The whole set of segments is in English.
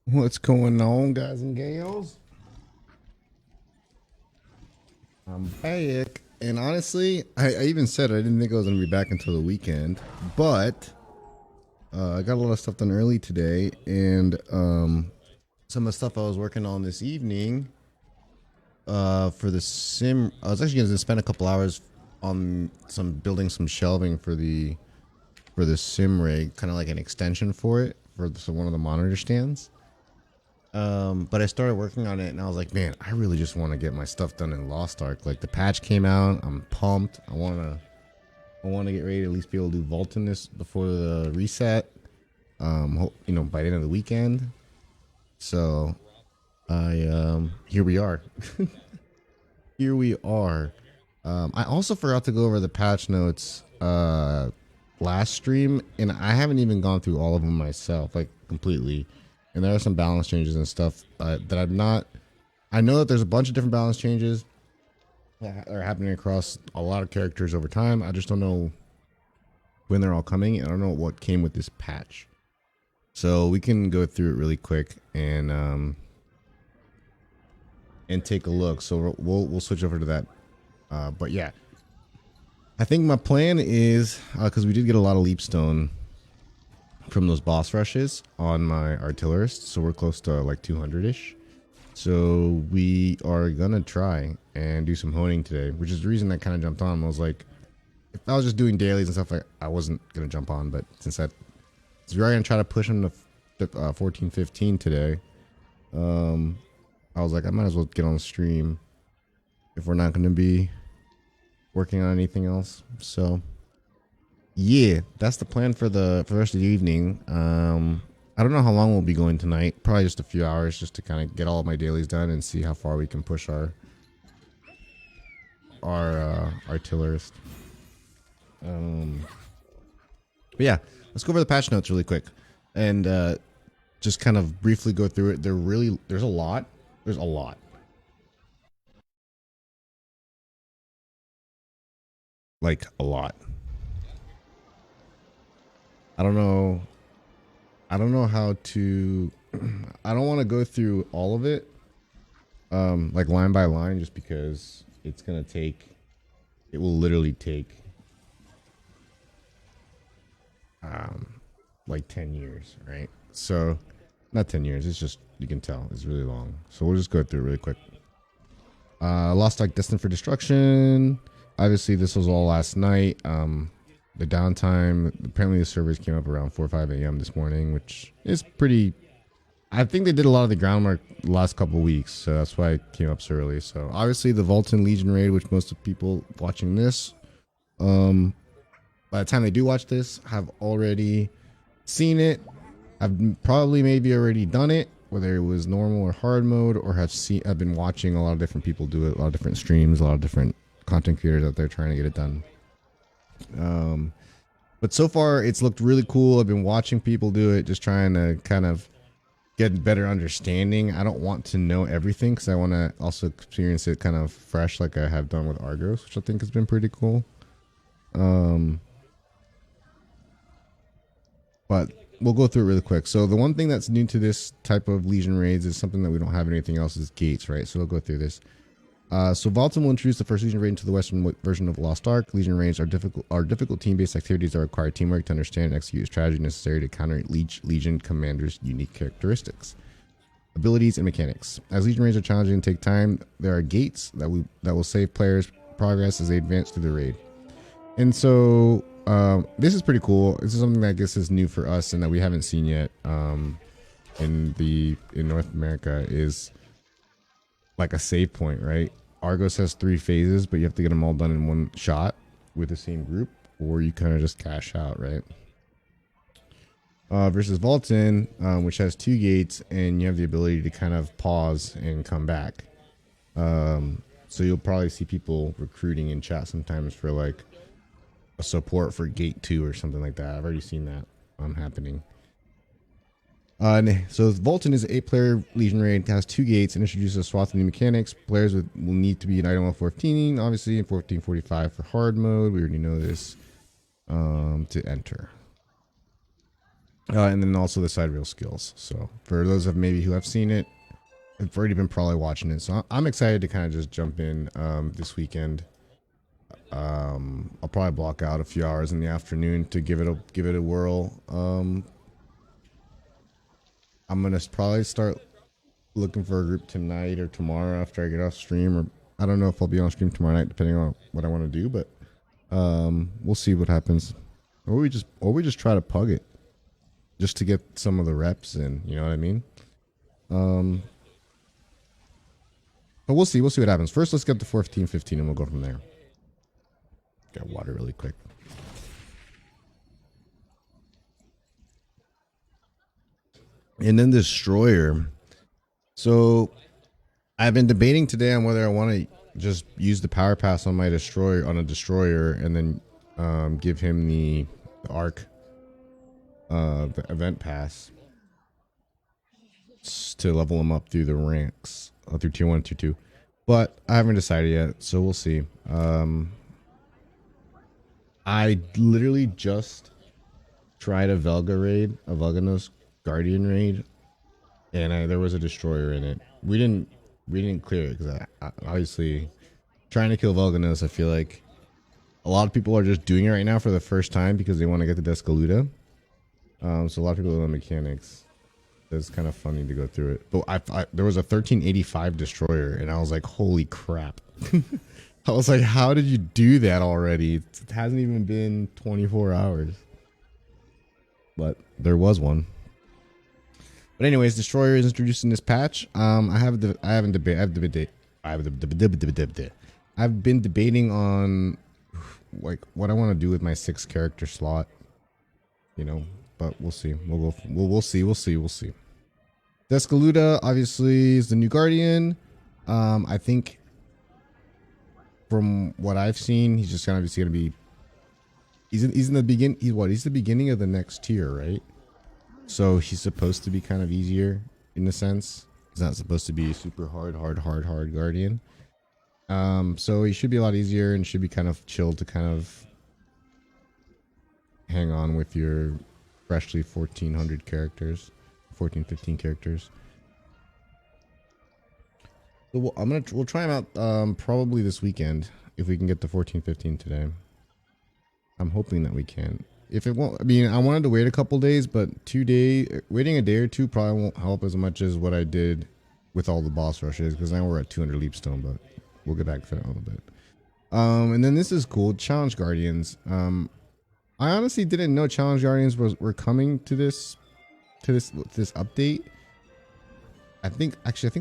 What's going on, guys and gals? I'm back. And honestly, I even said I didn't think I was going to be back until the weekend. But I got a lot of stuff done early today. And some of the stuff I was working on this evening for the sim, I was actually going to spend a couple hours on building some shelving for the sim rig, kind of like an extension for it, for one of the monitor stands. But I started working on it and I was like, man, I really just want to get my stuff done in Lost Ark. Like the patch came out, I'm pumped. I want to get ready to at least be able to do Vault in this before the reset. By the end of the weekend. So here we are. Here we are. I also forgot to go over the patch notes last stream, and I haven't even gone through all of them myself, like completely. And there are some balance changes and stuff that I'm not. I know that there's a bunch of different balance changes that are happening across a lot of characters over time. I just don't know when they're all coming, and I don't know what came with this patch. So we can go through it really quick and take a look. So we'll switch over to that. But yeah, I think my plan is because we did get a lot of leapstone from those boss rushes on my artillerist, so we're close to like 200-ish. So we are gonna try and do some honing today, which is the reason I kind of jumped on. I was like, if I was just doing dailies and stuff, I wasn't gonna jump on, but since we're gonna try to push him to 14, 15 today, I was like, I might as well get on the stream if we're not gonna be working on anything else. So yeah, that's the plan for the rest of the evening. I don't know how long we'll be going tonight. Probably just a few hours, just to kind of get all of my dailies done and see how far we can push our artillerist. But yeah, let's go over the patch notes really quick and just kind of briefly go through it. There's a lot. There's a lot. Like a lot. I don't know. I don't know how to. I don't want to go through all of it, like line by line, just because it's gonna take. It will literally take, like 10 years, right? So, not 10 years. It's just you can tell it's really long. So we'll just go through it really quick. Lost Ark destined for destruction. Obviously, this was all last night. The downtime. Apparently, the servers came up around 4 or 5 a.m. this morning, which is pretty. I think they did a lot of the groundwork the last couple of weeks, so that's why it came up so early. So obviously, the Vulcan Legion raid, which most of the people watching this, by the time they do watch this, have already seen it. I've probably maybe already done it, whether it was normal or hard mode, or have been watching a lot of different people do it, a lot of different streams, a lot of different content creators out there trying to get it done. But so far it's looked really cool. I've been watching people do it, just trying to kind of get better understanding. I don't want to know everything because I want to also experience it kind of fresh, like I have done with Argos, which I think has been pretty cool. But we'll go through it really quick. So the one thing that's new to this type of Legion raids is something that we don't have anything else, is gates, right? So we'll go through this. So Valton will introduce the first Legion raid into the Western version of Lost Ark. Legion raids are difficult team-based activities that require teamwork to understand and execute strategy necessary to counter Legion commanders' unique characteristics, abilities, and mechanics. As Legion raids are challenging and take time, there are gates that will save players' progress as they advance through the raid. And so this is pretty cool. This is something that I guess is new for us and that we haven't seen yet in North America, is like a save point, right? Argos has 3 phases, but you have to get them all done in one shot with the same group, or you kind of just cash out, right? Versus Vulcan, which has 2 gates, and you have the ability to kind of pause and come back. So you'll probably see people recruiting in chat sometimes for like a support for gate 2 or something like that. I've already seen that happening. So Vulcan is an 8-player Legion raid. It has 2 gates and introduces a swath of new mechanics. Players will need to be an item level 14, obviously, and 1445 for hard mode. We already know this. To enter. and then also the side reel skills. So for those of maybe who have seen it, I've already been probably watching it. So I'm excited to kind of just jump in this weekend. I'll probably block out a few hours in the afternoon to give it a whirl. I'm gonna probably start looking for a group tonight or tomorrow after I get off stream, or I don't know if I'll be on stream tomorrow night depending on what I want to do, but we'll see what happens. Or we just try to pug it just to get some of the reps in, you know what I mean? But we'll see what happens. First, let's get to 14-15 and we'll go from there. Got water really quick. And then Destroyer. So I've been debating today on whether I want to just use the power pass on my destroyer, on a destroyer, and then give him the arc, the event pass to level him up through the ranks, through tier 1, tier 2. But I haven't decided yet, so we'll see. I literally just tried a Velga raid, a Velganos Guardian raid, and there was a destroyer in it. We didn't clear it because I obviously trying to kill Velganos. I feel like a lot of people are just doing it right now for the first time because they want to get the Descaluda. So a lot of people don't know mechanics. It's kind of funny to go through it. But there was a 1385 destroyer, and I was like, holy crap. I was like, how did you do that already? It hasn't even been 24 hours. But there was one. But anyways, Destroyer is introduced in this patch. I've been debating on like what I want to do with my 6 character slot, you know, but we'll see. We'll see. Descaluda obviously is the new Guardian. I think from what I've seen, he's just gonna be. He's in the begin. He's the beginning of the next tier, right? So he's supposed to be kind of easier in a sense. He's not supposed to be super hard Guardian. So he should be a lot easier and should be kind of chill to kind of hang on with your freshly 1400 characters, 15 characters. So we'll try him out probably this weekend if we can get the 15 today. I'm hoping that we can. If it won't, I mean, I wanted to wait a couple days, but waiting a day or two probably won't help as much as what I did with all the boss rushes, because now we're at 200 Leapstone, but we'll get back to that in a little bit. And then this is cool, Challenge Guardians. I honestly didn't know Challenge Guardians were coming to this update. I think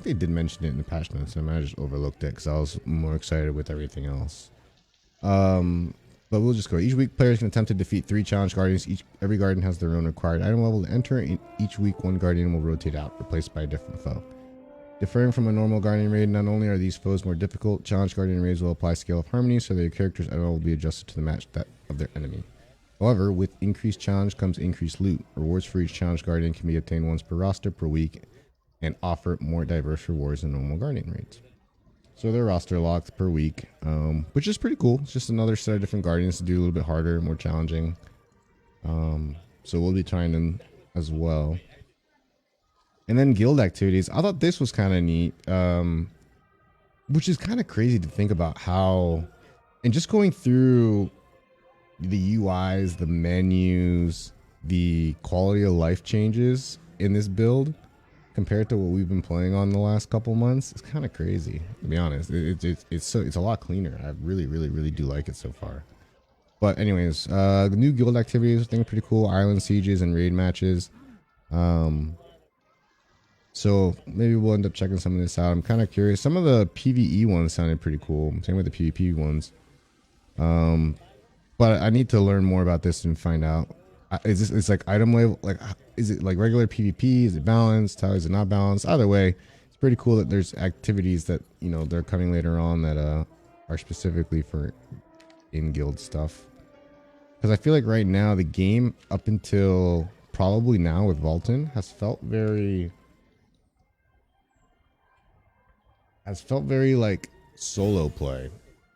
they did mention it in the patch notes, and I might have just overlooked it because I was more excited with everything else. But we'll just go. Each week, players can attempt to defeat 3 Challenge Guardians. Every Guardian has their own required item level to enter. In each week, one Guardian will rotate out, replaced by a different foe. Differing from a normal Guardian raid, not only are these foes more difficult, Challenge Guardian raids will apply Scale of Harmony, so their character's item will be adjusted to the match that of their enemy. However, with increased challenge comes increased loot. Rewards for each Challenge Guardian can be obtained once per roster per week, and offer more diverse rewards than normal Guardian raids. So they're roster locked per week, which is pretty cool. It's just another set of different Guardians to do a little bit harder, more challenging. So we'll be trying them as well. And then guild activities. I thought this was kind of neat, which is kind of crazy to think about how, and just going through the UIs, the menus, the quality of life changes in this build compared to what we've been playing on the last couple months. It's kind of crazy, to be honest. It's a lot cleaner. I really do like it so far. But anyways, the new guild activities I think are pretty cool. Island sieges and raid matches. So maybe we'll end up checking some of this out. I'm kind of curious. Some of the PvE ones sounded pretty cool. Same with the PvP ones. But I need to learn more about this and find out. It's like item level, like is it like regular PvP? Is it balanced? How is it not balanced? Either way, it's pretty cool that there's activities that, you know, they're coming later on that are specifically for in-guild stuff. Because I feel like right now the game up until probably now with Vulcan has felt very like solo play.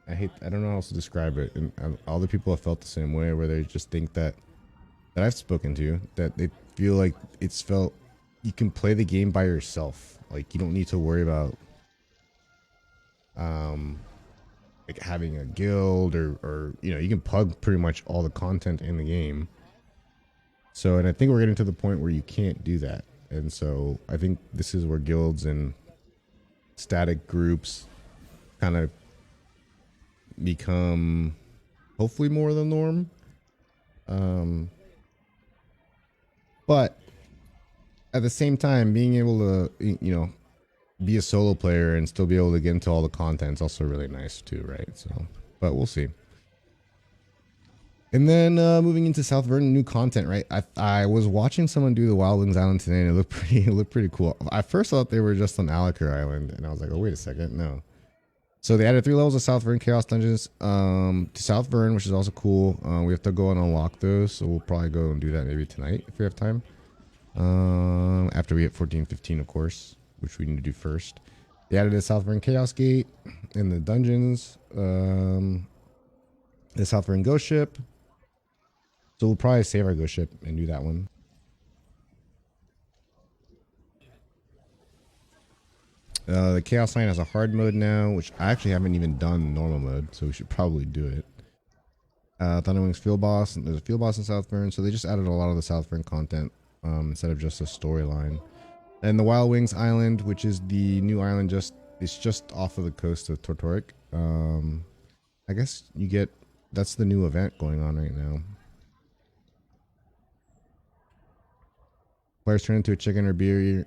I don't know how else to describe it, and other people have felt the same way, where they just think that that I've spoken to that they feel like it's felt you can play the game by yourself. Like you don't need to worry about like having a guild or you know, you can plug pretty much all the content in the game. So, and I think we're getting to the point where you can't do that. And so I think this is where guilds and static groups kind of become hopefully more the norm. But at the same time, being able to, you know, be a solo player and still be able to get into all the content is also really nice too, right? So, but we'll see. And then moving into South Vernon, new content, right? I was watching someone do the Wild Wings Island today, and it looked pretty cool. I first thought they were just on Alikir Island, and I was like, oh wait a second, no. So they added 3 levels of South Vern Chaos Dungeons to South Vern, which is also cool. We have to go and unlock those, so we'll probably go and do that maybe tonight if we have time. After we hit 14-15, of course, which we need to do first. They added a South Vern Chaos Gate in the dungeons. The South Vern Ghost Ship. So we'll probably save our Ghost Ship and do that one. The Chaos Line has a hard mode now, which I actually haven't even done normal mode, so we should probably do it. Thunderwings Field Boss, and there's a Field Boss in South Vern, so they just added a lot of the South Vern content instead of just a storyline. And the Wild Wings Island, which is the new island, it's just off of the coast of Tortoric. I guess that's the new event going on right now. Players turn into a chicken or beer,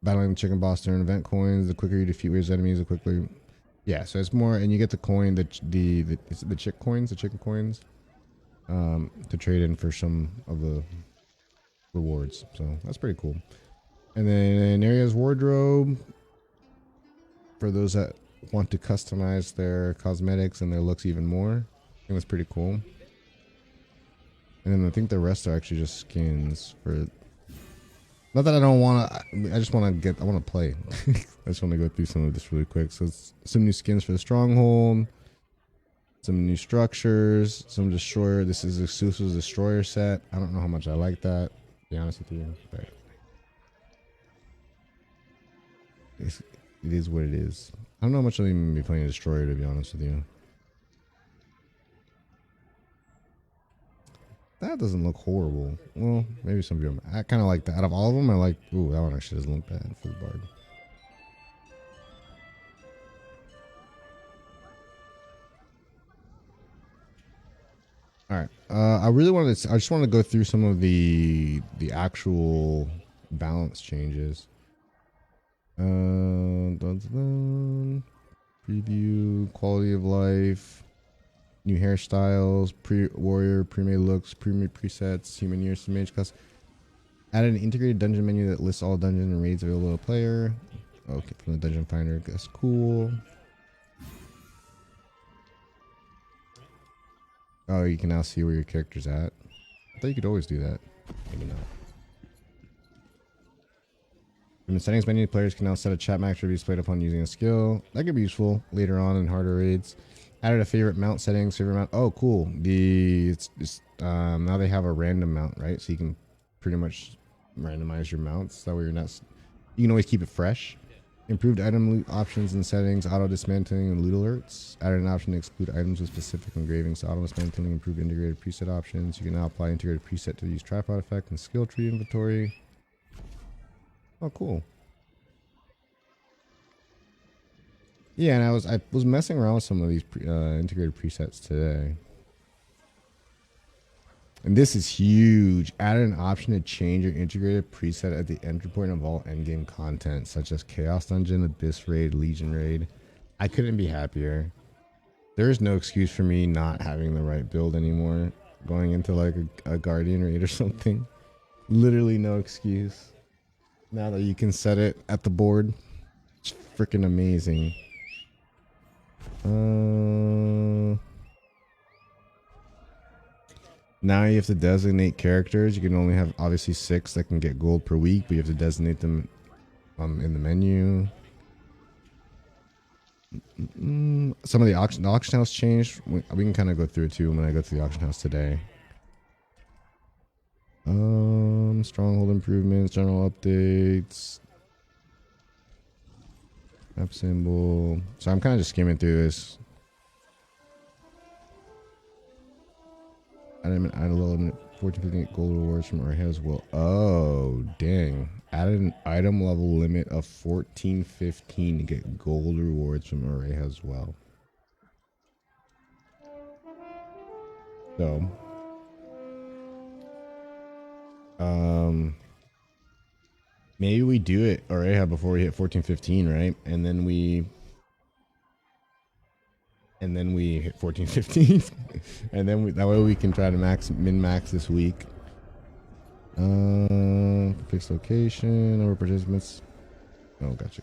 battling the chicken boss during event coins. The quicker you defeat waves enemies, the quickly. Yeah, so it's more, and you get the coin, the chick coins, the chicken coins, to trade in for some of the rewards. So that's pretty cool. And then Area's wardrobe for those that want to customize their cosmetics and their looks even more. I think that's pretty cool. And then I think the rest are actually just skins for. Not that I don't want to. I just want to I want to play. I just want to go through some of this really quick. So it's some new skins for the Stronghold, some new structures, some destroyer. This is exclusive destroyer set. I don't know how much I like that. To be honest with you, but it is what it is. I don't know how much I'll even be playing destroyer, to be honest with you. That doesn't look horrible. Well, maybe some of them. I kind of like that. Out of all of them, I like. Ooh, that one actually doesn't look bad for the bard. All right. I just want to go through some of the actual balance changes. Preview, quality of life. New hairstyles, pre-warrior, pre-made looks, pre-made presets, human years to mage class. Added an integrated dungeon menu that lists all dungeons and raids available to a player. Okay, from the dungeon finder, that's cool. Oh, you can now see where your character's at. I thought you could always do that. Maybe not. In the settings menu, players can now set a chat max to be displayed upon using a skill. That could be useful later on in harder raids. Added a favorite mount settings, favorite mount. Oh, cool. Now they have a random mount, right? So you can pretty much randomize your mounts. That way you can always keep it fresh. Improved item loot options and settings, auto dismantling and loot alerts. Added an option to exclude items with specific engravings. So auto dismantling, improved integrated preset options. You can now apply integrated preset to use tripod effect and skill tree inventory. Oh, cool. Yeah, and I was messing around with some of these integrated presets today. And this is huge. Added an option to change your integrated preset at the entry point of all endgame content, such as Chaos Dungeon, Abyss Raid, Legion Raid. I couldn't be happier. There is no excuse for me not having the right build anymore. Going into like a Guardian Raid or something. Literally no excuse. Now that you can set it at the board. It's freaking amazing. Now you have to designate characters. You can only have obviously 6 that can get gold per week, but you have to designate them in the menu. Some of the auction house changed. We can kind of go through it too when I go to the auction house today. Stronghold improvements, general updates, map symbol. So I'm kind of just skimming through this. Item and idle limit 1450 gold rewards from our as well. Oh, dang. Added an item level limit of 1415 to get gold rewards from array as well. So, maybe we do it array before we hit 1415, right? And then we hit 1415, and then that way we can try to min max this week. Fixed location over participants. Oh, gotcha.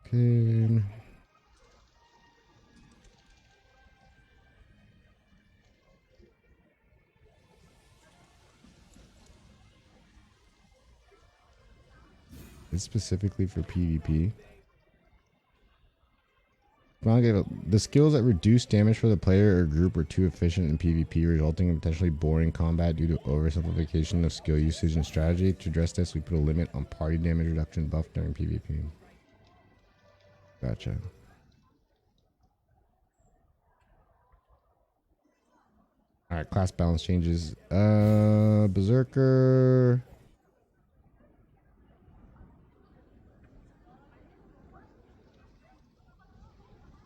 Okay. It's specifically for PvP. The skills that reduce damage for the player or group are too efficient in PvP, resulting in potentially boring combat due to oversimplification of skill usage and strategy. To address this, we put a limit on party damage reduction buff during PvP. Gotcha. Alright, class balance changes. Berserker.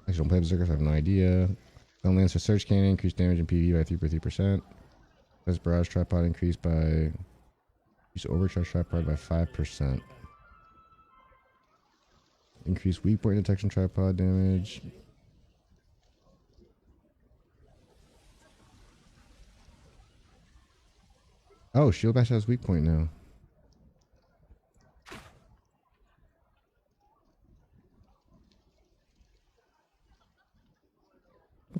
I don't play Berserker, so I have no idea. Gunlancer Search Cannon increased damage in PvP by 3%. This Barrage Tripod increased by... Increase Overcharge Tripod by 5%. Increase weak point detection tripod damage. Oh, Shield Bash has weak point now.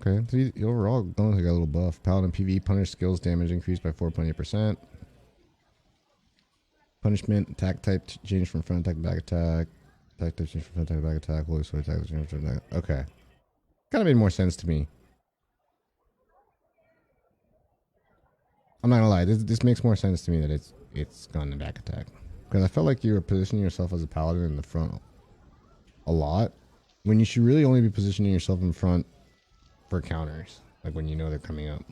Okay, so overall, Gunlancer got a little buff. Paladin PvE punish skills damage increased by 4.8%. Punishment, attack type change from front attack to back attack. Attack type change from front attack to back attack. Low sword attack change from front attack. Okay. Kind of made more sense to me. I'm not gonna lie, this makes more sense to me that it's gone to back attack. Because I felt like you were positioning yourself as a paladin in the front a lot, when you should really only be positioning yourself in front for counters, like when you know they're coming up.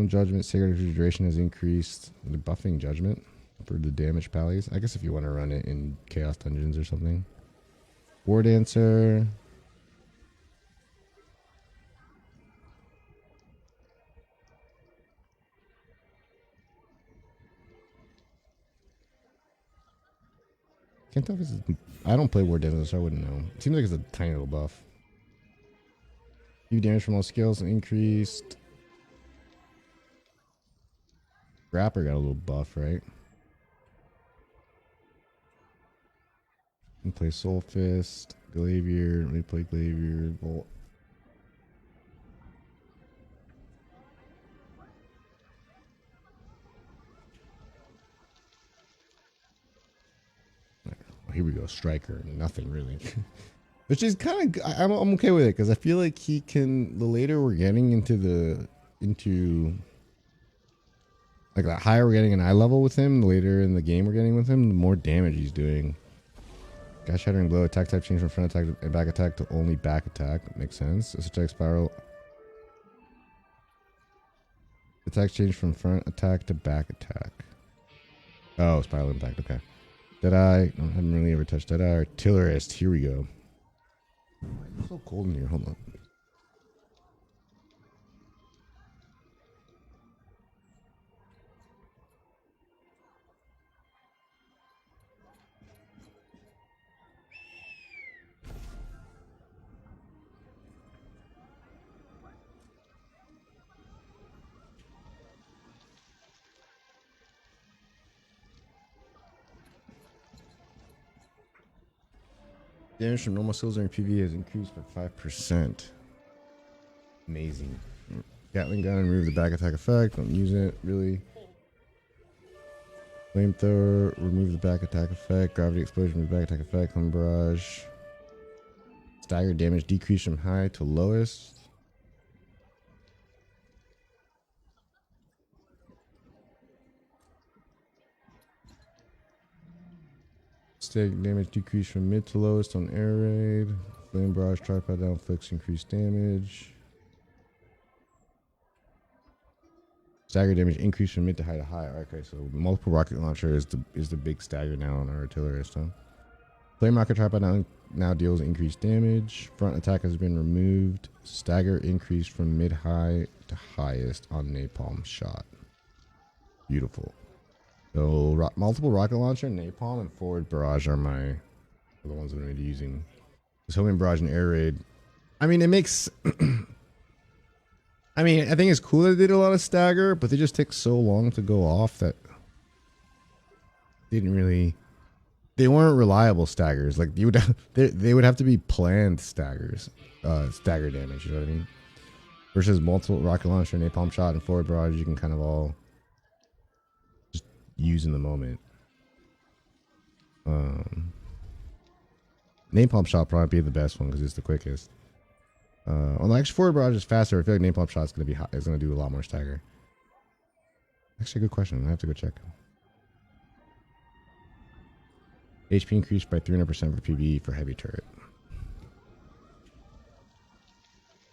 Judgment Sacred Refrigeration has increased the buffing judgment for the damage pallies. I guess if you want to run it in Chaos Dungeons or something. War Dancer. Can't tell if it's... I don't play War Dancer, so I wouldn't know. It seems like it's a tiny little buff. You damage from all skills increased. Rapper got a little buff, right? And play Soul Fist, Glaivier, let me play Glaivier, Bolt. Here we go, Striker, nothing really. Which is kind of, I'm okay with it, because I feel like he can, the later we're getting into like the higher we're getting an eye level with him, the later in the game we're getting with him, the more damage he's doing. Gas Shattering Blow, attack type change from front attack and back attack to only back attack. Makes sense. Attack Spiral. Attack change from front attack to back attack. Oh, Spiral Impact, okay. I haven't really ever touched Deadeye. Artillerist, here we go. It's so cold in here, hold on. Damage from normal skills during PvE has increased by 5%. Amazing. Gatling gun and remove the back attack effect. Don't use it, really. Flamethrower, remove the back attack effect. Gravity explosion, remove back attack effect. Home barrage. Stagger damage decrease from high to lowest. Stagger damage decrease from mid to lowest on air raid. Flame barrage tripod down inflicts increased damage. Stagger damage increase from mid to high to high. Okay, so multiple rocket launcher is the big stagger now on our artillerist, huh? Flame rocket tripod now deals increased damage. Front attack has been removed. Stagger increase from mid high to highest on napalm shot. Beautiful. So multiple rocket launcher, napalm, and forward barrage are the ones I'm going to be using. This homing barrage and air raid. I mean, it makes. I mean, I think it's cool that they did a lot of stagger, but they just take so long to go off that didn't really. They weren't reliable staggers. Like you would, they would have to be planned staggers, stagger damage. You know what I mean? Versus multiple rocket launcher, napalm shot, and forward barrage, you can kind of all just use in the moment. Napalm shot probably be the best one because it's the quickest. Although actually forward barrage is faster. I feel like napalm shot is gonna be is gonna do a lot more stagger. Actually, a good question. I have to go check. HP increased by 300% for PvE for heavy turret.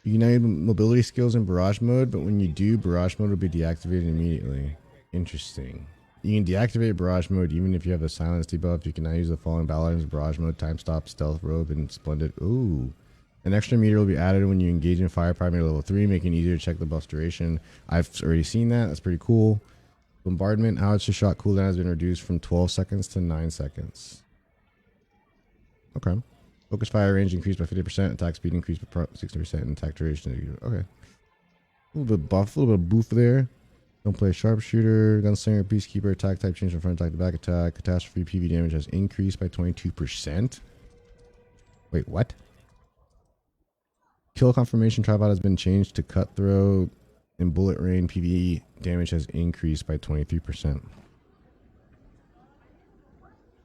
United mobility skills in barrage mode, but when you do, barrage mode will be deactivated immediately. Interesting. You can deactivate barrage mode even if you have a silence debuff. You can now use the following Paladin's barrage mode: time stop, stealth robe, and splendid. Ooh. An extra meter will be added when you engage in fire primary level 3, making it easier to check the buff's duration. I've already seen that. That's pretty cool. Bombardment howitzer shot cooldown has been reduced from 12 seconds to 9 seconds. Okay. Focus fire range increased by 50%. Attack speed increased by 60%. And attack duration. Okay. A little bit buff, a little bit of boof there. Don't play sharpshooter. Gunslinger, peacekeeper. Attack type change from front attack to back attack. Catastrophe PV damage has increased by 22%. Wait, what? Kill confirmation tripod has been changed to cutthroat. And bullet rain PvE damage has increased by 23%.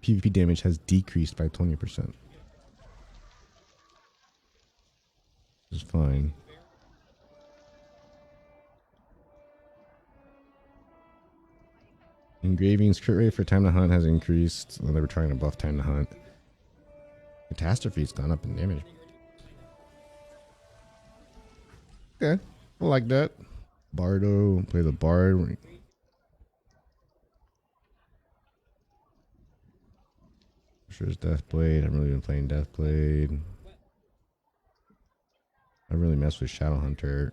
PvP damage has decreased by 20%. Which is fine. Engravings crit rate for time to hunt has increased. Well, they were trying to buff time to hunt. Catastrophe's gone up in damage. Okay, I like that. Bardo, play the bard. Sure, it's Deathblade. I've really been playing Deathblade. I really mess with Shadowhunter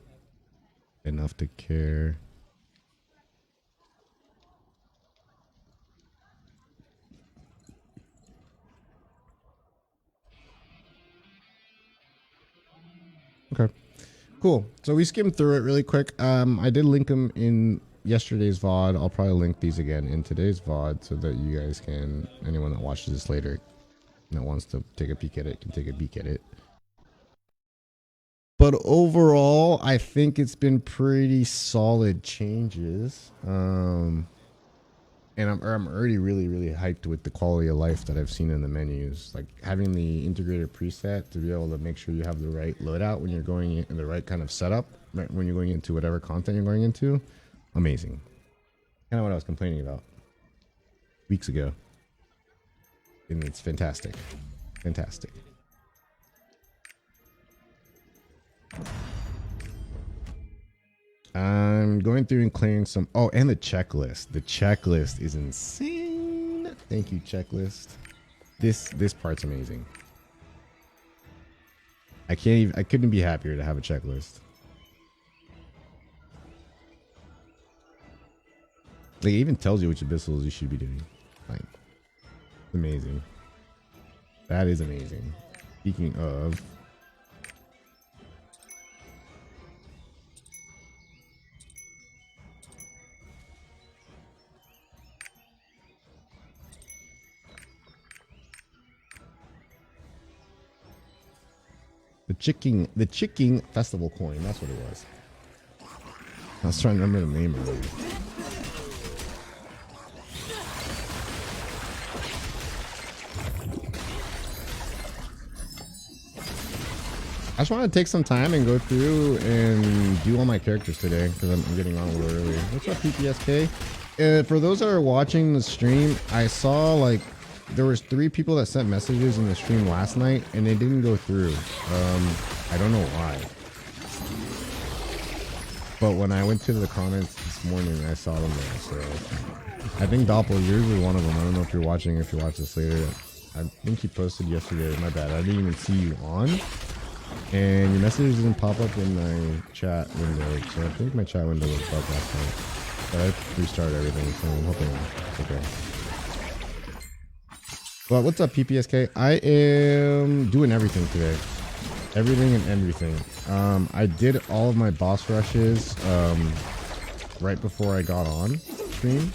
enough to care. Okay, cool. So we skimmed through it really quick. I did link them in yesterday's VOD. I'll probably link these again in today's VOD so that you guys can, anyone that watches this later that wants to take a peek at it can take a peek at it. But overall, I think it's been pretty solid changes. And I'm already really hyped with the quality of life that I've seen in the menus. Like having the integrated preset to be able to make sure you have the right loadout when you're going in the right kind of setup, right, when you're going into whatever content you're going into. Amazing. Kind of what I was complaining about weeks ago. And it's fantastic. Fantastic. I'm going through and clearing some. Oh, and the checklist. The checklist is insane. Thank you, checklist. This part's amazing. I couldn't be happier to have a checklist. Like, it even tells you which abyssals you should be doing. Like, amazing. That is amazing. Speaking of, the chicken festival coin. That's what it was. I was trying to remember the name of it. just want to take some time and go through and do all my characters today because I'm getting on a little early. What's up, PPSK? For those that are watching the stream, I saw like there was 3 people that sent messages in the stream last night and they didn't go through. I don't know why. But when I went to the comments this morning, I saw them there. So I think Doppel, yours was one of them. I don't know if you're watching, if you watch this later. I think you posted yesterday. My bad. I didn't even see you on. And your message didn't pop up in my chat window. So I think my chat window was bugged last night. But I restarted everything, so I'm hoping it's okay. But what's up, PPSK? I am doing everything today. Everything and everything. I did all of my boss rushes right before I got on stream.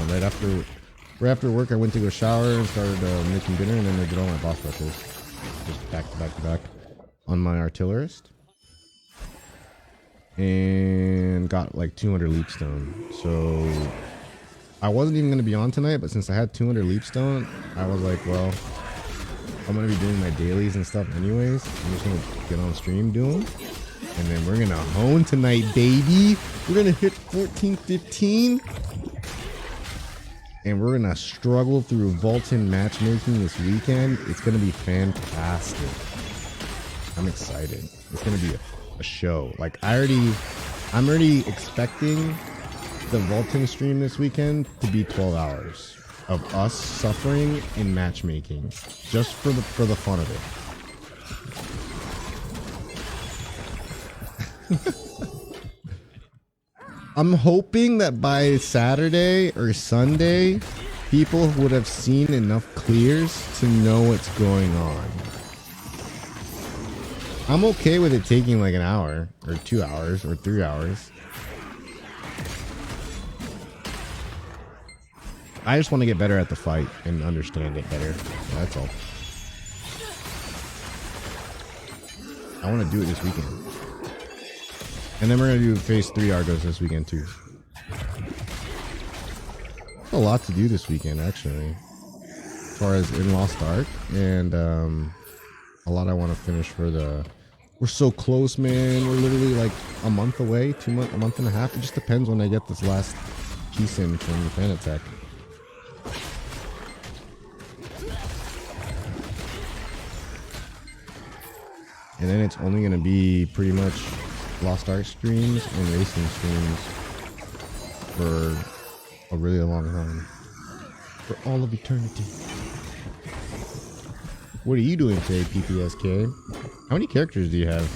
Right after work, I went to go shower and started making dinner, and then I did all my boss rushes, just back to back to back, on my Artillerist, and got like 200 leapstone. So I wasn't even gonna be on tonight, but since I had 200 leapstone, I was like, well, I'm gonna be doing my dailies and stuff anyways. I'm just gonna get on stream, do them, and then we're gonna hone tonight, baby. We're gonna hit 14, 15, and we're gonna struggle through Vaultin matchmaking this weekend. It's gonna be fantastic. I'm excited. It's gonna be a show. Like I'm already expecting the Vaultin stream this weekend to be 12 hours. Of us suffering in matchmaking, just for the fun of it. I'm hoping that by Saturday or Sunday, people would have seen enough clears to know what's going on. I'm okay with it taking like an hour, or 2 hours, or 3 hours. I just want to get better at the fight and understand it better. That's all. I want to do it this weekend. And then we're going to do phase 3 Argos this weekend too. There's a lot to do this weekend actually. As far as in Lost Ark. And a lot I want to finish for the... We're so close, man. We're literally like a month away, a month and a half. It just depends when I get this last piece in from the Fan Attack. And then it's only going to be pretty much Lost Ark streams and racing streams for a really long time. For all of eternity. What are you doing today, PPSK? How many characters do you have?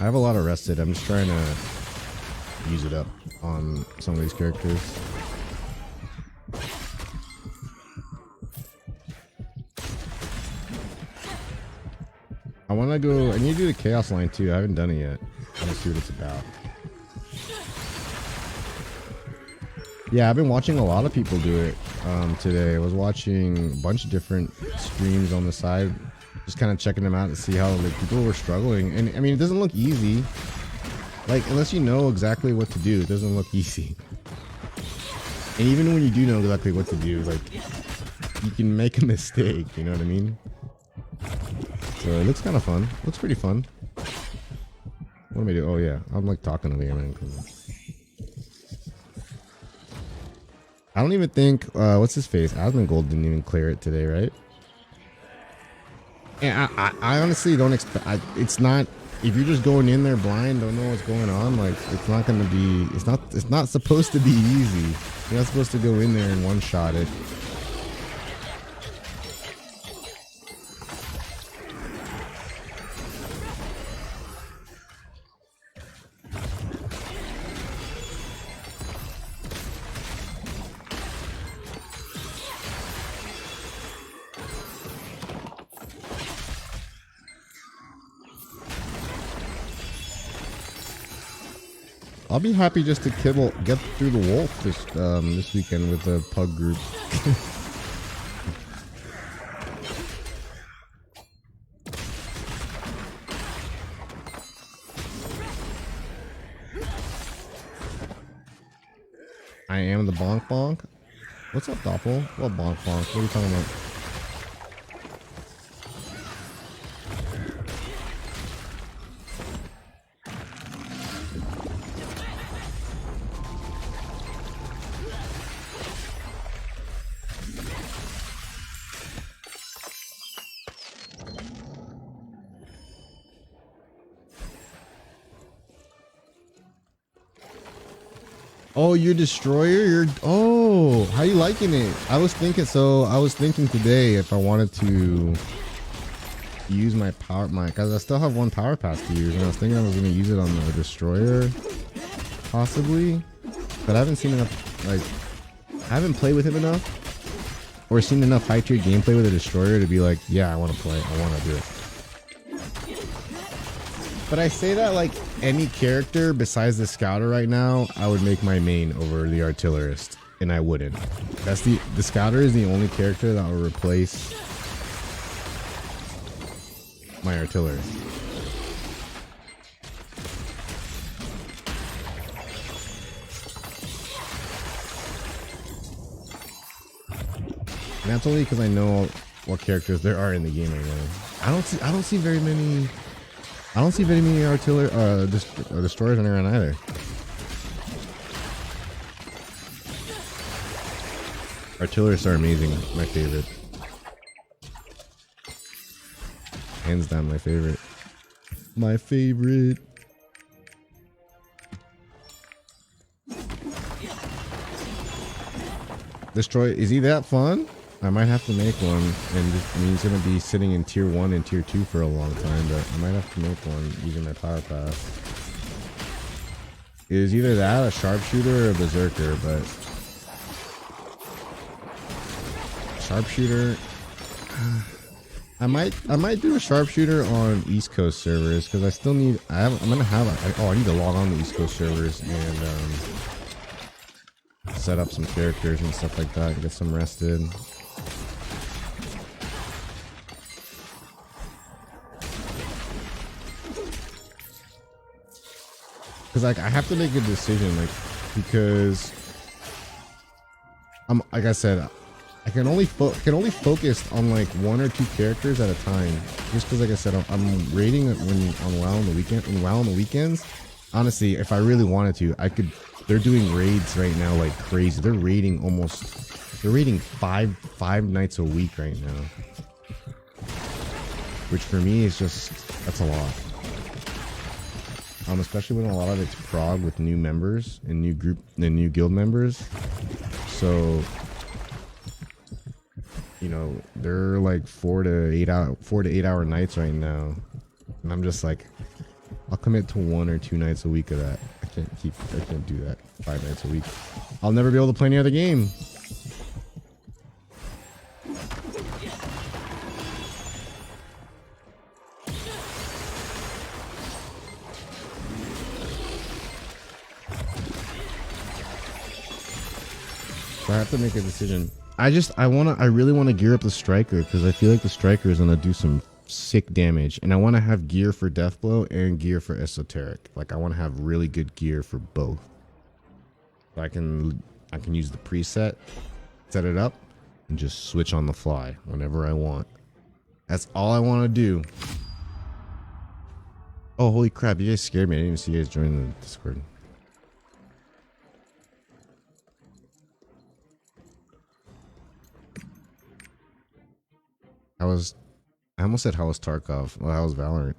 I have a lot of rested. I'm just trying to use it up on some of these characters. I want to go, I need to do the Chaos line too. I haven't done it yet. I want to see what it's about. Yeah, I've been watching a lot of people do it today. I was watching a bunch of different streams on the side, just kind of checking them out to see how like, people were struggling. And I mean, it doesn't look easy. Like, unless you know exactly what to do, it doesn't look easy. And even when you do know exactly what to do, like, you can make a mistake, you know what I mean? So it looks kind of fun. Looks pretty fun. What am I doing? Oh yeah, I'm like talking to the man. I don't even think, what's his face? Asmongold didn't even clear it today, right? Yeah, I honestly don't expect, it's not, if you're just going in there blind, don't know what's going on, like, it's not going to be, it's not supposed to be easy. You're not supposed to go in there and one-shot it. I'll be happy just to get through the wolf this weekend with the pug group. I am the bonk bonk. What's up, Doppel? What bonk bonk? What are you talking about? Oh, your destroyer. Oh, how you liking it? I was thinking today if I wanted to use my because I still have one power pass to use, and I was thinking I was gonna use it on the destroyer, possibly, but I haven't seen enough. Like, I haven't played with him enough, or seen enough high tier gameplay with a destroyer to be like, yeah, I want to play. I want to do it. But I say that like any character besides the scouter right now, I would make my main over the artillerist, and I wouldn't. That's the scouter is the only character that will replace my artillerist. And that's only because I know what characters there are in the game right now. I don't see very many destroyers running around either. Artillerists are amazing. My favorite. Hands down my favorite. My favorite. Destroy. Is he that fun? I might have to make one, and I mean, he's gonna be sitting in tier 1 and tier 2 for a long time, but I might have to make one using my power pass. It is either that, a sharpshooter, or a berserker, but sharpshooter. I might do a sharpshooter on East Coast servers because I still need. I need to log on the East Coast servers and set up some characters and stuff like that. Get some rested. Because like I have to make a decision, like, because I'm like I said, I can only focus on like 1 or 2 characters at a time. Just because, like I said, I'm raiding on WoW on the weekends. Honestly, if I really wanted to, I could. They're doing raids right now like crazy. They're raiding 5 nights a week right now, which for me is that's a lot. Especially when a lot of it's prog with new members and new guild members. So, you know, they're like 4 to 8 hour nights right now, and I'm just like, I'll commit to 1 or 2 nights a week of that. I can't do that 5 nights a week. I'll never be able to play any other game. I have to make a decision. I really want to gear up the striker because I feel like the striker is gonna do some sick damage, and I want to have gear for Deathblow and gear for Esoteric. Like I want to have really good gear for both. So I can use the preset, set it up, and just switch on the fly whenever I want. That's all I want to do. Oh, holy crap! You guys scared me. I didn't even see you guys join the Discord. I almost said how was Tarkov. Well, how was Valorant?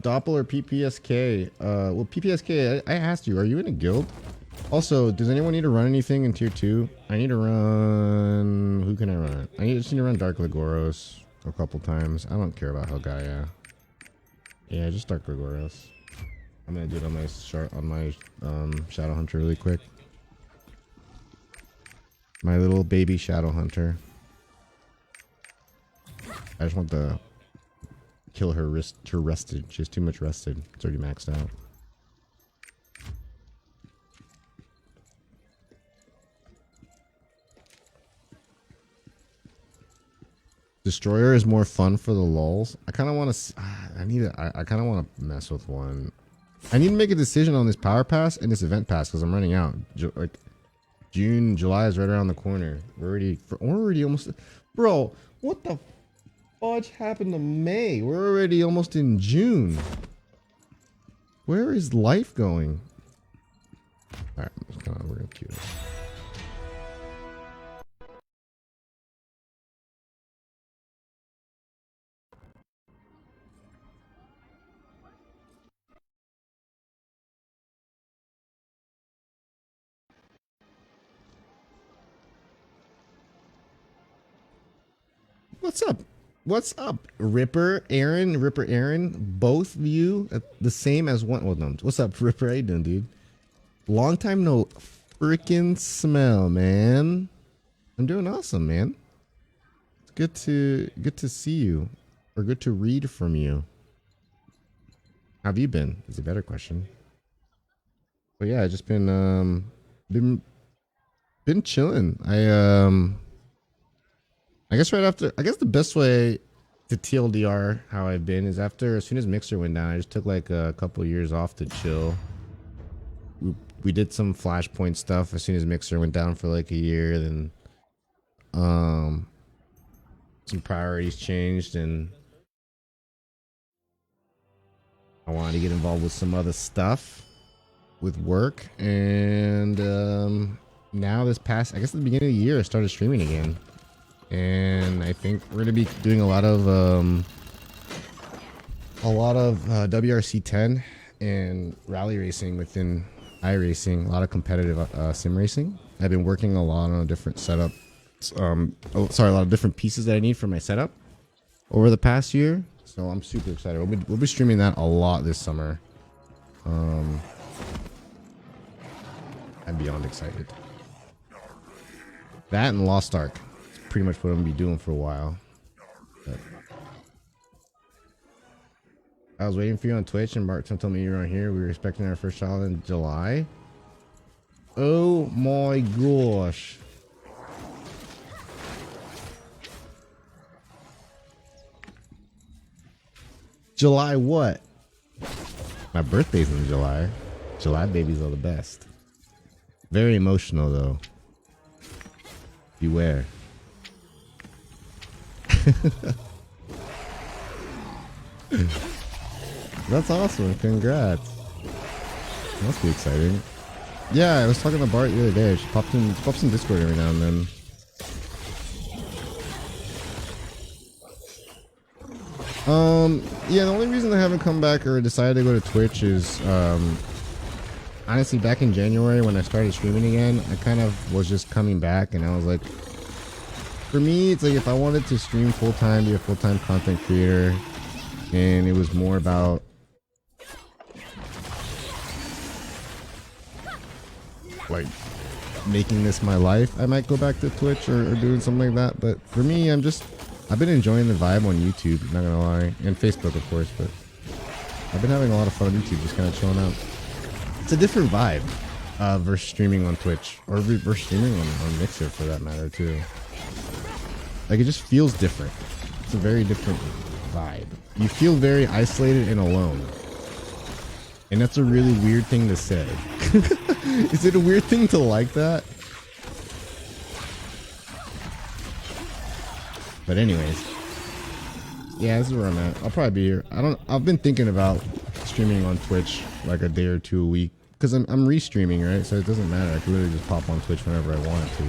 Doppler PPSK. Well, PPSK, I asked you, are you in a guild? Also, does anyone need to run anything in tier 2? I need to run... Who can I run? Just need to run Dark Legoros a couple times. I don't care about Helgaia. Yeah, just Dark Legoros. I'm gonna do it on my Shadowhunter really quick. My little baby Shadowhunter. I just want to kill her rested. She has too much rested. It's already maxed out. Destroyer is more fun for the lulz. I kind of want to. I kind of want to mess with one. I need to make a decision on this power pass and this event pass because I'm running out. Like July is right around the corner. We're already almost. Bro, what the fudge happened to May? We're already almost in June. Where is life going? All right, we're gonna cue this. What's up? What's up, Ripper Aaron? Ripper Aaron, both of you the same as one. Well, no. What's up, Ripper? How you doing, dude? Long time no freaking smell, man. I'm doing awesome, man. It's good to see you, or good to read from you. How have you been? Is a better question. But yeah, I just been chilling. I guess right after, I guess the best way to TLDR how I've been is after, as soon as Mixer went down, I just took like a couple years off to chill. We did some Flashpoint stuff as soon as Mixer went down for like a year. Then some priorities changed and I wanted to get involved with some other stuff with work. And now this past, I guess at the beginning of the year, I started streaming again. And I think we're gonna be doing a lot of WRC 10 and rally racing within iRacing, a lot of competitive sim racing. I've been working a lot on a different setup. A lot of different pieces that I need for my setup over the past year. So I'm super excited. We'll be streaming that a lot this summer. I'm beyond excited. That and Lost Ark. Pretty much what I'm gonna be doing for a while. But I was waiting for you on Twitch and Bart told me you were on here. We were expecting our first child in July. Oh my gosh. July what? My birthday's in July. July babies are the best. Very emotional though. Beware. That's awesome. Congrats. Must be exciting. Yeah, I was talking to Bart the other day. She pops in Discord every now and then. Yeah, the only reason I haven't come back or decided to go to Twitch is honestly back in January when I started streaming again, I kind of was just coming back and I was like, for me, it's like if I wanted to stream full-time, be a full-time content creator, and it was more about like making this my life, I might go back to Twitch or doing something like that. But for me, I've been enjoying the vibe on YouTube, not gonna lie, and Facebook of course, but I've been having a lot of fun on YouTube, just kind of chilling out. It's a different vibe versus streaming on Twitch, or versus streaming on Mixer for that matter too. Like it just feels different. It's a very different vibe. You feel very isolated and alone. And that's a really weird thing to say. Is it a weird thing to like that? But anyways. Yeah, this is where I'm at. I'll probably be here. I've been thinking about streaming on Twitch like a day or two a week. Because I'm re-streaming, right? So it doesn't matter. I can literally just pop on Twitch whenever I want to.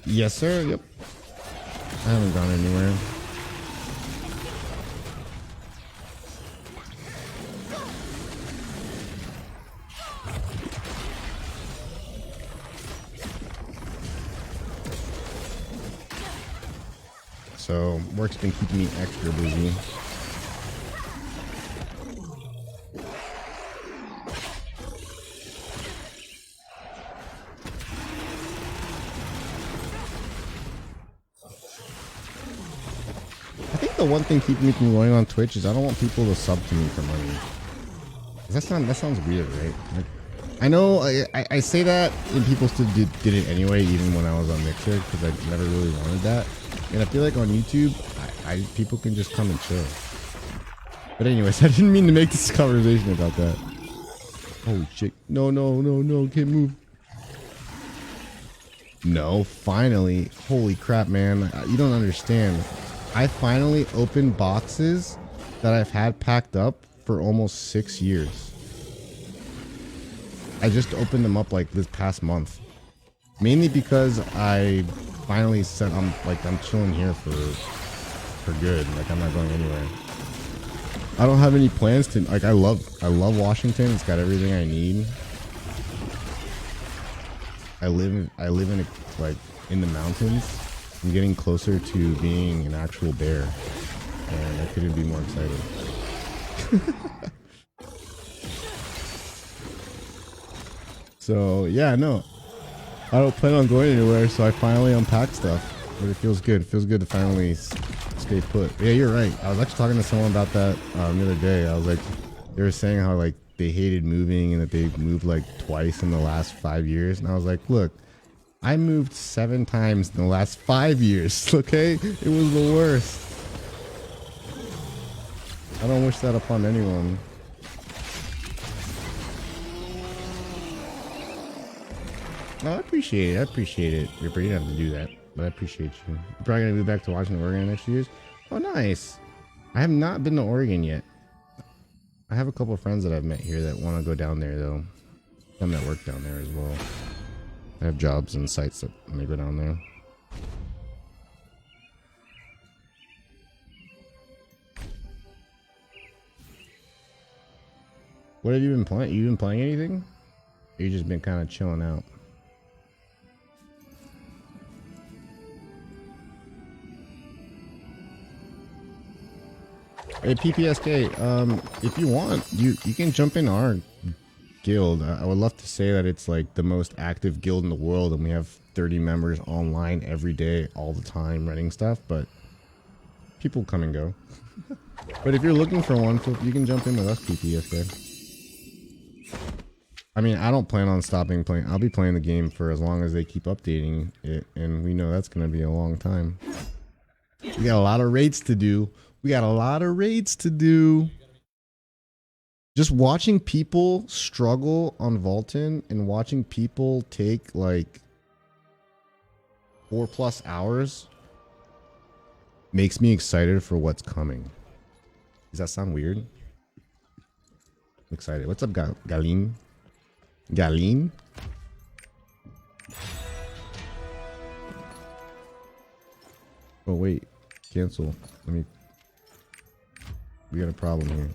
Yes, sir. Yep. I haven't gone anywhere. So work's been keeping me extra busy. The one thing keeping me from going on Twitch is I don't want people to sub to me for money. That sounds weird, right? Like, I know I say that and people still did it anyway, even when I was on Mixer, because I never really wanted that. And I feel like on YouTube, people can just come and chill. But anyways, I didn't mean to make this conversation about that. Holy shit! No! Can't move. No, finally. Holy crap, man. You don't understand. I finally opened boxes that I've had packed up for almost 6 years. I just opened them up like this past month. Mainly because I finally said I'm chilling here for good. Like, I'm not going anywhere. I don't have any plans to, like, I love Washington. It's got everything I need. I live in like in the mountains. I'm getting closer to being an actual bear, and I couldn't be more excited. So yeah, no, I don't plan on going anywhere. So I finally unpacked stuff, but it feels good. It feels good to finally stay put. Yeah, you're right. I was actually talking to someone about that the other day. I was like, they were saying how like they hated moving and that they moved like twice in the last 5 years, and I was like, look, I moved 7 times in the last 5 years. Okay, it was the worst. I don't wish that upon anyone. No, I appreciate it. I appreciate it. You don't have to do that, but I appreciate you. You're probably gonna move back to Washington, Oregon next year. Oh, nice. I have not been to Oregon yet. I have a couple of friends that I've met here that want to go down there, though. Some that work down there as well. I have jobs and sites that may go down there. What have you been playing? You been playing anything? Or you just been kind of chilling out? Hey, PPSK, if you want, you can jump in our guild. I would love to say that it's like the most active guild in the world, and we have 30 members online every day, all the time, running stuff, but people come and go. But if you're looking for one, you can jump in with us, PPSK. I mean, I don't plan on stopping playing. I'll be playing the game for as long as they keep updating it, and we know that's going to be a long time. We got a lot of raids to do. Just watching people struggle on Vulcan and watching people take like 4+ hours makes me excited for what's coming. Does that sound weird? I'm excited. What's up, Galeen? Galeen? Oh wait, cancel. We got a problem here.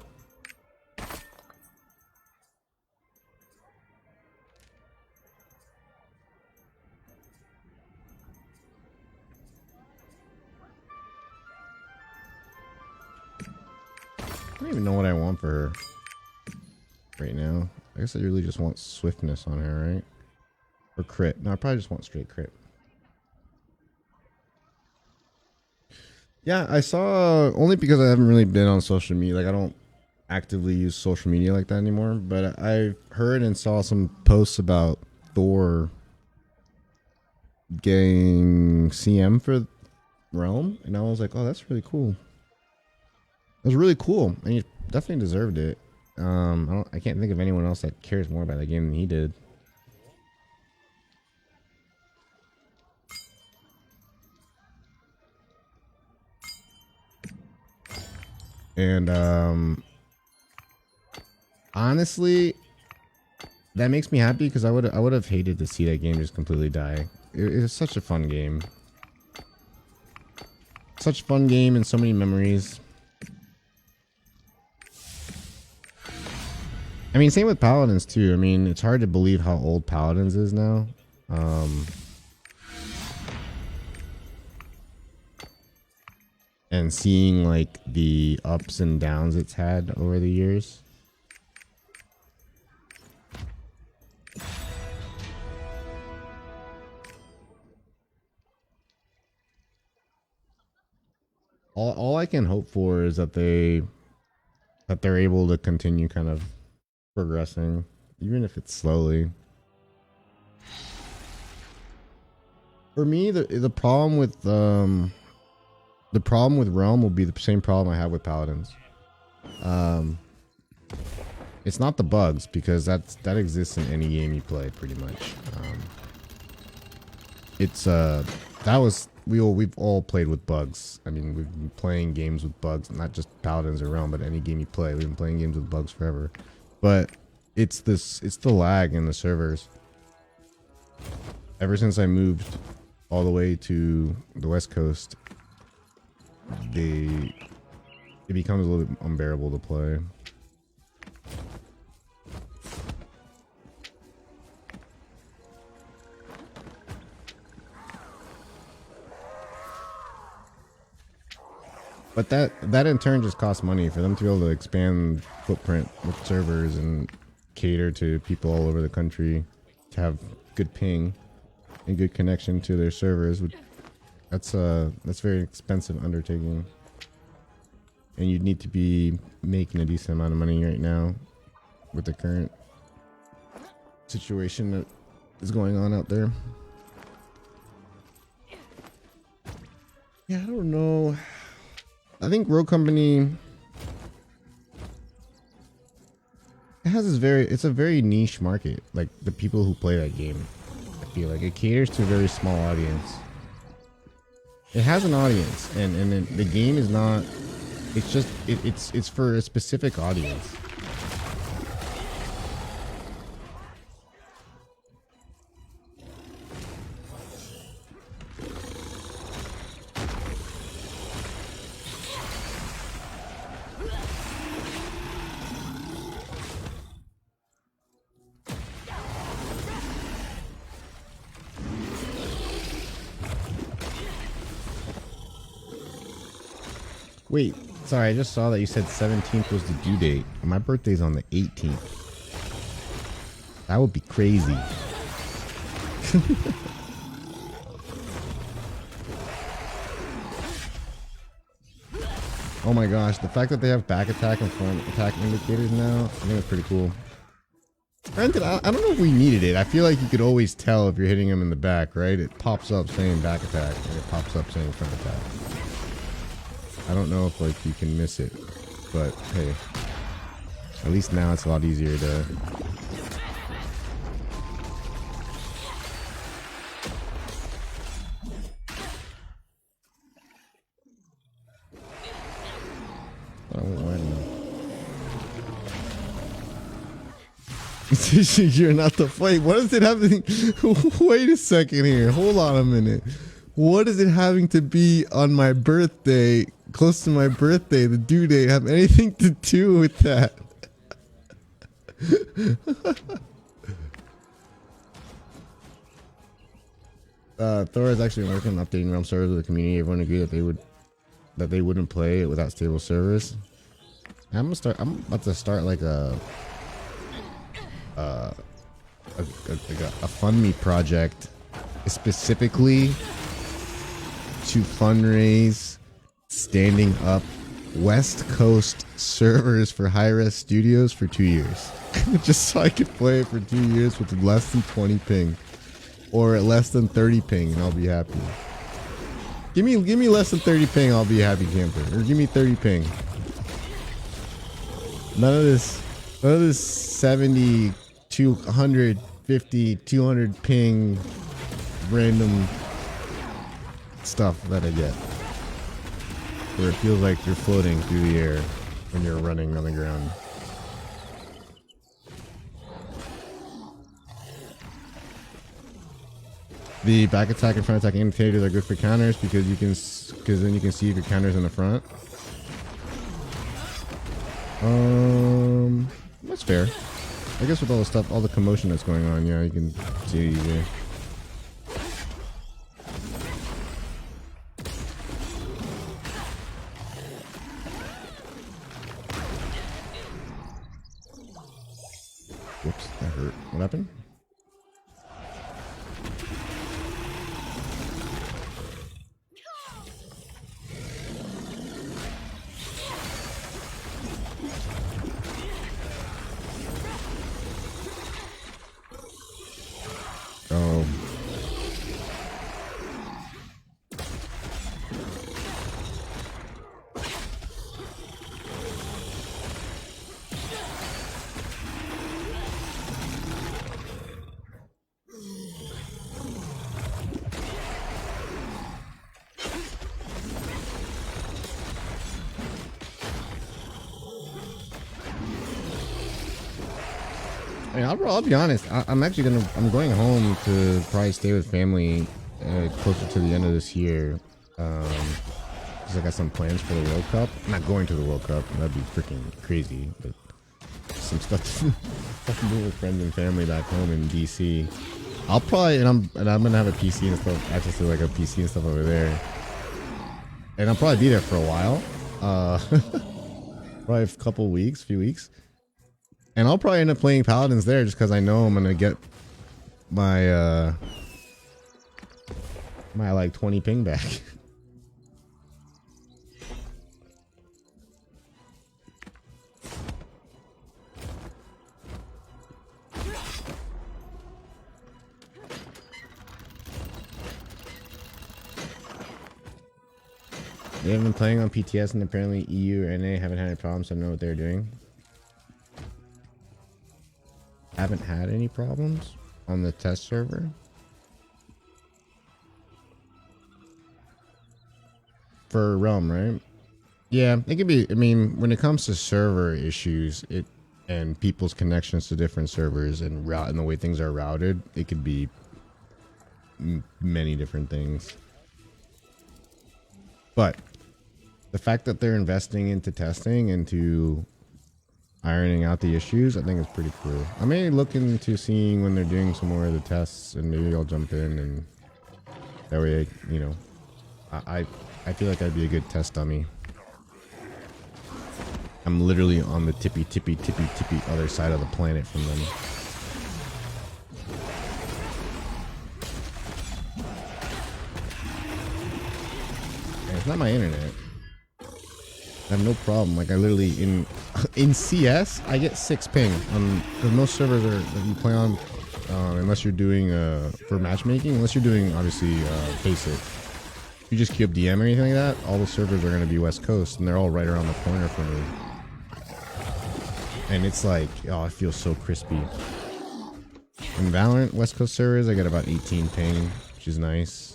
I don't even know what I want for her right now. I guess I really just want swiftness on her, right? Or crit. No, I probably just want straight crit. Yeah, I saw, only because I haven't really been on social media. Like, I don't actively use social media like that anymore. But I heard and saw some posts about Thor getting CM for Realm. And I was like, oh, that's really cool. It was really cool. And he definitely deserved it. I can't think of anyone else that cares more about that game than he did. And honestly, that makes me happy because I would have hated to see that game just completely die. It was such a fun game. Such a fun game and so many memories. I mean, same with Paladins too. I mean, it's hard to believe how old Paladins is now. And seeing like the ups and downs it's had over the years. All I can hope for is that they're able to continue kind of progressing, even if it's slowly. For me, the problem with Realm will be the same problem I have with Paladins. It's not the bugs, because that exists in any game you play pretty much. it's we've all played with bugs. I mean, we've been playing games with bugs, not just Paladins or Realm, but any game you play. We've been playing games with bugs forever. But it's the lag in the servers. Ever since I moved all the way to the West Coast, it becomes a little bit unbearable to play. But that in turn just costs money for them to be able to expand footprint with servers and cater to people all over the country to have good ping and good connection to their servers. That's very expensive undertaking, and you'd need to be making a decent amount of money right now with the current situation that is going on out there. Yeah, I don't know. I think Rogue Company it's a very niche market. Like the people who play that game, I feel like it caters to a very small audience. It has an audience, and the game is not. It's just it's for a specific audience. Wait, sorry, I just saw that you said 17th was the due date. My birthday's on the 18th. That would be crazy. Oh my gosh, the fact that they have back attack and front attack indicators now, I think it's pretty cool. Granted, I don't know if we needed it. I feel like you could always tell if you're hitting them in the back, right? It pops up saying back attack, and it pops up saying front attack. I don't know if like you can miss it, but hey, at least now it's a lot easier to. I won't wide enough. You're not the fight. What is it having? Wait a second here. Hold on a minute. What is it having to be on my birthday? Close to my birthday, the due date, have anything to do with that? Thor is actually working on updating Realm servers with the community. Everyone agreed that they wouldn't play it without stable servers. I'm about to start like a fund me project specifically to fundraise standing up West Coast servers for high-res studios for 2 years. Just so I could play it for 2 years with less than 20 ping. Or at less than 30 ping and I'll be happy. Give me less than 30 ping, I'll be a happy camper. Or give me 30 ping. None of this 70, 250, 200 ping random stuff that I get. Where it feels like you're floating through the air when you're running on the ground. The back attack and front attack indicators are good for counters because then you can see if your counters in the front. That's fair. I guess with all the stuff, all the commotion that's going on, yeah, you can see it easier. Whoops, that hurt. What happened? Oh. I mean, I'll be honest. I'm actually I'm going home to probably stay with family closer to the end of this year. Because I got some plans for the World Cup. I'm not going to the World Cup. That'd be freaking crazy. But some stuff to do with friends and family back home in DC. I'll probably and I'm gonna have a PC and stuff. Access to like a PC and stuff over there. And I'll probably be there for a while. Probably a couple weeks, few weeks. And I'll probably end up playing Paladins there just because I know I'm gonna get my my like 20 ping back. They haven't been playing on PTS and apparently EU or NA haven't had any problems, so I don't know what they're doing. Haven't had any problems on the test server. For Realm, right? Yeah, it could be. I mean, when it comes to server issues, and people's connections to different servers and the way things are routed, it could be many different things. But the fact that they're investing into testing, into ironing out the issues, I think is pretty cool. I may look into seeing when they're doing some more of the tests, and maybe I'll jump in, and that way, you know, I feel like I'd be a good test dummy. I'm literally on the tippy other side of the planet from them. And it's not my internet. I have no problem. Like I literally in CS, I get 6 ping on because most servers are that you play on, unless you're doing for matchmaking. Unless you're doing obviously basic, you just queue up DM or anything like that. All the servers are going to be West Coast, and they're all right around the corner from me. And it's like, oh, it feels so crispy. In Valorant West Coast servers, I get about 18 ping, which is nice.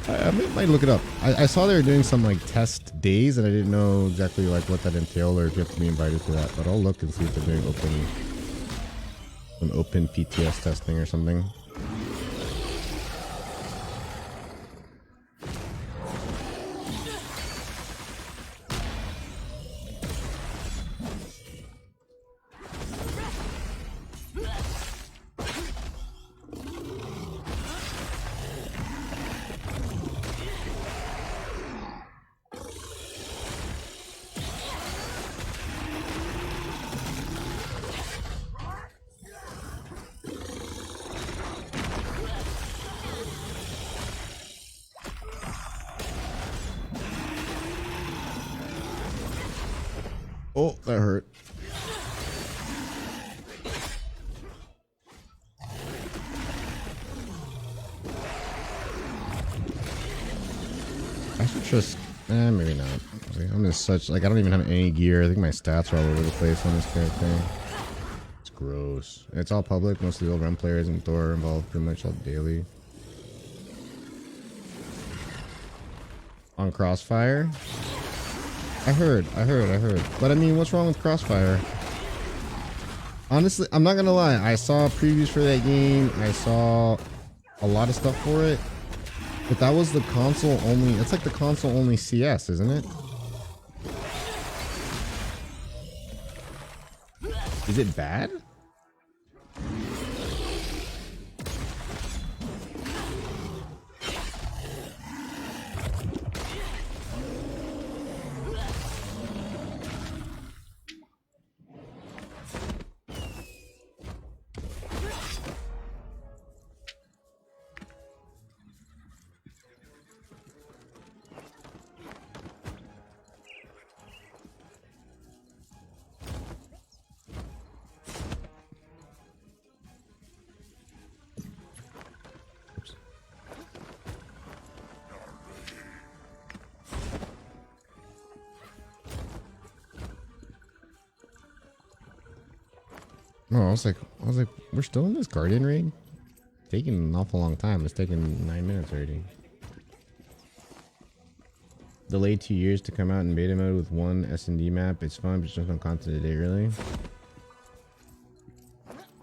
I might look it up. I saw they were doing some like test days, and I didn't know exactly like what that entailed or if you have to be invited to that. But I'll look and see if they're doing an open PTS testing or something. Oh, that hurt. I should trust. Maybe not. I'm in such like I don't even have any gear. I think my stats are all over the place on this character. It's gross. It's all public. Most of the old run players in Thor are involved pretty much all daily. On Crossfire. I heard. But I mean, what's wrong with Crossfire? Honestly, I'm not gonna lie. I saw previews for that game. I saw a lot of stuff for it. But that was the console only. It's like the console only CS, isn't it? Is it bad? No, I was like, we're still in this Guardian raid? Taking an awful long time. It's taking 9 minutes already. delayed 2 years to come out in beta mode with one S&D map. It's fun, but just no content today, really.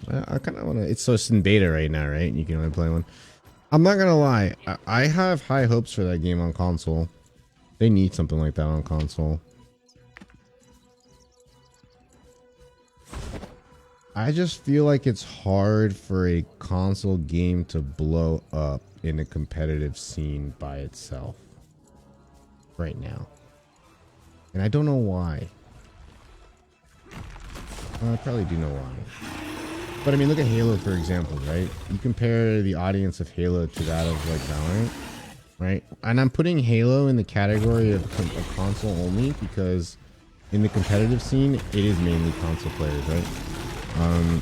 I kind of want to. So it's in beta right now, right? You can only play one. I'm not gonna lie. I have high hopes for that game on console. They need something like that on console. I just feel like it's hard for a console game to blow up in a competitive scene by itself right now. And I don't know why. Well, I probably do know why. But I mean, look at Halo, for example, right? You compare the audience of Halo to that of like Valorant, right? And I'm putting Halo in the category of console only because in the competitive scene, it is mainly console players, right?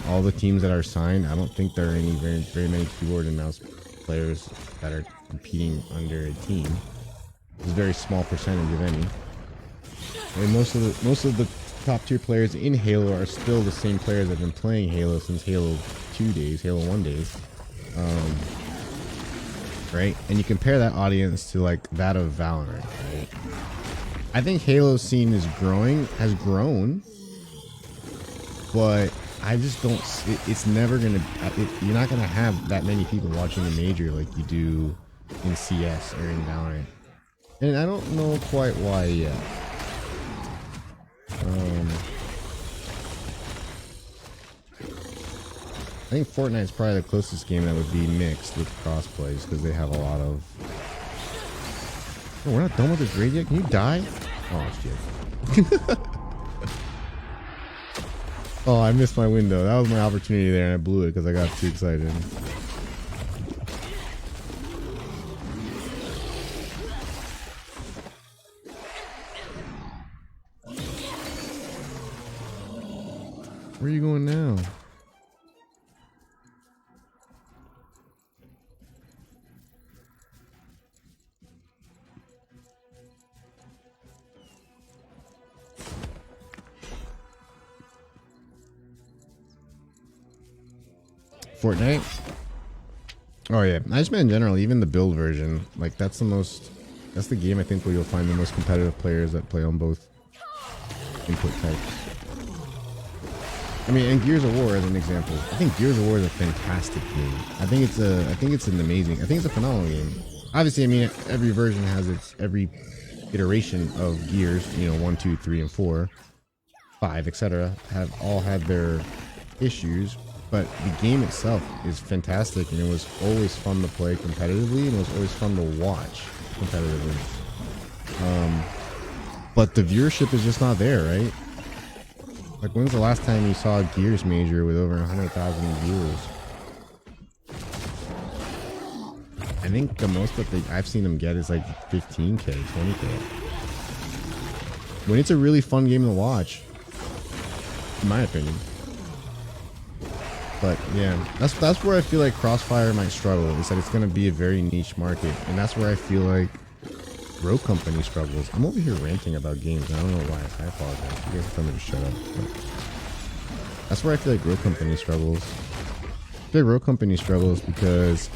All the teams that are signed, I don't think there are any very many keyboard and mouse players that are competing under a team. It's a very small percentage of any. And most of the top tier players in Halo are still the same players that have been playing Halo since Halo 2 days, Halo 1 days. Right? And you compare that audience to like that of Valorant, right? I think Halo's scene is has grown, but I just don't. It's never gonna. You're not gonna have that many people watching a major like you do in CS or in Valorant, and I don't know quite why yet. I think Fortnite's probably the closest game that would be mixed with crossplays because they have a lot of. Oh, we're not done with this raid yet. Can you die? Oh shit. Oh, I missed my window. That was my opportunity there, and I blew it because I got too excited. Where are you going now? Fortnite? Oh yeah, I just meant in general, even the build version, like that's the game I think where you'll find the most competitive players that play on both input types. I mean, and Gears of War as an example. I think Gears of War is a fantastic game. I think it's a phenomenal game. Obviously, I mean, every version has every iteration of Gears, 1, 2, 3, and 4, 5, etc. have all had their issues. But the game itself is fantastic, and it was always fun to play competitively, and it was always fun to watch competitively. But the viewership is just not there, right? Like, when's the last time you saw a Gears major with over 100,000 viewers? I think the most that I've seen them get is like 15K, 20K. When it's a really fun game to watch, in my opinion. But yeah, that's where I feel like Crossfire might struggle. Is that it's going to be a very niche market, and that's where I feel like Rogue Company struggles. I'm over here ranting about games, and I don't know why. I apologize. You guys tell me to shut up. But that's where I feel like Rogue Company struggles. I feel like Rogue Company struggles because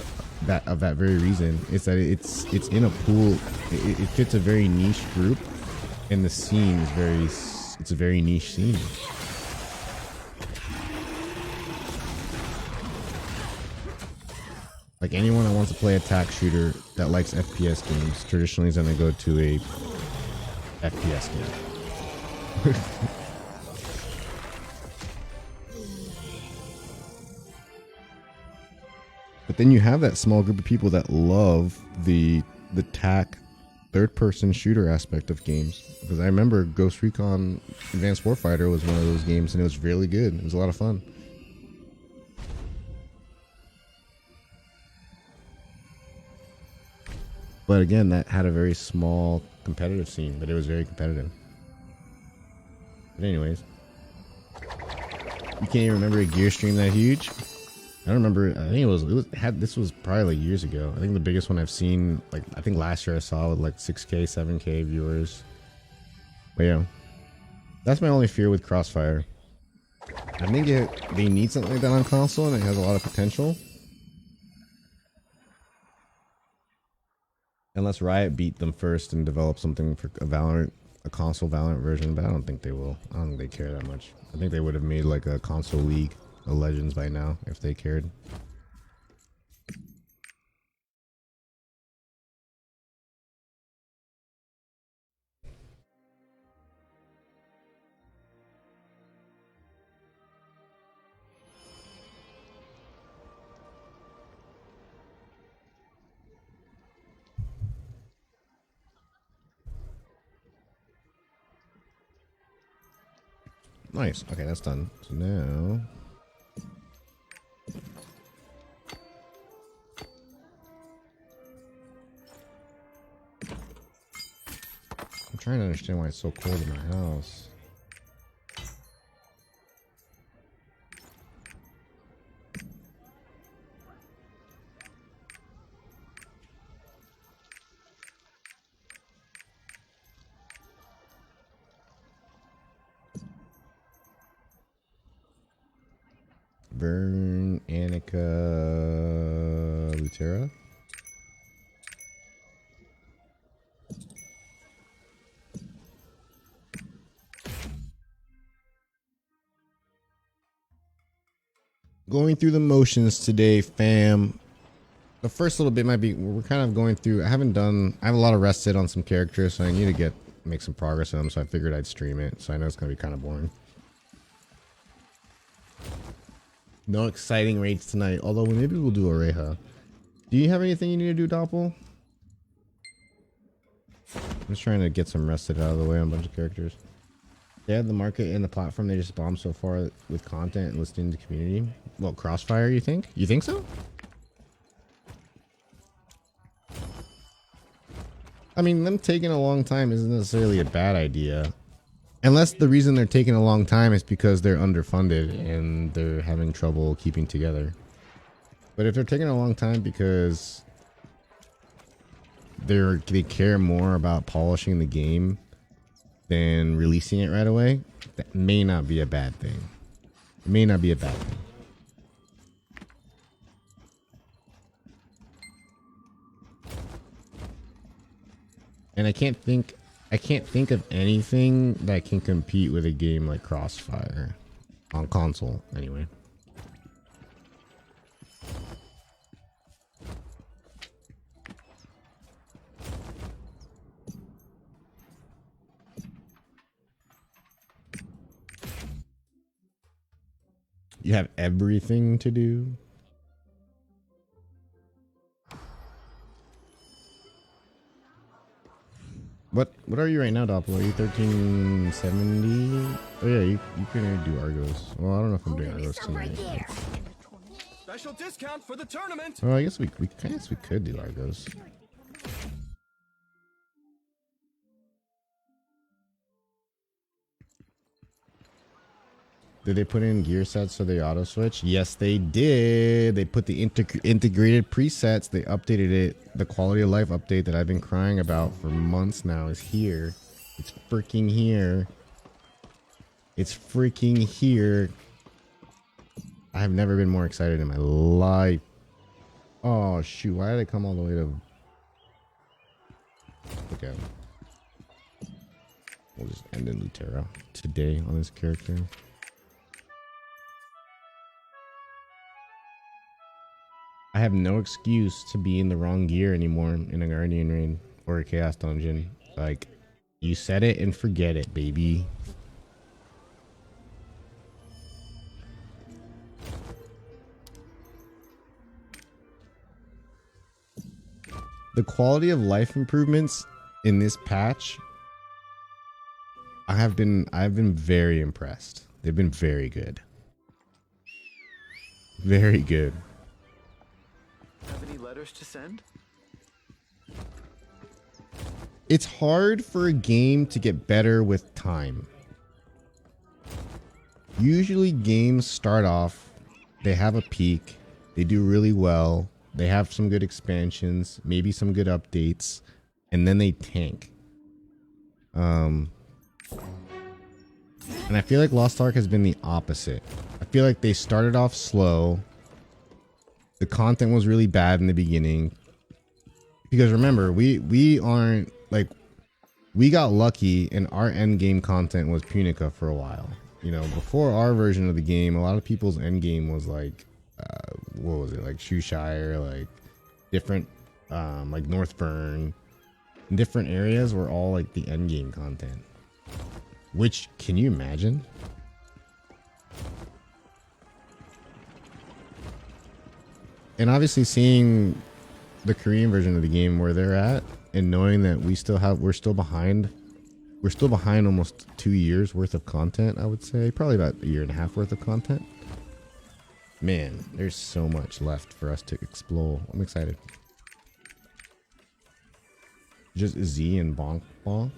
of that very reason. It's that it's in a pool. It fits a very niche group, and the scene is it's a very niche scene. Like anyone that wants to play a attack shooter that likes FPS games traditionally is going to go to a FPS game. But then you have that small group of people that love the TAC third-person shooter aspect of games. Because I remember Ghost Recon Advanced Warfighter was one of those games, and it was really good. It was a lot of fun. But again, that had a very small competitive scene, but it was very competitive. But anyways, you can't even remember a Gear stream that huge. I don't remember. I think this was probably like years ago. I think the biggest one I've seen, like I think last year I saw with like 6K, 7K viewers. But yeah, that's my only fear with Crossfire. I think they need something like that on console, and it has a lot of potential. Unless Riot beat them first and develop something for a Valorant, a console Valorant version, but I don't think they will. I don't think they care that much. I think they would have made like a console League of Legends by now if they cared. Nice. Okay, that's done. So now I'm trying to understand why it's so cold in my house. Vern, Annika, Lutera. Going through the motions today, fam. The first little bit might be, we're kind of going through, I have a lot of rested on some characters, so I need to make some progress on them, so I figured I'd stream it. So I know it's going to be kind of boring. No exciting raids tonight, although maybe we'll do a Reha. Do you have anything you need to do, Doppel? I'm just trying to get some rested out of the way on a bunch of characters. They had the market and the platform they just bombed so far with content and listening to the community. Well, Crossfire, you think? You think so? I mean, them taking a long time isn't necessarily a bad idea. Unless the reason they're taking a long time is because they're underfunded and they're having trouble keeping together. But if they're taking a long time because they care more about polishing the game than releasing it right away, that may not be a bad thing. It may not be a bad thing. And I can't think of anything that can compete with a game like Crossfire on console anyway. You have everything to do. What are you right now, Doppel? Are you 1370? Oh yeah, you can do Argos. Well, I don't know if I'm doing Argos tonight. Special discount for the tournament. Well, I guess we could do Argos. Did they put in gear sets so they auto switch? Yes, they did. They put the integrated presets. They updated it. The quality of life update that I've been crying about for months now is here. It's freaking here. It's freaking here. I have never been more excited in my life. Oh shoot! Why did I come all the way to? Okay. We'll just end in Lutera today on this character. I have no excuse to be in the wrong gear anymore in a Guardian raid or a Chaos Dungeon. Like, you set it and forget it, baby. The quality of life improvements in this patch, I've been very impressed. They've been very good. Very good. Have any letters to send? It's hard for a game to get better with time. Usually games start off, they have a peak, they do really well, they have some good expansions, maybe some good updates, and then they tank. And I feel like Lost Ark has been the opposite. I feel like they started off slow. The content was really bad in the beginning. Because remember, we aren't like, we got lucky and our end game content was Punica for a while. You know, before our version of the game, a lot of people's end game was like, what was it, like Shoeshire, like different, like Northburn, different areas were all like the end game content. Which, can you imagine? And obviously seeing the Korean version of the game where they're at, and knowing that we're still behind almost 2 years worth of content, I would say. Probably about a year and a half worth of content. Man, there's so much left for us to explore. I'm excited. Just Z and Bonk Bonk.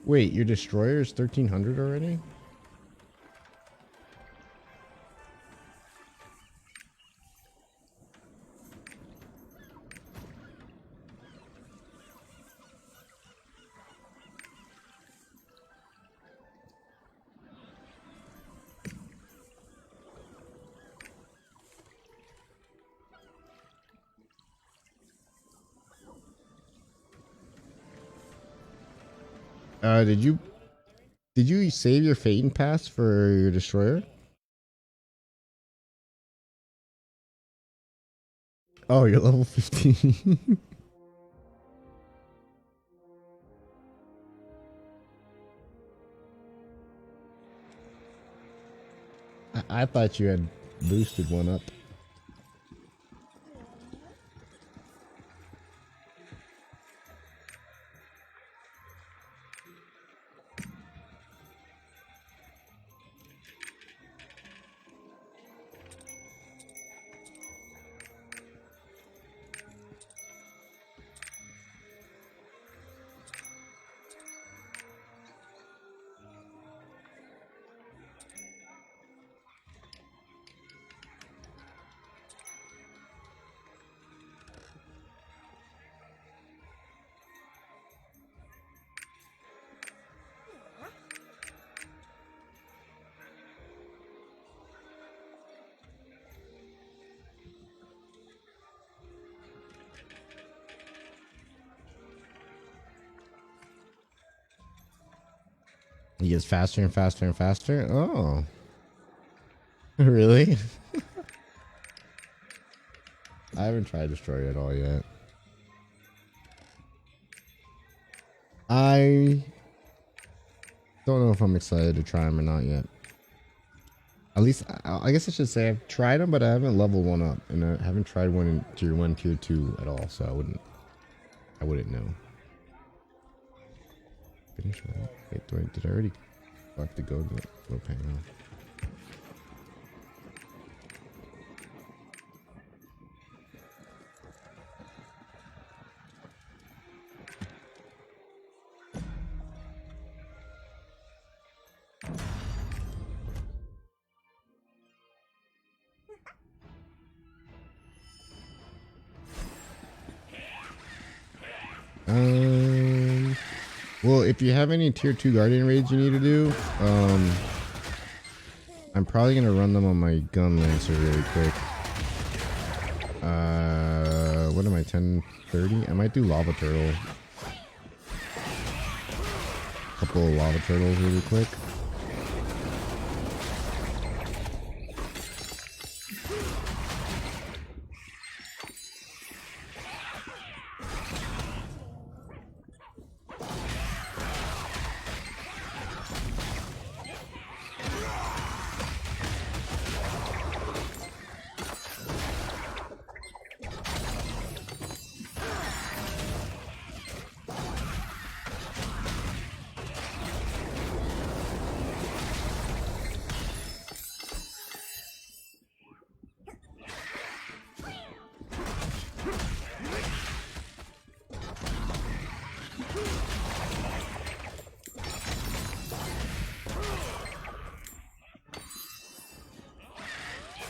Wait, your destroyer is 1300 already? Did you save your Phaeton pass for your destroyer? Oh, you're level 15. I thought you had boosted one up. He gets faster and faster and faster. Oh, really? I haven't tried Destroyer at all yet. I don't know if I'm excited to try him or not yet. At least, I guess I should say I've tried them, but I haven't leveled one up, and I haven't tried one in tier 1, tier 2 at all, so I wouldn't know. Finish one. Wait, did I already have to go to the panel? Well, if you have any tier 2 guardian raids you need to do, I'm probably gonna run them on my Gunlancer really quick. What am I, 10:30? I might do lava turtle. Couple of lava turtles really quick.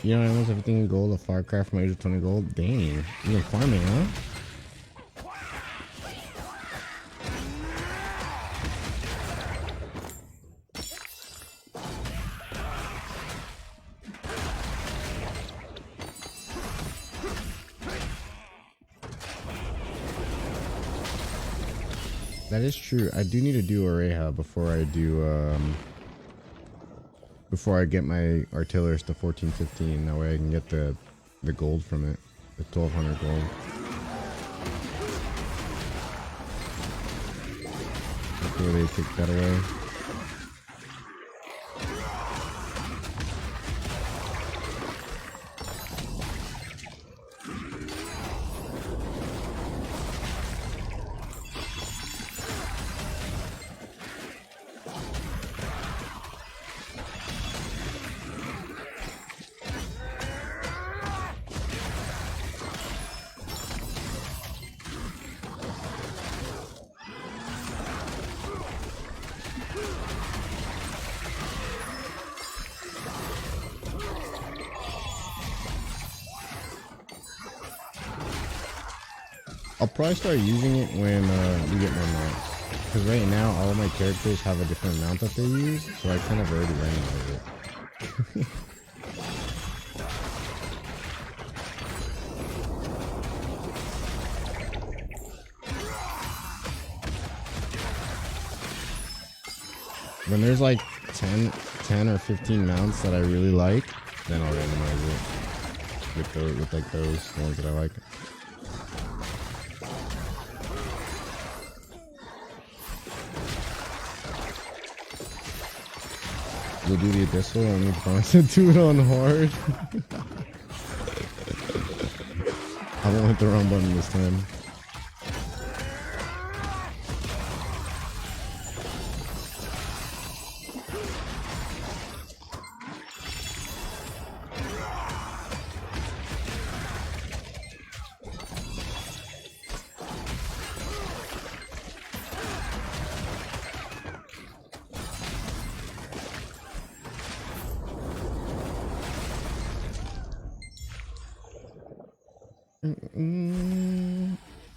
You know, almost everything in gold, a Firecraft major 20 gold. Dang, you been farming, huh? That is true. I do need to do Oreja before I do before I get my Artillerist to 1415. That way I can get the gold from it, the 1200 gold. Before they take that away. I'll probably start using it when we get more mounts. Because right now, all of my characters have a different mount that they use, so I kind of already ran out of it. When there's like 10 or 15 mounts that I really like, then I'll randomize it with like those ones that I like. You'll do the abyssal and we promise to do it on hard. I won't hit the wrong button this time.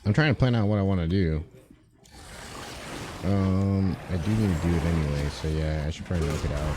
I'm trying to plan out what I want to do. I do need to do it anyway, so yeah, I should probably work it out.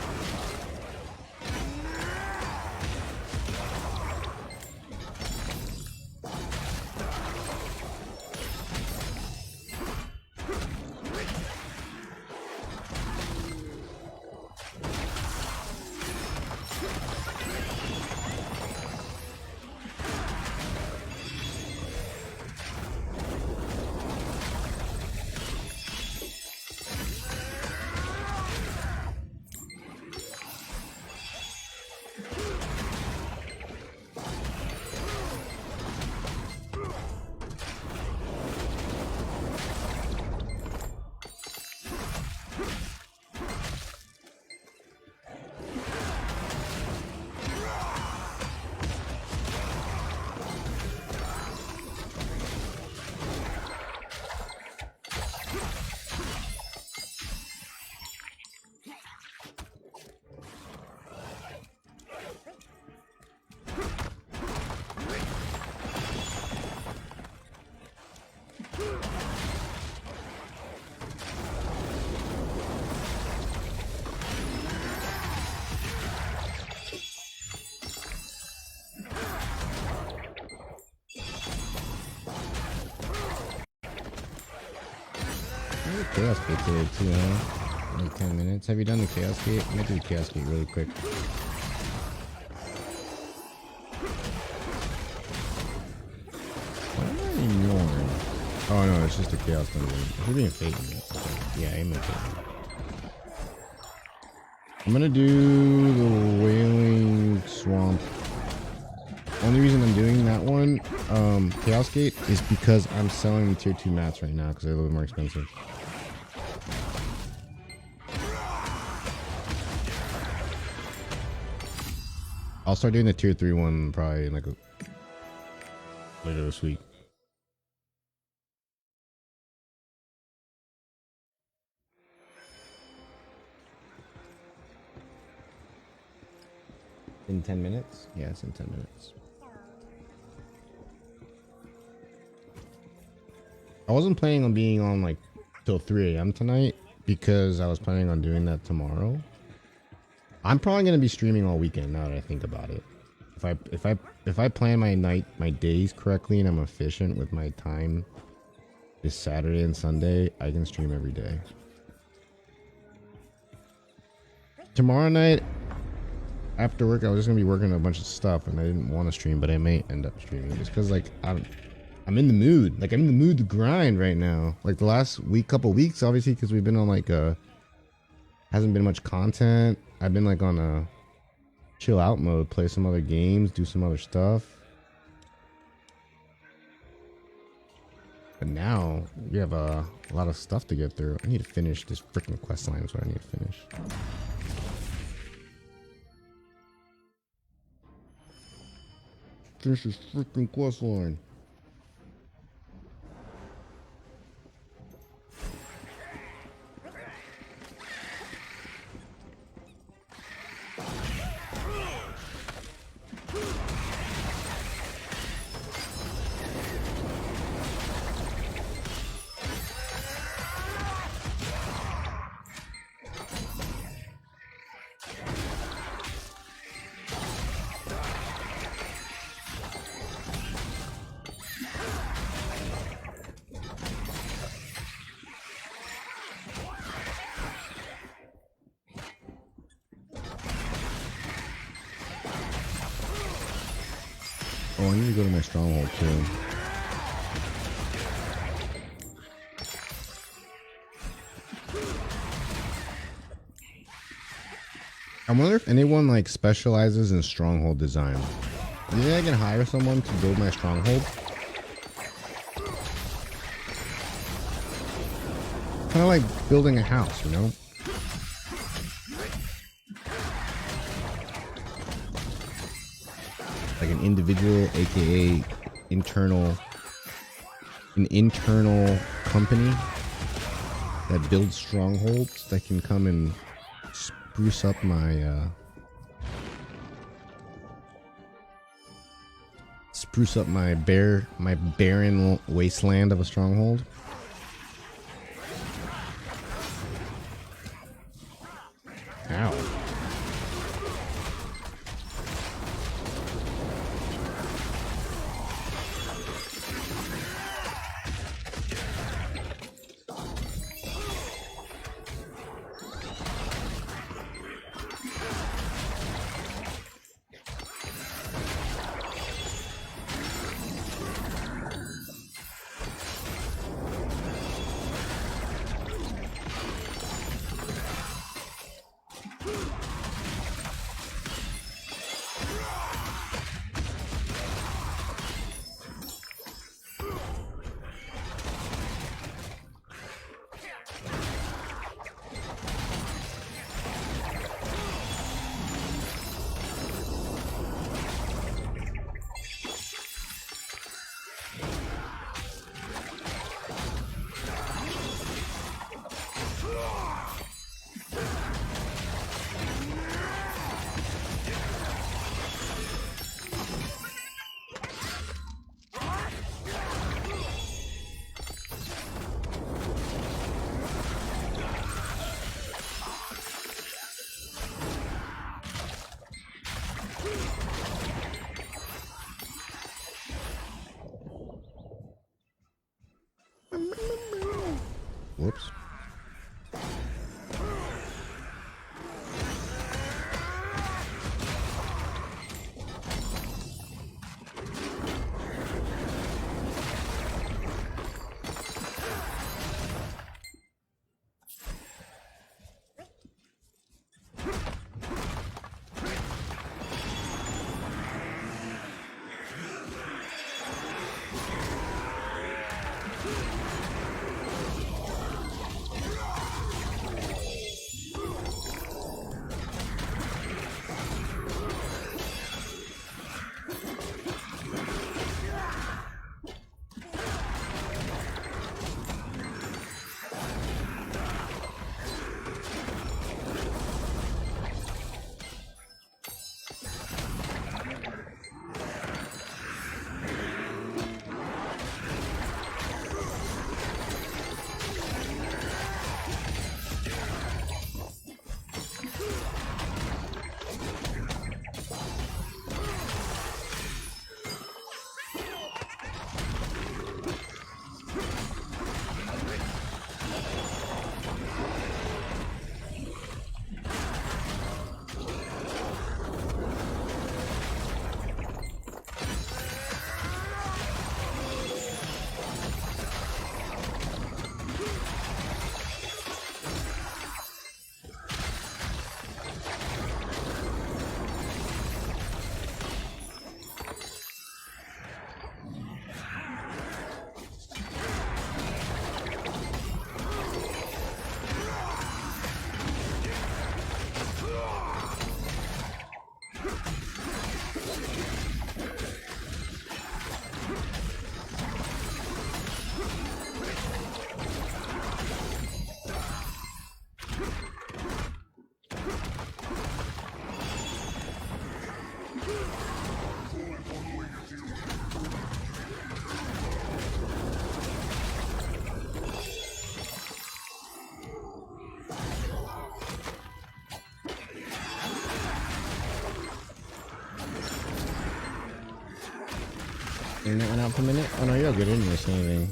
Chaos Gate today too, huh? Like 10 minutes. Have you done the Chaos Gate? I might do the Chaos Gate really quick. Why am I ignoring? Oh no, it's just a Chaos Dungeon. If you're being Phaeton, yeah, I'm a Phaeton. I'm gonna do the Wailing Swamp. Only reason I'm doing that one, Chaos Gate, is because I'm selling the tier 2 mats right now because they're a little bit more expensive. I'll start doing the tier 3 one probably in like later this week. In 10 minutes? Yeah, it's in 10 minutes. I wasn't planning on being on like till 3 a.m. tonight because I was planning on doing that tomorrow. I'm probably gonna be streaming all weekend now that I think about it. If I plan my days correctly and I'm efficient with my time this Saturday and Sunday, I can stream every day. Tomorrow night, after work, I was just gonna be working on a bunch of stuff, and I didn't want to stream, but I may end up streaming just because, like, I'm in the mood. Like, I'm in the mood to grind right now. Like the last couple weeks, obviously, because we've been on like hasn't been much content. I've been like on a chill out mode, play some other games, do some other stuff. But now we have a lot of stuff to get through. I need to finish this freaking quest line. Is what I need to finish. Finish this freaking quest line. Oh, I need to go to my stronghold too. I wonder if anyone like specializes in stronghold design. Do you think I can hire someone to build my stronghold? Kind of like building a house, you know? Like an individual, aka an internal company that builds strongholds that can come and spruce up my barren wasteland of a stronghold. Ow. Internet went out for a minute. Oh no, you're all good. I didn't miss anything.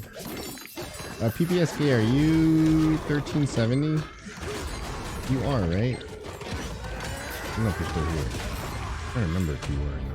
PPSK, are you 1370? You are, right? I don't know if you're still here. I don't remember if you were or not.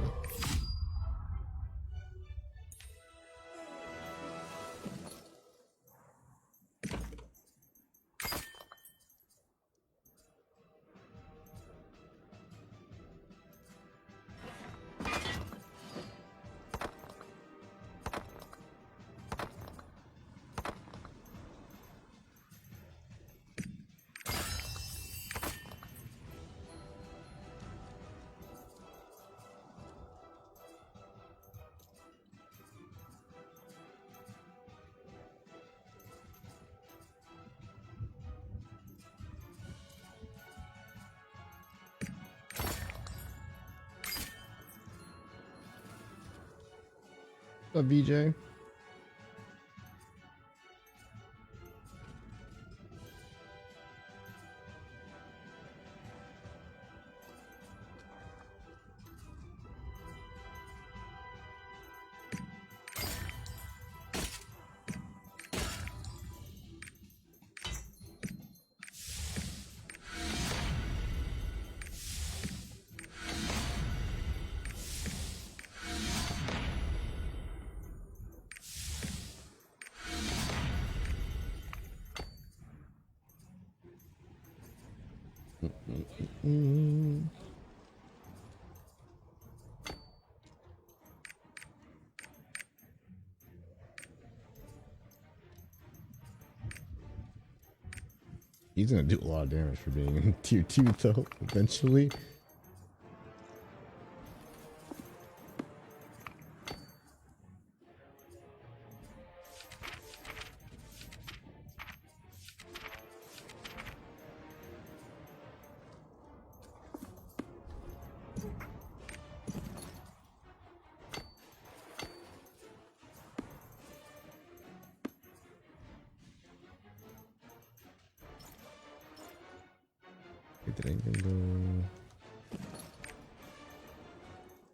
What's up, VJ? He's gonna do a lot of damage for being in tier 2 though, eventually.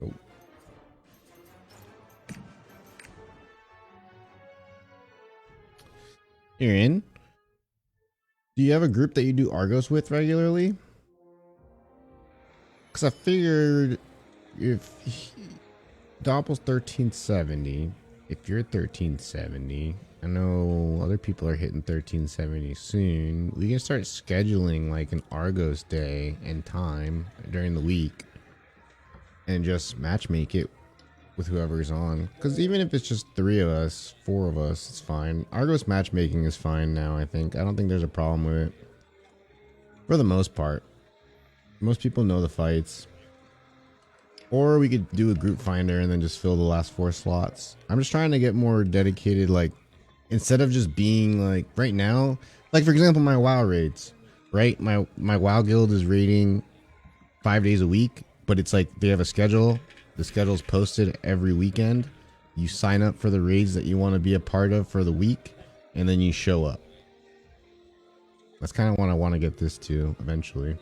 Oh. Aaron, do you have a group that you do Argos with regularly? Because I figured if Doppel's 1370, if you're 1370, I know other people are hitting 1370 soon. We can start scheduling like an Argos day and time during the week and just matchmake it with whoever's on. Because even if it's just 3 of us, 4 of us, it's fine. Argos matchmaking is fine now, I think. I don't think there's a problem with it. For the most part. Most people know the fights. Or we could do a group finder and then just fill the last 4 slots. I'm just trying to get more dedicated, like, instead of just being like, right now, like for example, my WoW raids, right? My WoW guild is raiding 5 days a week, but it's like they have a schedule. The schedule's posted every weekend. You sign up for the raids that you want to be a part of for the week, and then you show up. That's kind of what I want to get this to eventually.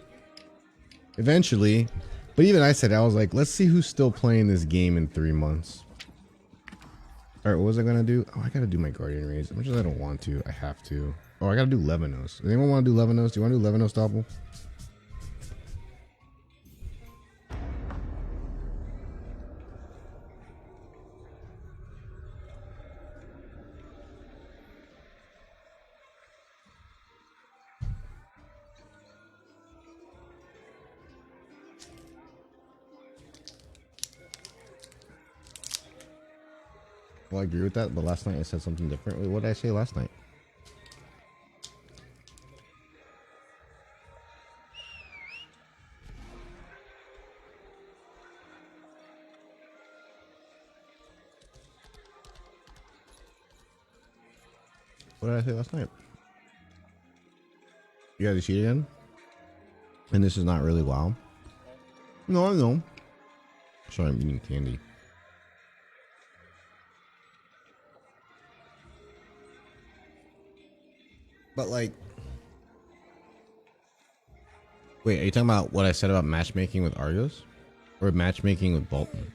But even I said, I was like, let's see who's still playing this game in 3 months. All right, what was I gonna do? Oh, I gotta do my Guardian raids. As much as I don't want to, I have to. Oh, I gotta do Levinos. Does anyone want to do Levinos? Do you want to do Levinos, Doppel? Well, I agree with that, but last night I said something different. Wait, what did I say last night? What did I say last night? You guys cheat again? And this is not really WoW? No, I know. Sorry, I'm eating candy. But like, wait, are you talking about what I said about matchmaking with Argos? Or matchmaking with Bolton?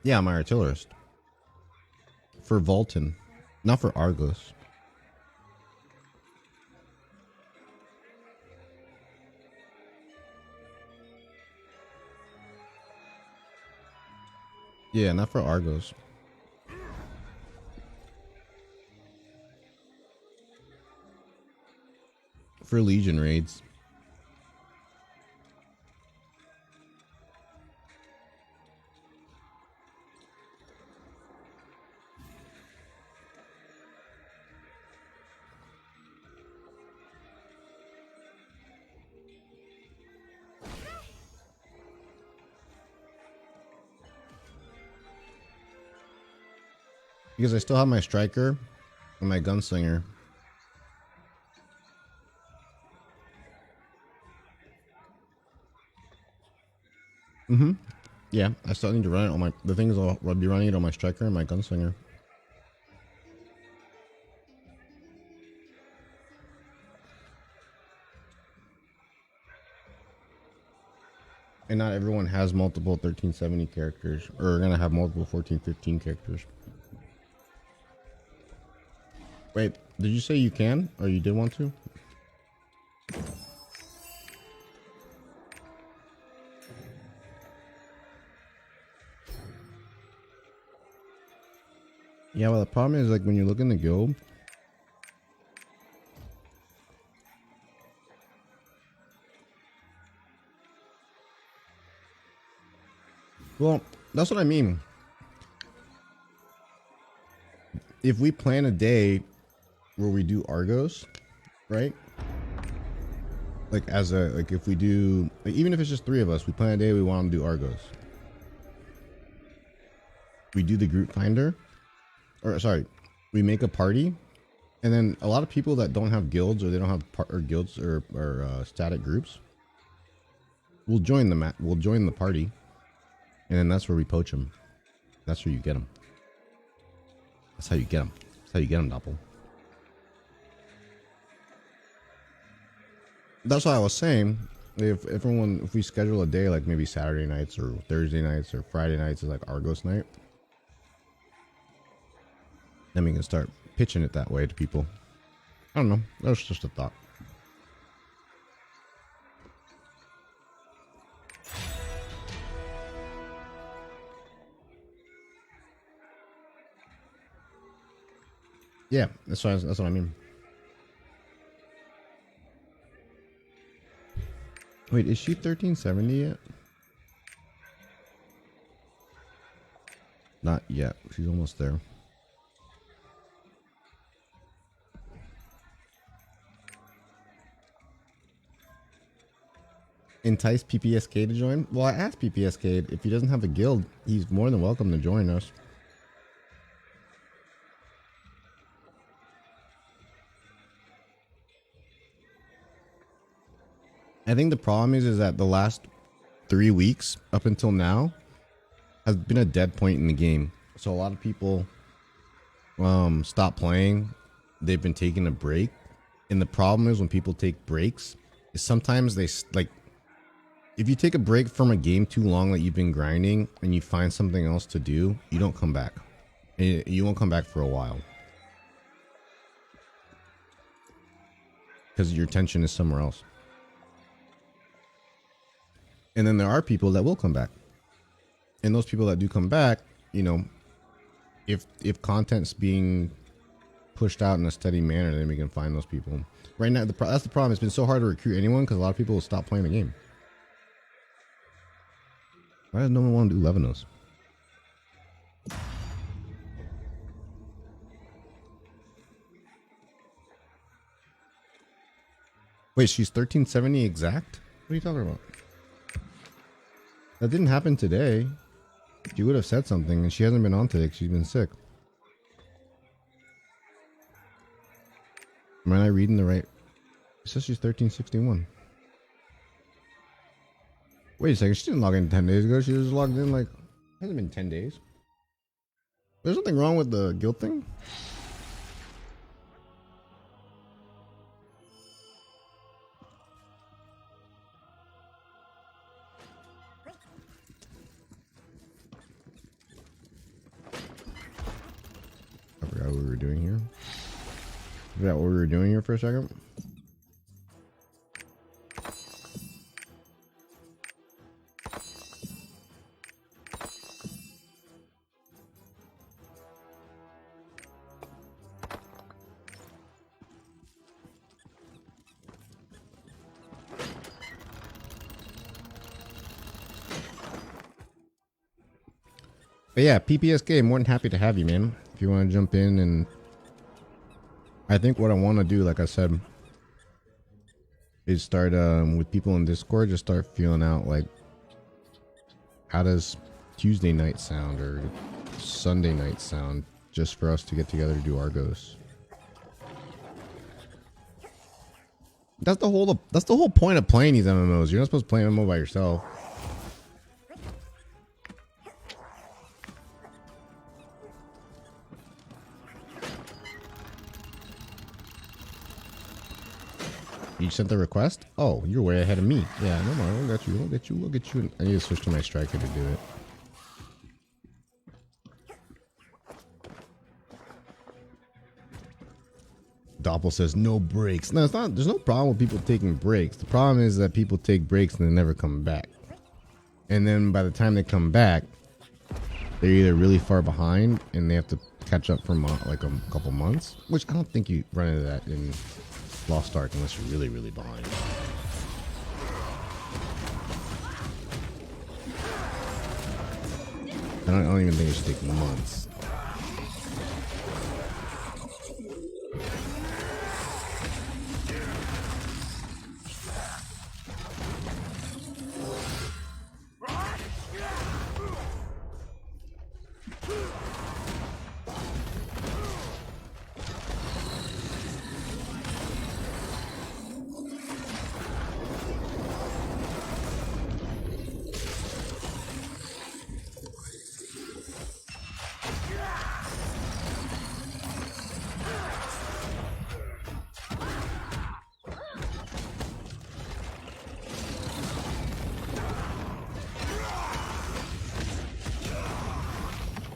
Yeah, my artillerist. For Volton, not for Argos. Yeah, not for Argos. For Legion raids. Because I still have my striker and my gunslinger. Mm-hmm. Yeah, I still need to run it on my... The thing is, I'll be running it on my striker and my gunslinger. And not everyone has multiple 1370 characters. Or are going to have multiple 1415 characters. Wait, did you say you can? Or you did want to? Yeah, well, the problem is, like, when you look in the guild... Well, that's what I mean. If we plan a day where we do Argos, right? Like, as a... Like, if we do... Like, even if it's just 3 of us, we plan a day we want to do Argos. We do the group finder. Or, sorry. We make a party. And then a lot of people that don't have guilds or they don't have guilds or static groups will join the party, and then that's where we poach them. That's where you get them. That's how you get them. That's how you get them, Doppel. That's why I was saying, if we schedule a day like maybe Saturday nights or Thursday nights or Friday nights is like Argos night, then we can start pitching it that way to people. I don't know. That was just a thought. Yeah, that's what I mean. Wait, is she 1370 yet? Not yet. She's almost there. Entice PPSK to join? Well, I asked PPSK if he doesn't have a guild, he's more than welcome to join us. I think the problem is that the last 3 weeks up until now has been a dead point in the game. So a lot of people stop playing. They've been taking a break. And the problem is when people take breaks is sometimes they like, if you take a break from a game too long that you've been grinding and you find something else to do, you don't come back. And you won't come back for a while. Because your attention is somewhere else. And then there are people that will come back. And those people that do come back, you know, if content's being pushed out in a steady manner, then we can find those people. Right now, that's the problem. It's been so hard to recruit anyone because a lot of people will stop playing the game. Why does no one want to do Levinos? Wait, she's 1370 exact? What are you talking about? That didn't happen today. She would have said something, and she hasn't been on today because she's been sick. Am I not reading the right? It says she's 1361. Wait a second, she didn't log in 10 days ago. She just logged in like... It hasn't been 10 days. There's something wrong with the guild thing? Is that what we were doing here for a second? But yeah, PPSK, more than happy to have you, man. If you want to jump in, and I think what I want to do, like I said, is start with people in Discord, just start feeling out like, how does Tuesday night sound or Sunday night sound, just for us to get together to do Argos. That's the whole point of playing these MMOs. You're not supposed to play an MMO by yourself. You sent the request? Oh, you're way ahead of me. Yeah, no more. We'll get you. We'll get you. I need to switch to my striker to do it. Doppel says no breaks. No, it's not. There's no problem with people taking breaks. The problem is that people take breaks and they never come back. And then by the time they come back, they're either really far behind and they have to catch up for like a couple months, which I don't think you run into that in Lost Ark unless you're really, really behind. I don't even think it should take months.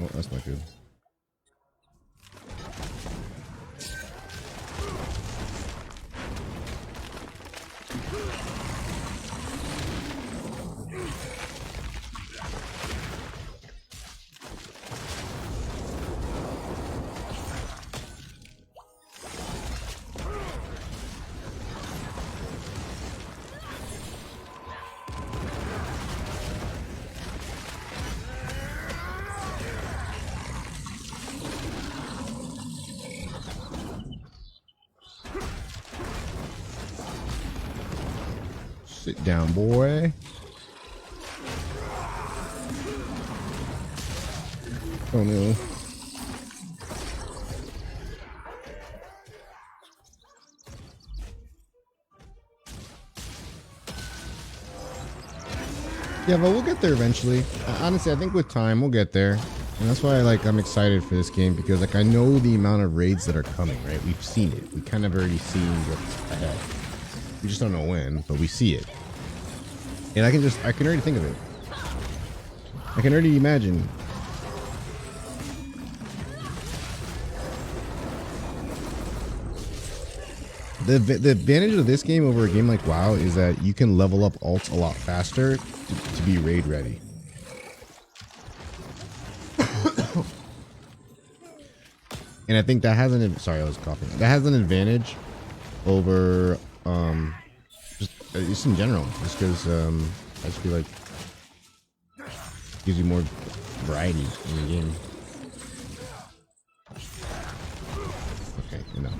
Oh, that's not good. Sit down, boy. Oh no. Yeah, but we'll get there eventually. Honestly, I think with time we'll get there. And that's why I'm excited for this game, because I know the amount of raids that are coming, right? We've seen it. We kind of already seen what's ahead. We just don't know when, but we see it. And I can already think of it. I can already imagine. The advantage of this game over a game like WoW is that you can level up alts a lot faster to be raid ready. And I think that has an, sorry, I was coughing. That has an advantage over just in general, just because I just feel like it gives you more variety in the game. Okay, enough.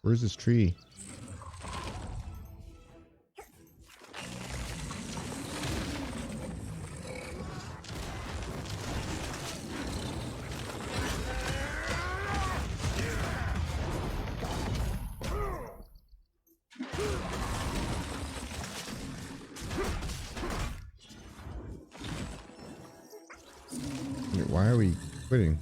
Where's this tree? Why are we quitting?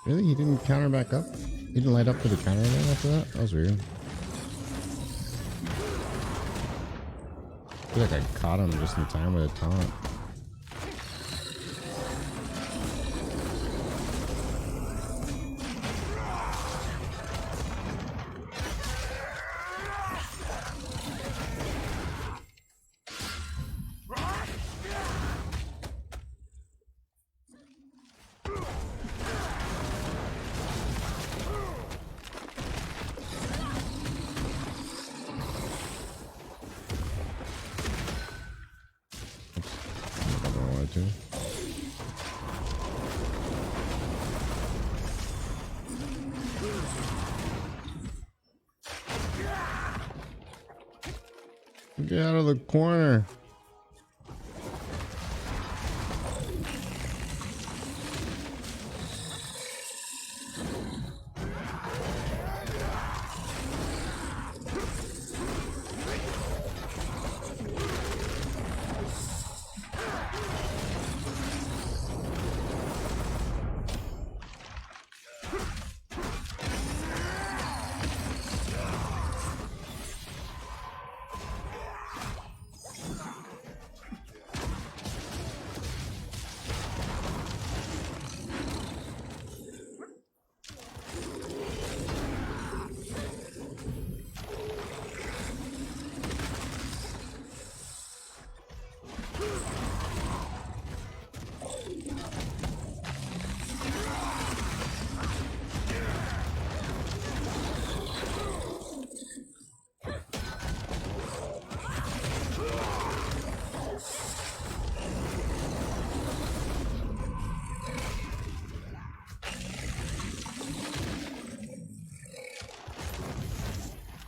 Really? He didn't counter back up? He didn't light up for the counter then after that? That was weird. I feel like I caught him just in time with a taunt. Get out of the corner.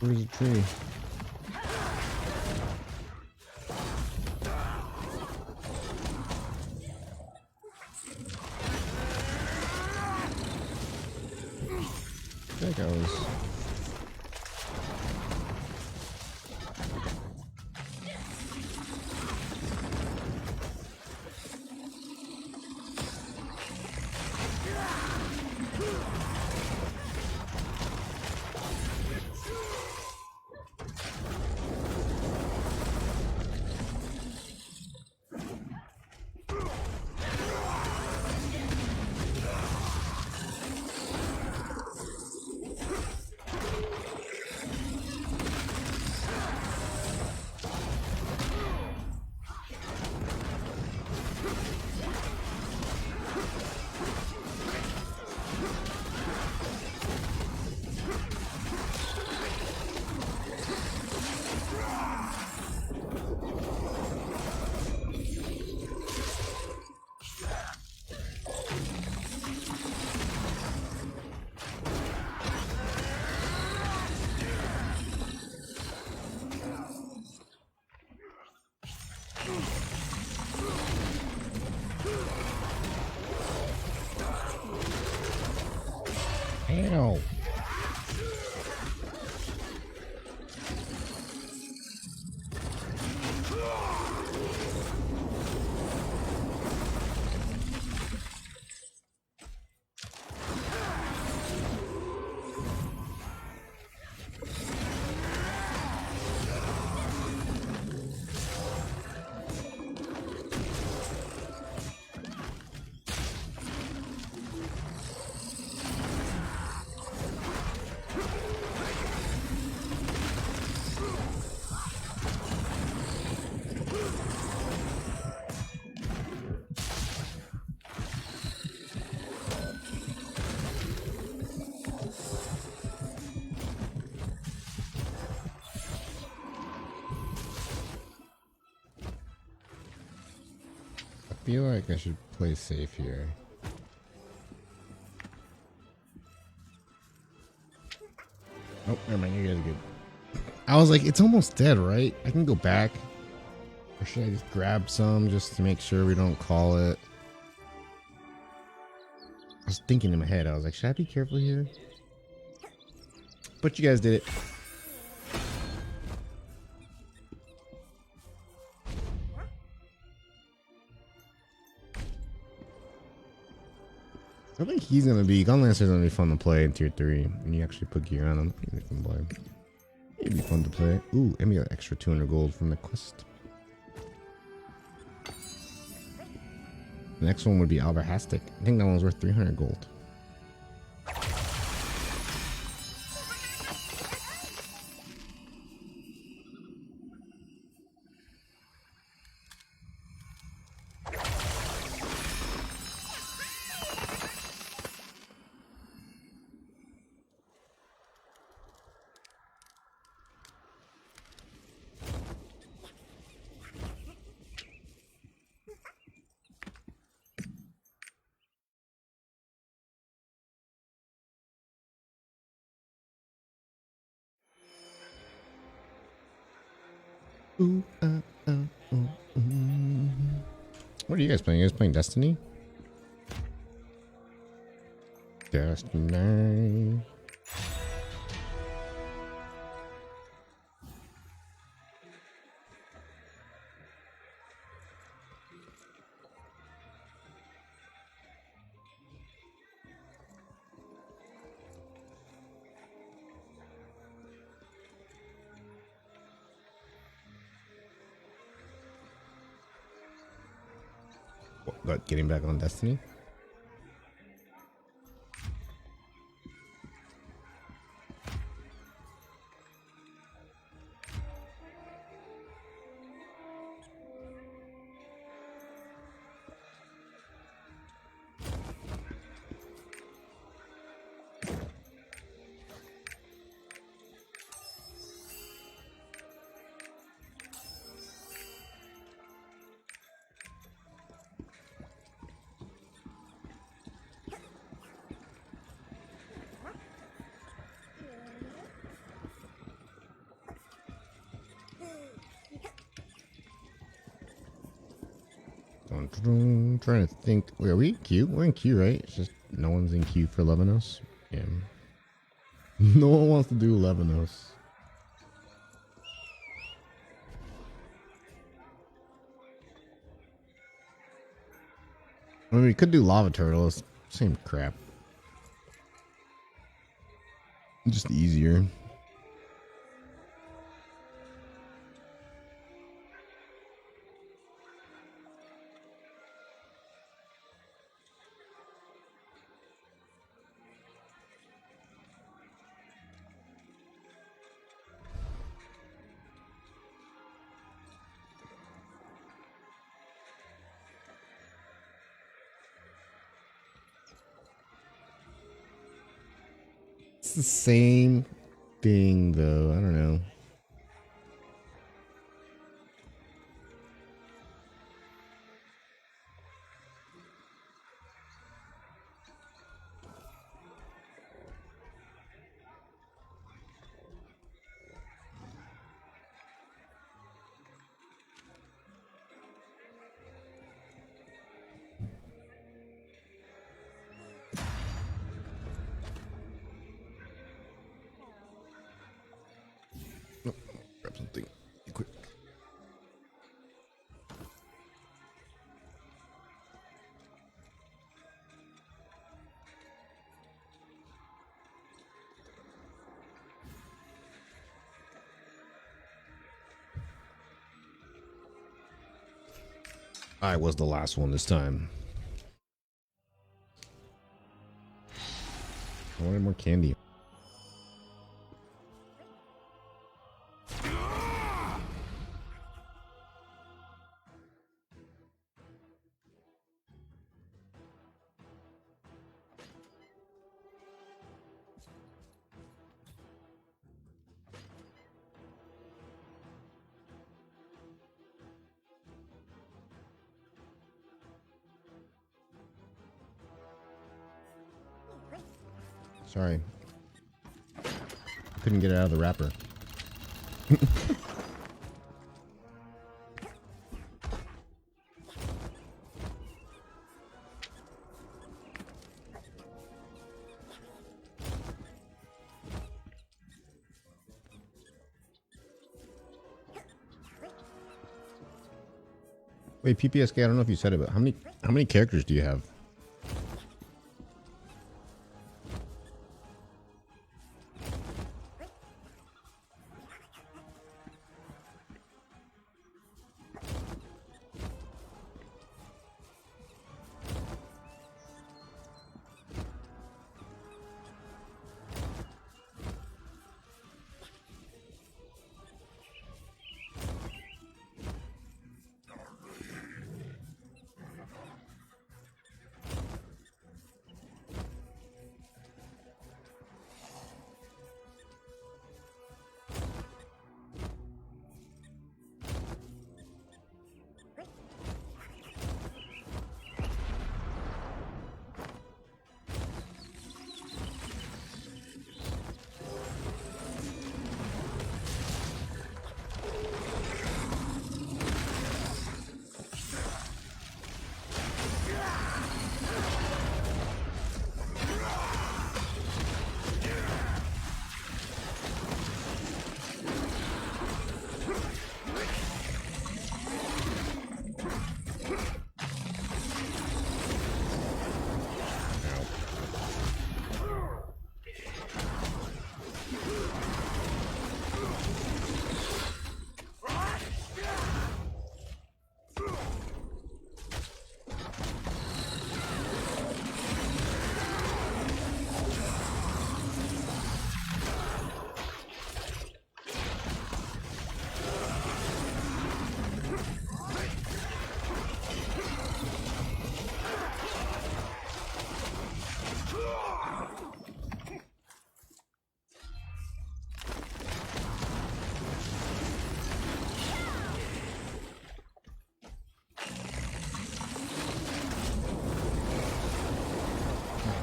Where's the tree? I think I was... Ow. I feel like I should play safe here. Oh, never mind. You guys are good. I was like, it's almost dead, right? I can go back. Or should I just grab some just to make sure we don't call it? I was thinking in my head. I was like, should I be careful here? But you guys did it. I think he's gonna be Gunlancer's gonna be fun to play in tier 3 when you actually put gear on him. It'd be fun to play. It'd be fun to play. Ooh, and we got extra 200 gold from the quest. The next one would be Alverhastic. I think that one's worth 300 gold. Ooh, What are you guys playing? You guys playing Destiny? Destiny. What, getting back on Destiny? I'm trying to think. Wait, are we in queue? We're in queue, right? It's just no one's in queue for Levinos. Yeah. No one wants to do Levinos. I mean, we could do Lava Turtles. Same crap. Just easier. It's the same thing, though. I don't know. Oh, grab something quick. I was the last one this time. I wanted more candy. Sorry. Couldn't get it out of the wrapper. Wait, PPSK, I don't know if you said it, but how many characters do you have?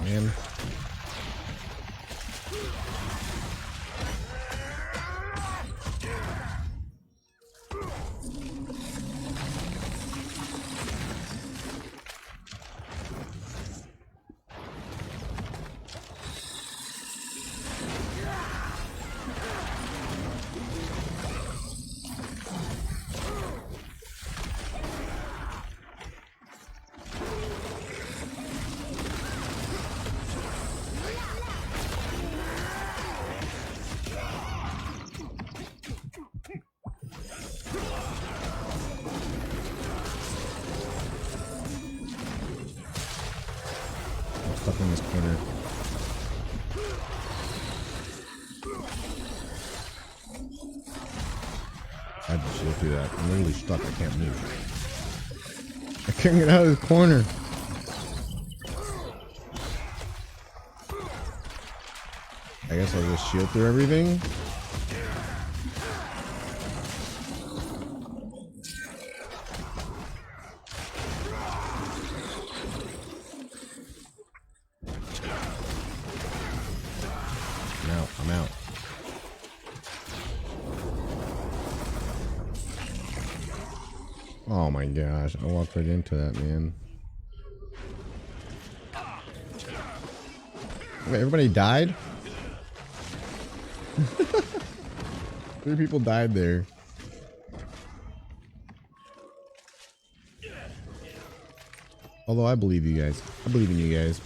man. Stuck in this corner. I had to shield through that. I'm literally stuck. I can't move. I can't get out of this corner. I guess I'll just shield through everything. I'm out. Oh my gosh, I walked right into that, man. Wait, everybody died? 3 people died there. Although I believe you guys. I believe in you guys.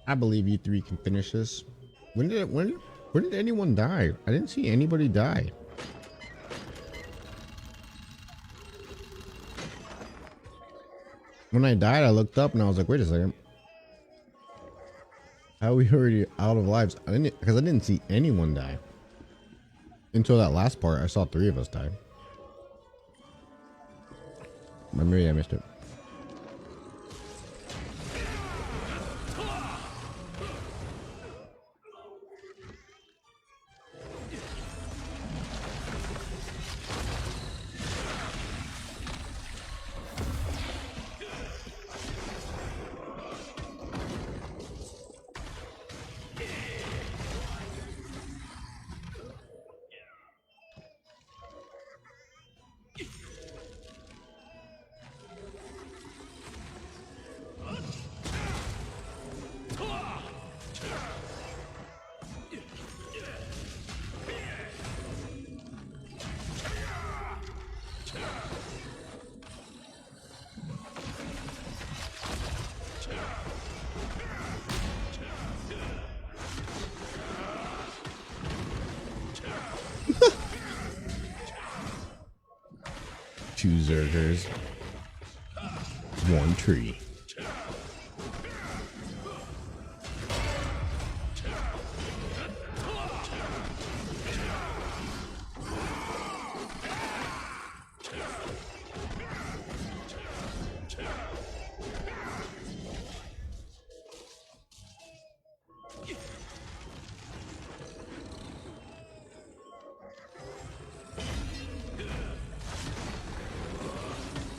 I believe you 3 can finish this. When did anyone die? I didn't see anybody die. When I died, I looked up and I was like, wait a second. How are we already out of lives? Because I didn't see anyone die. Until that last part, I saw 3 of us die. Maybe I missed it. Two Zergers. 1 tree.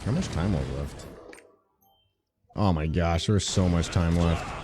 How much time was left? Oh my gosh, there's so much time left.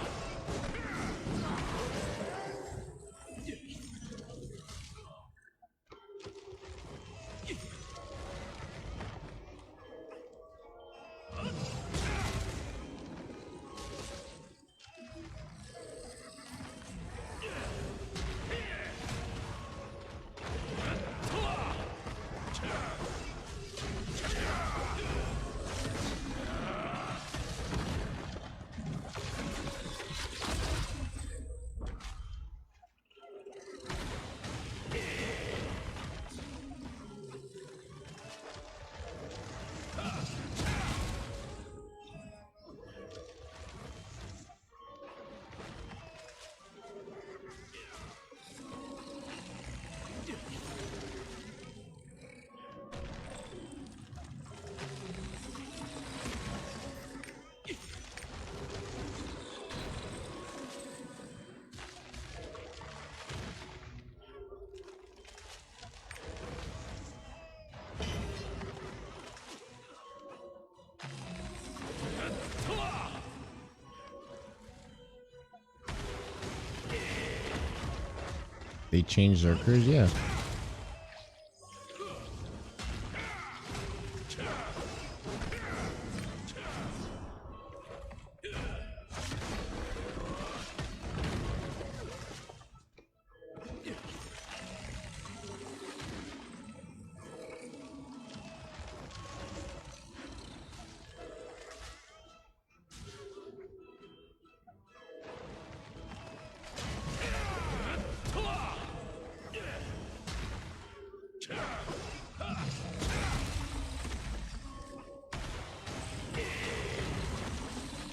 they changed Zerkers, yeah.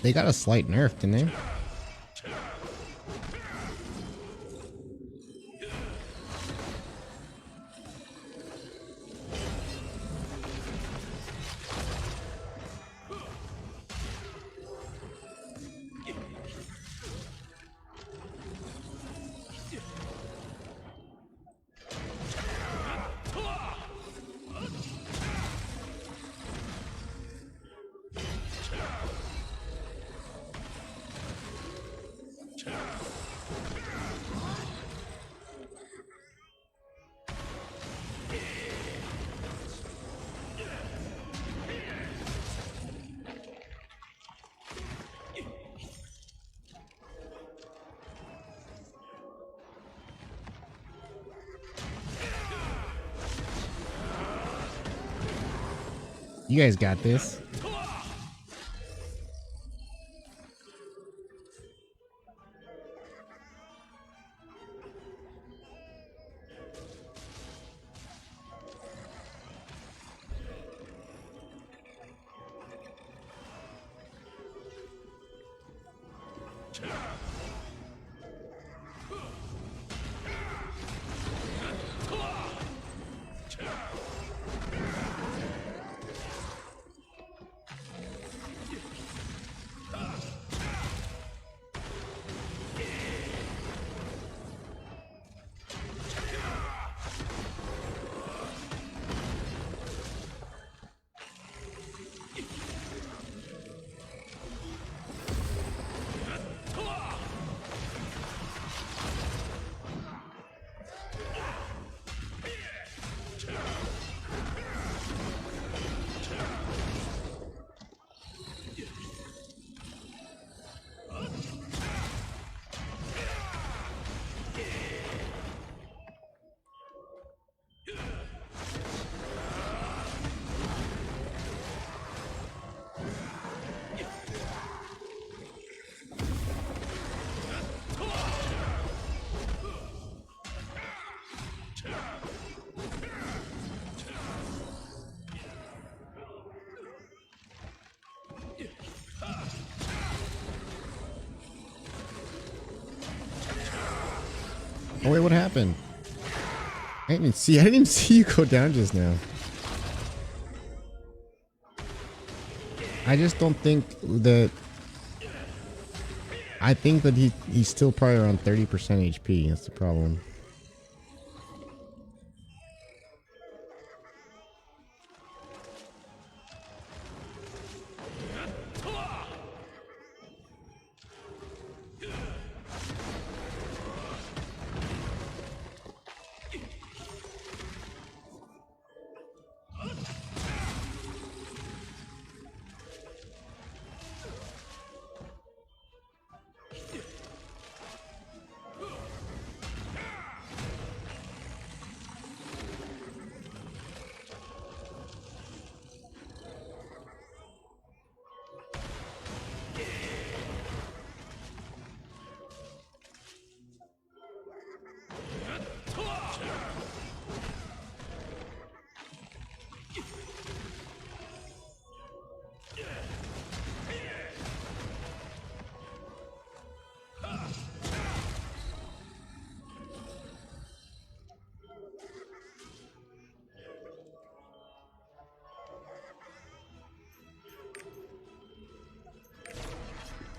They got a slight nerf, didn't they? You guys got this. Oh wait, what happened? I didn't even see you go down just now. I just don't think that. I think that he's still probably around 30% HP. That's the problem.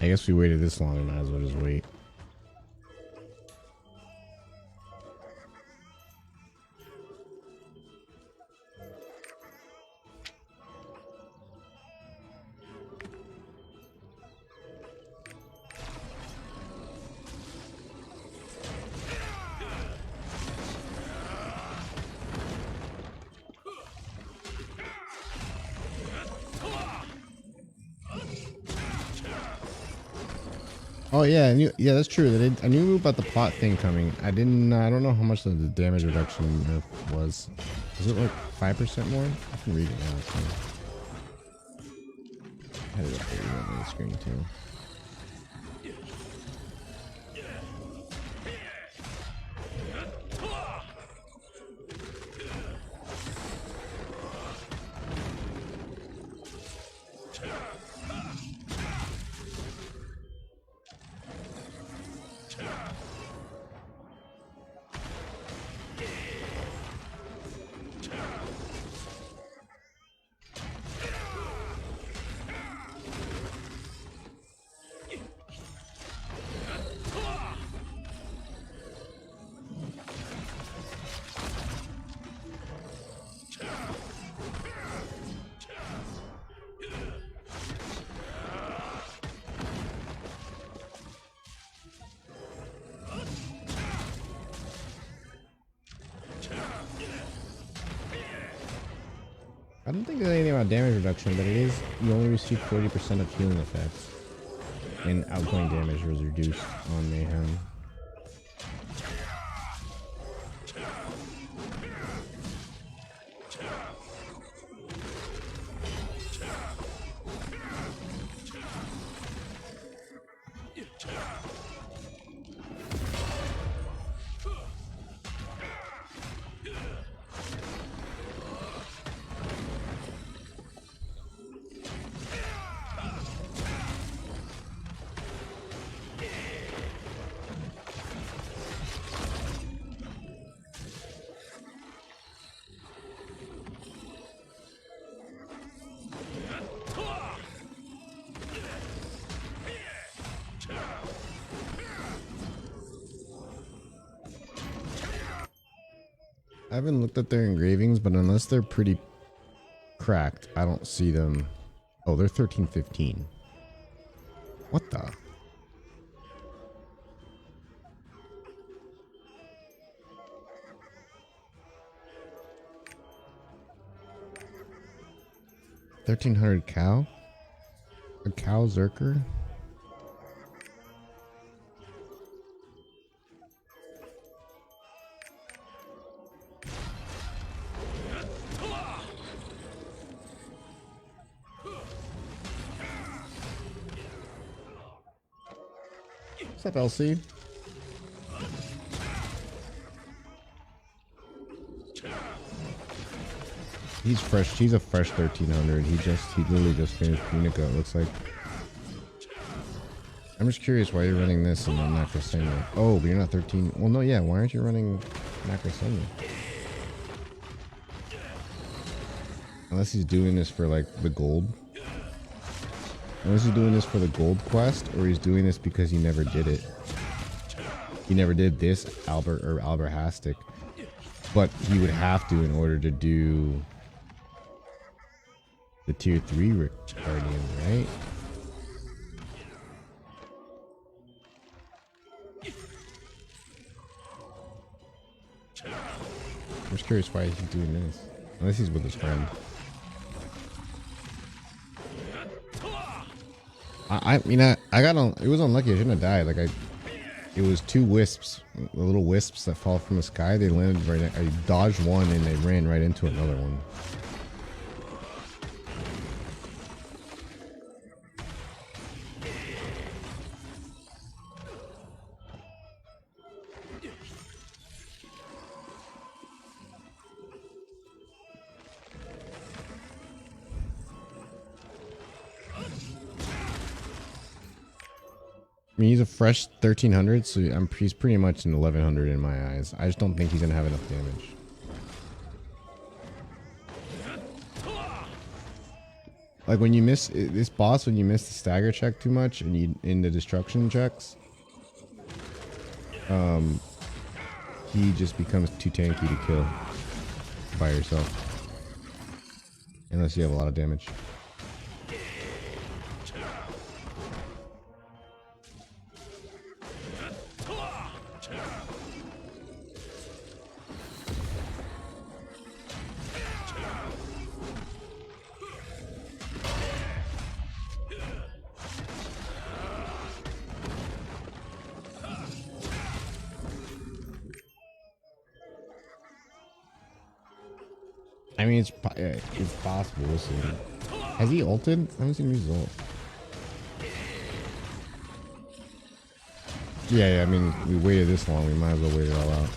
I guess we waited this long, we might as well just wait. Oh yeah, yeah, that's true. I knew about the plot thing coming. I didn't. I don't know how much the damage reduction nerf was. Is it like 5% more? I can read it now. So. I had it up there on the screen too. I don't think there's anything about damage reduction, but it is, you only receive 40% of healing effects. And outgoing damage was reduced on Mayhem. I haven't looked at their engravings, but unless they're pretty cracked, I don't see them. Oh, they're 1315. What the? $1,300 cow? A cow Zerker? What's up, LC? He's fresh. He's a fresh 1300. He literally just finished Punica, it looks like. I'm just curious why you're running this and not Macrosenia. Oh, but you're not 13. Well, no, yeah. Why aren't you running Macrosenia? Unless he's doing this for like the gold. Unless he's doing this for the gold quest, or he's doing this because he never did it. He never did this Alberhastic, but he would have to in order to do the tier 3 Guardian, right? I'm just curious why he's doing this. Unless he's with his friend. I mean, I got on. It was unlucky. I shouldn't have died. Like it was two wisps, the little wisps that fall from the sky. They landed right. I dodged one and they ran right into another one. I mean, he's a fresh 1300, so he's pretty much an 1100 in my eyes. I just don't think he's gonna have enough damage. Like when you miss this boss, when you miss the stagger check too much and you in the destruction checks, he just becomes too tanky to kill by yourself, unless you have a lot of damage. I mean, it's possible. We'll see. Has he ulted? I haven't seen his ult. Yeah, I mean, we waited this long. We might as well wait it all out.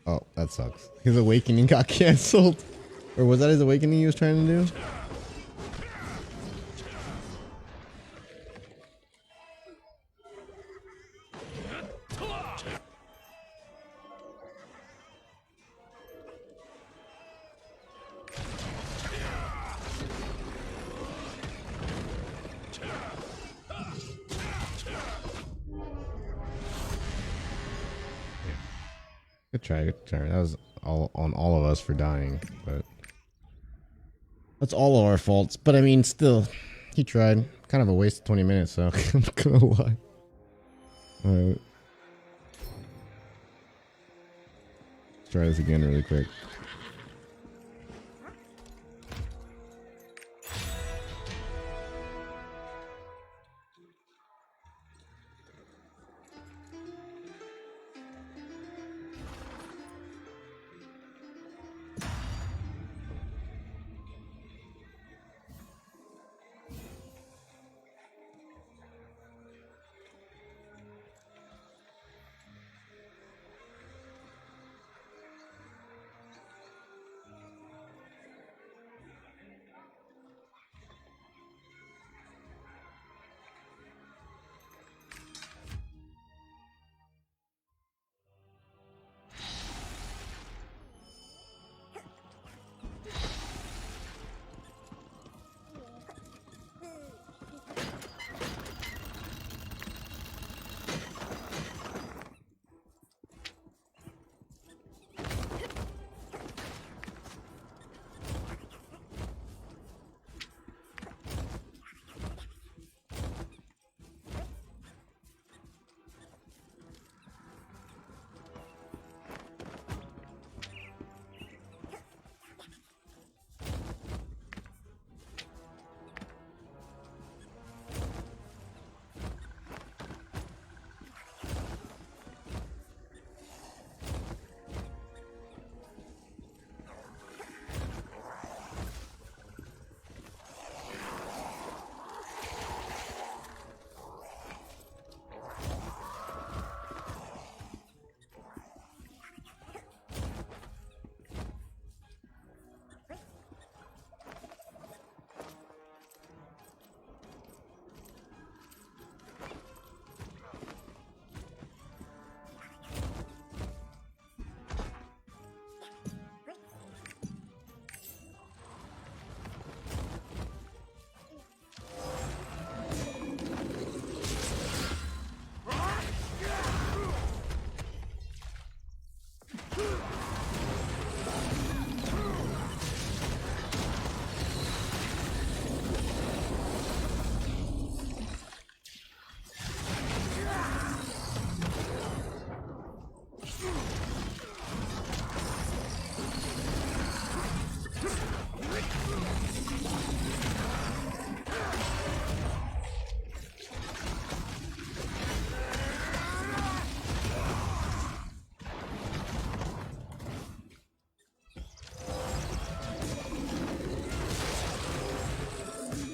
Oh, that sucks. His awakening got canceled. Or was that his awakening he was trying to do? Good try, good try. That was all on all of us for dying, but that's all of our faults. But I mean, still, he tried. Kind of a waste of 20 minutes, so I'm not gonna lie. Alright. Let's try this again really quick.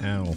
Ow.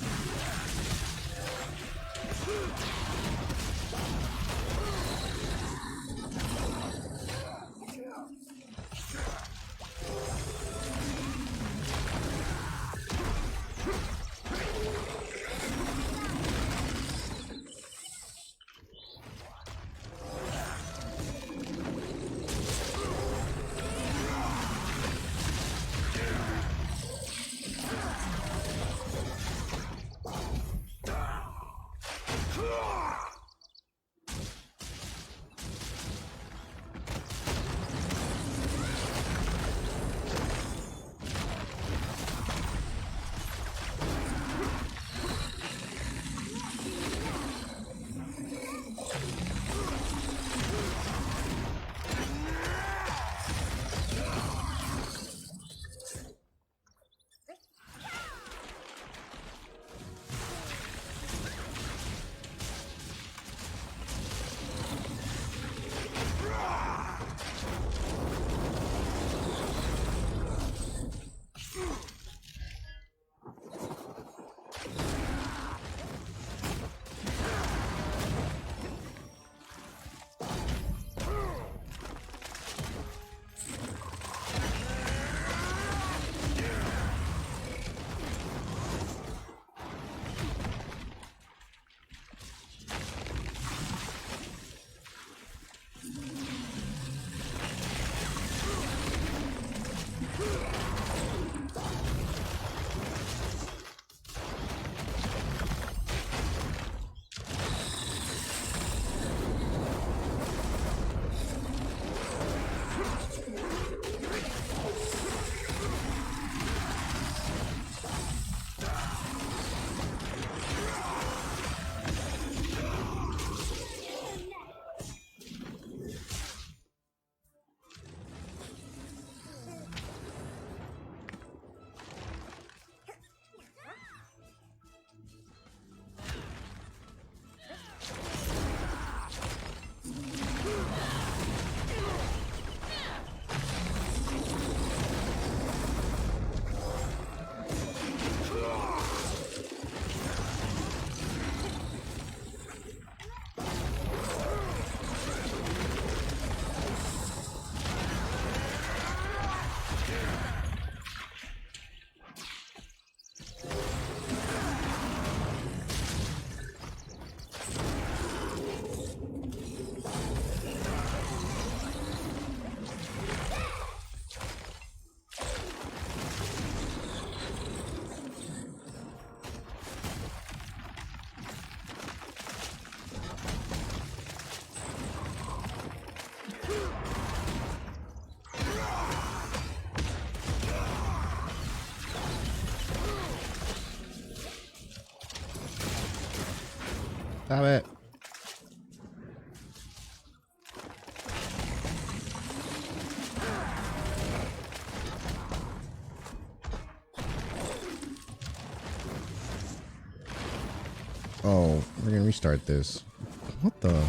Stop it. Oh, we're gonna restart this. What the?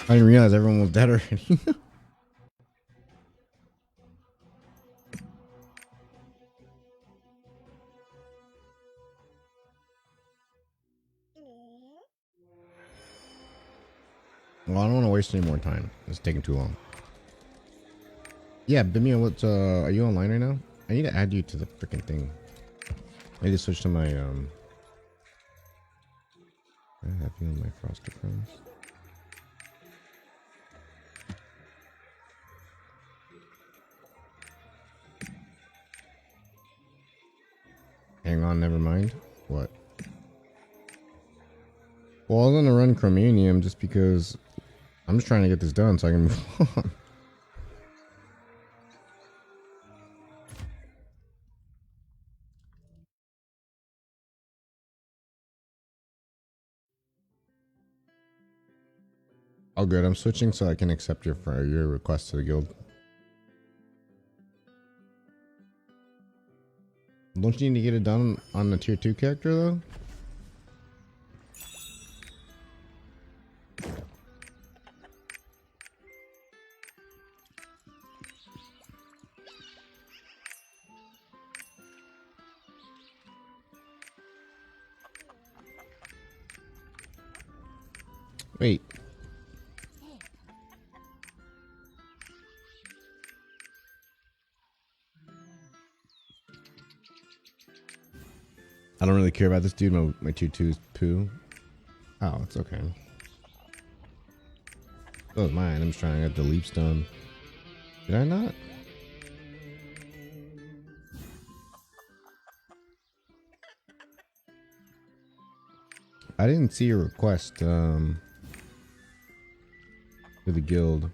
I didn't realize everyone was dead already. Well, I don't want to waste any more time. It's taking too long. Yeah, Bimia, what? Are you online right now? I need to add you to the freaking thing. I need to switch to my I have you on my Frosted Crows. Hang on, never mind. What? Well, I was gonna run Chromanium just because I'm just trying to get this done so I can move on. Oh, good. I'm switching so I can accept your request to the guild. Don't you need to get it done on the tier 2 character though? Wait. I don't really care about this dude. My tier 2 is poo. Oh, it's okay. So is mine. I'm just trying to get the leaps done. Did I not? I didn't see a request for the guild.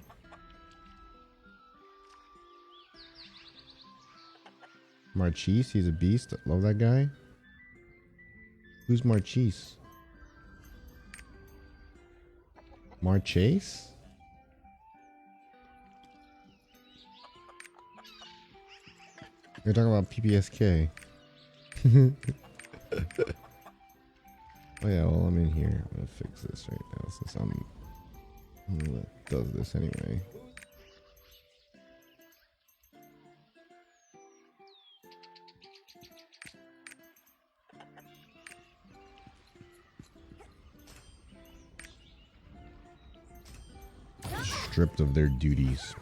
Marchese, he's a beast. Love that guy. Who's Marchese? Marchese? You're talking about PPSK. Oh yeah, well I'm in here. I'm gonna fix this right now since I'm what does this anyway. Stripped of their duties.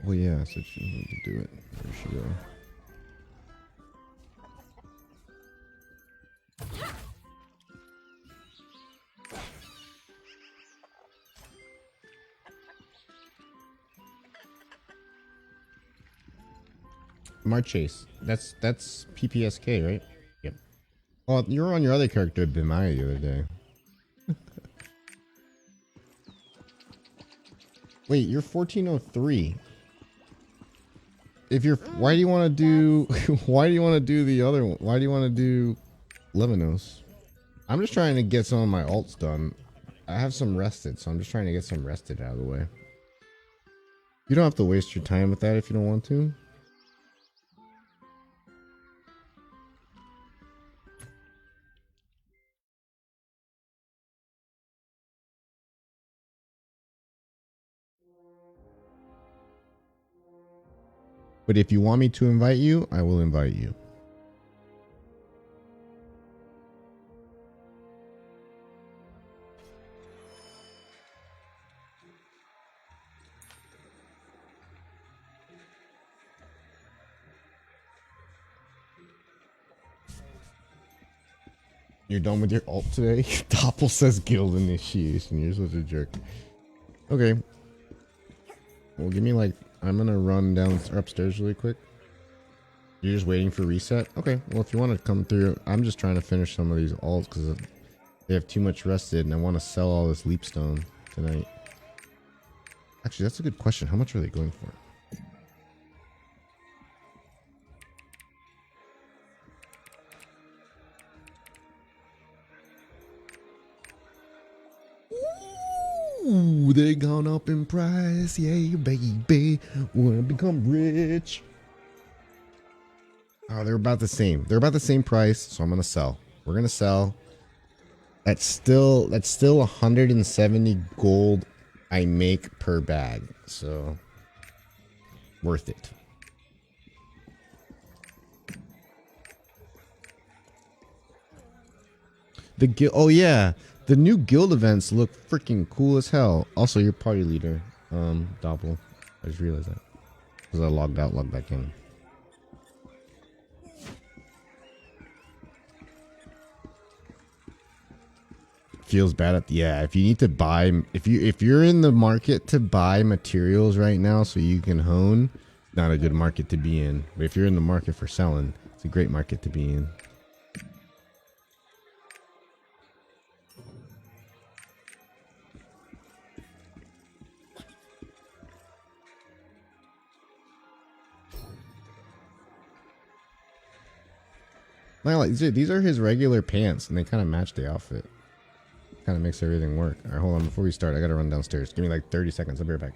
Well, yeah, so she need to do it. Where should she go? Marchese. That's PPSK, right? Yep. Well, you were on your other character, Bimaya, the other day. Wait, you're 1403. If you're, why do you want to do? Why do you want to do the other one? Why do you want to do Levinos? I'm just trying to get some of my alts done. I have some rested, so I'm just trying to get some rested out of the way. You don't have to waste your time with that if you don't want to. But if you want me to invite you, I will invite you. You're done with your alt today? Doppel says guild initiation. You're such a jerk. Okay. Well, give me like... I'm gonna run down upstairs really quick. You're just waiting for reset? Okay. Well, if you want to come through... I'm just trying to finish some of these alts because they have too much rested and I want to sell all this leapstone tonight. Actually, that's a good question. How much are they going for? Ooh, they gone up in price. Yeah, baby. Wanna become rich. Oh, they're about the same. They're about the same price, so I'm gonna sell. We're gonna sell. That's still 170 gold I make per bag. So worth it. The guild, oh yeah, the new guild events look freaking cool as hell. Also, your party leader, Doppel. I just realized that because I logged out, logged back in. Feels bad at if you need to buy, if you're in the market to buy materials right now so you can hone, not a good market to be in. But if you're in the market for selling, it's a great market to be in. Dude, these are his regular pants and they kind of match the outfit. Kind of makes everything work. All right, hold on. Before we start, I gotta run downstairs. Give me like 30 seconds. I'll be right back.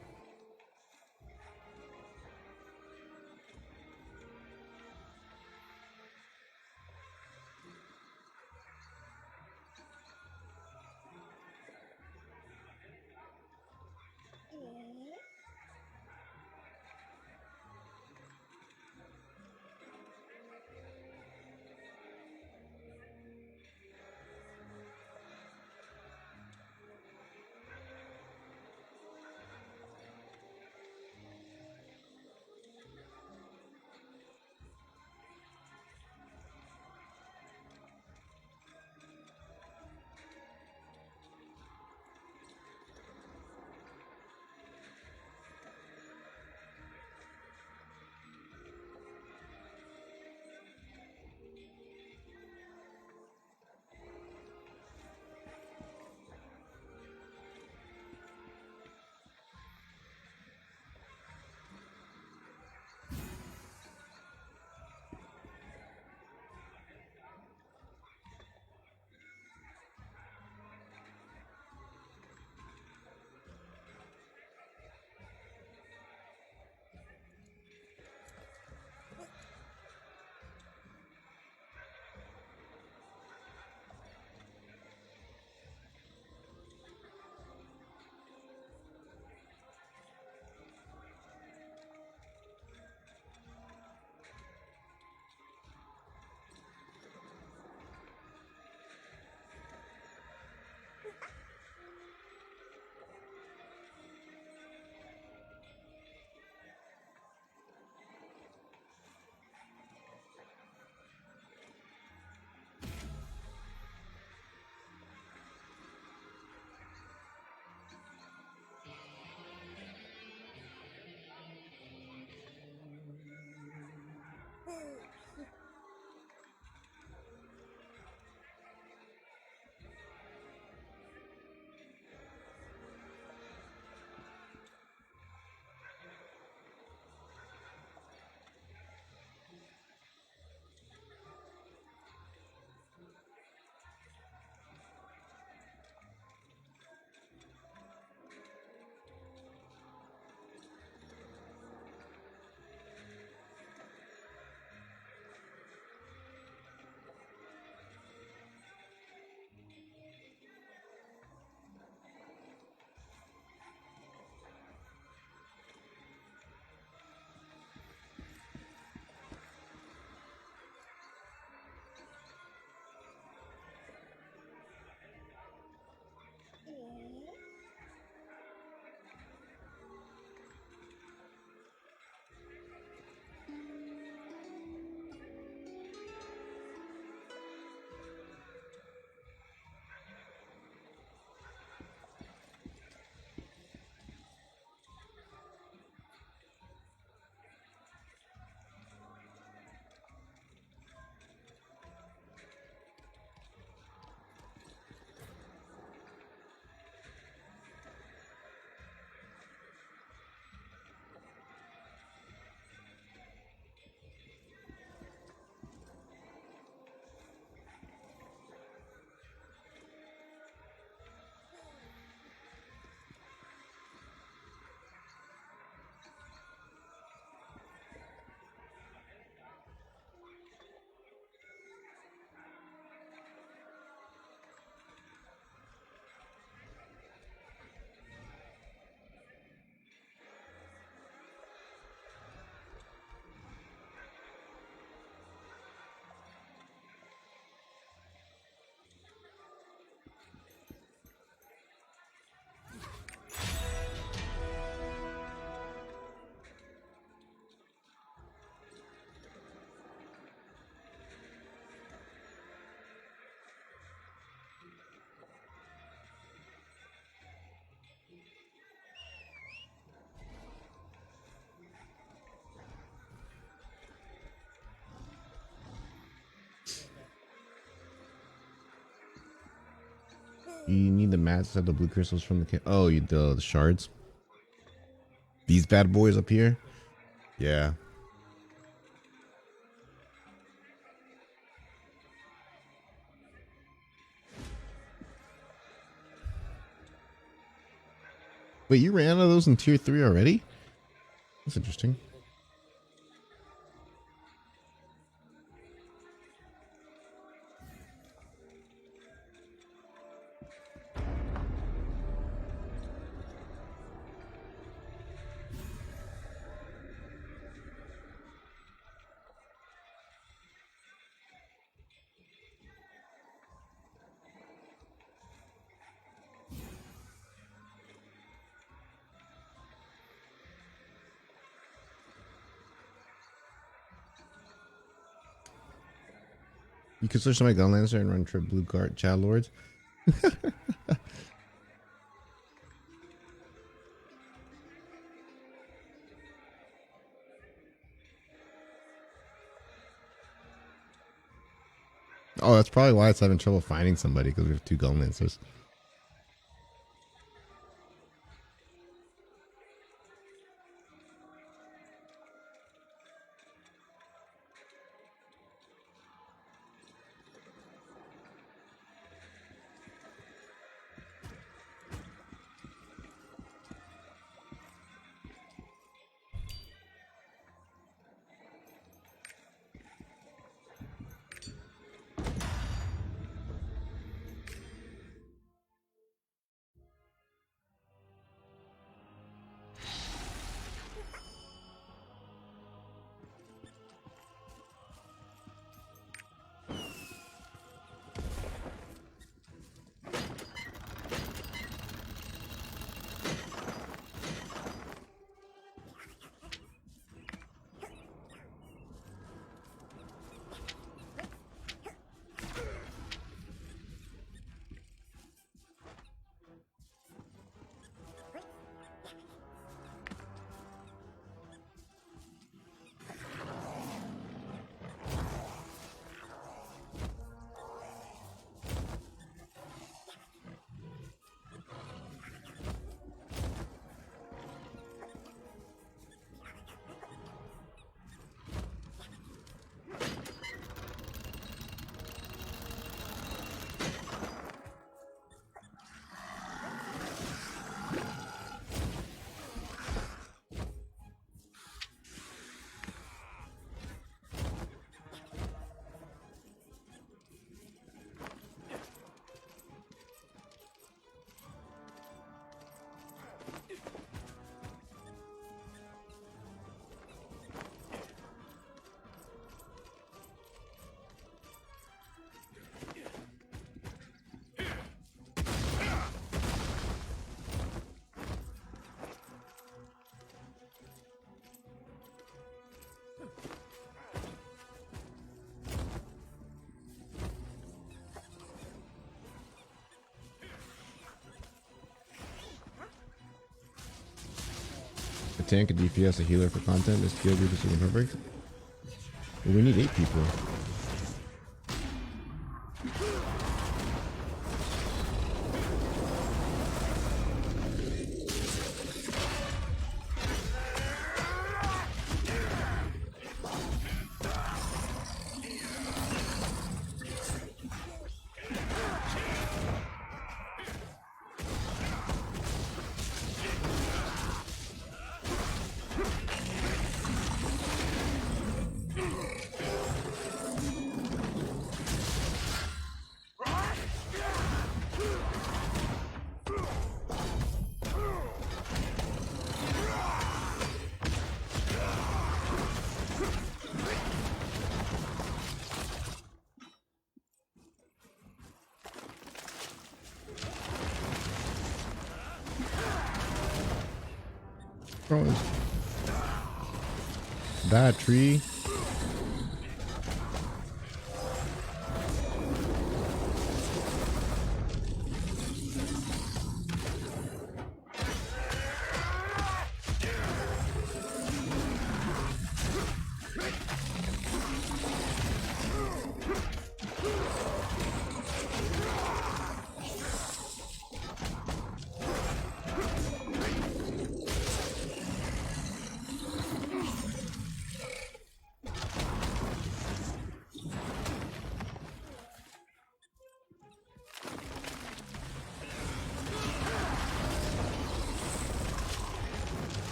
You need the mats that have the blue crystals from the oh, the shards. These bad boys up here. Yeah. Wait, you ran out of those in tier 3 already? That's interesting. You can switch to my Gunlancer and run trip blue guard Chad Lords. Oh, that's probably why it's having trouble finding somebody, because we have 2 Gunlancers. A tank, a DPS, a healer for content. This skill group is super perfect. Well, we need 8 people. Bad tree.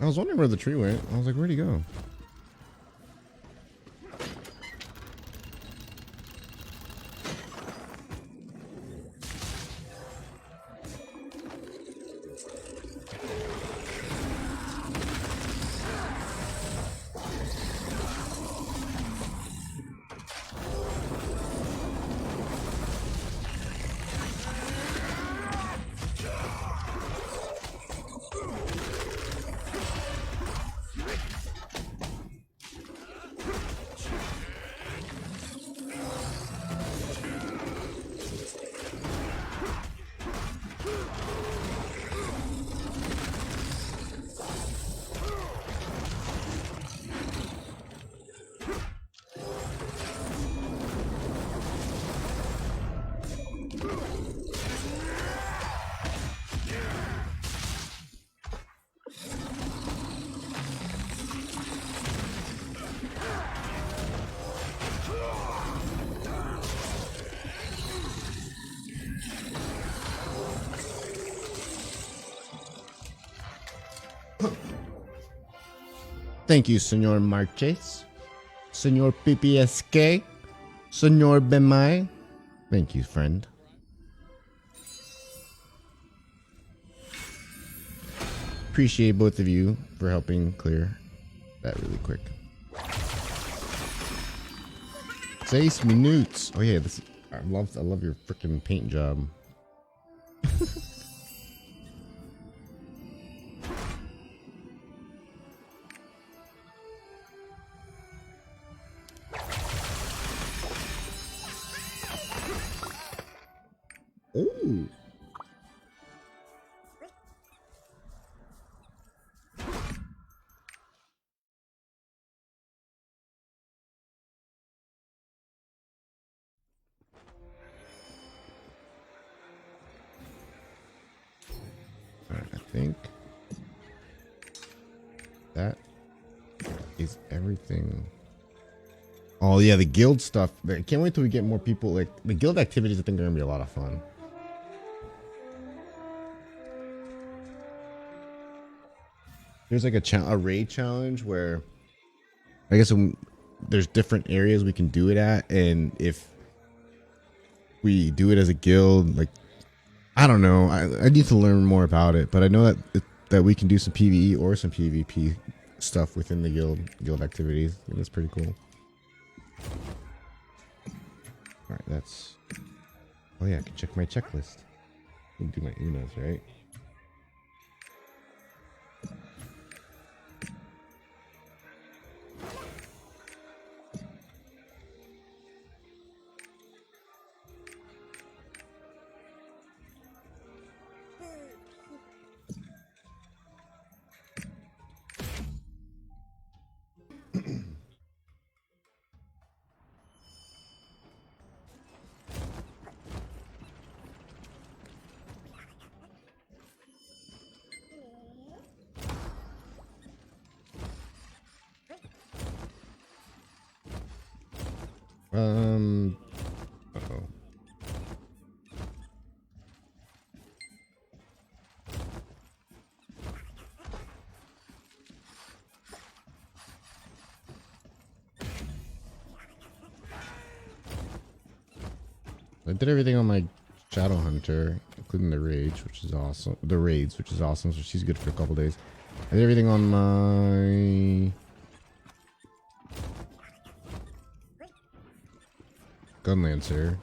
I was wondering where the tree went. I was like, where'd he go? Thank you, Senor Marches. Senor PPSK. Senor Bemai. Thank you, friend. Appreciate both of you for helping clear that really quick. 6 minutes. Oh yeah, this I love your freaking paint job. Oh. Alright, I think that is everything. Oh yeah, the guild stuff. I can't wait till we get more people. Like the guild activities, I think are gonna be a lot of fun. There's like a raid challenge where I guess there's different areas we can do it at, and if we do it as a guild, like I don't know, I need to learn more about it, but I know that we can do some PvE or some PvP stuff within the guild activities. I think that's pretty cool. All right, that's. Oh yeah, I can check my checklist. I can do my Unos, right? Uh-oh. I did everything on my Shadowhunter, including the raids, which is awesome. The raids, which is awesome. So she's good for a couple days. I did everything on my Gunlancer,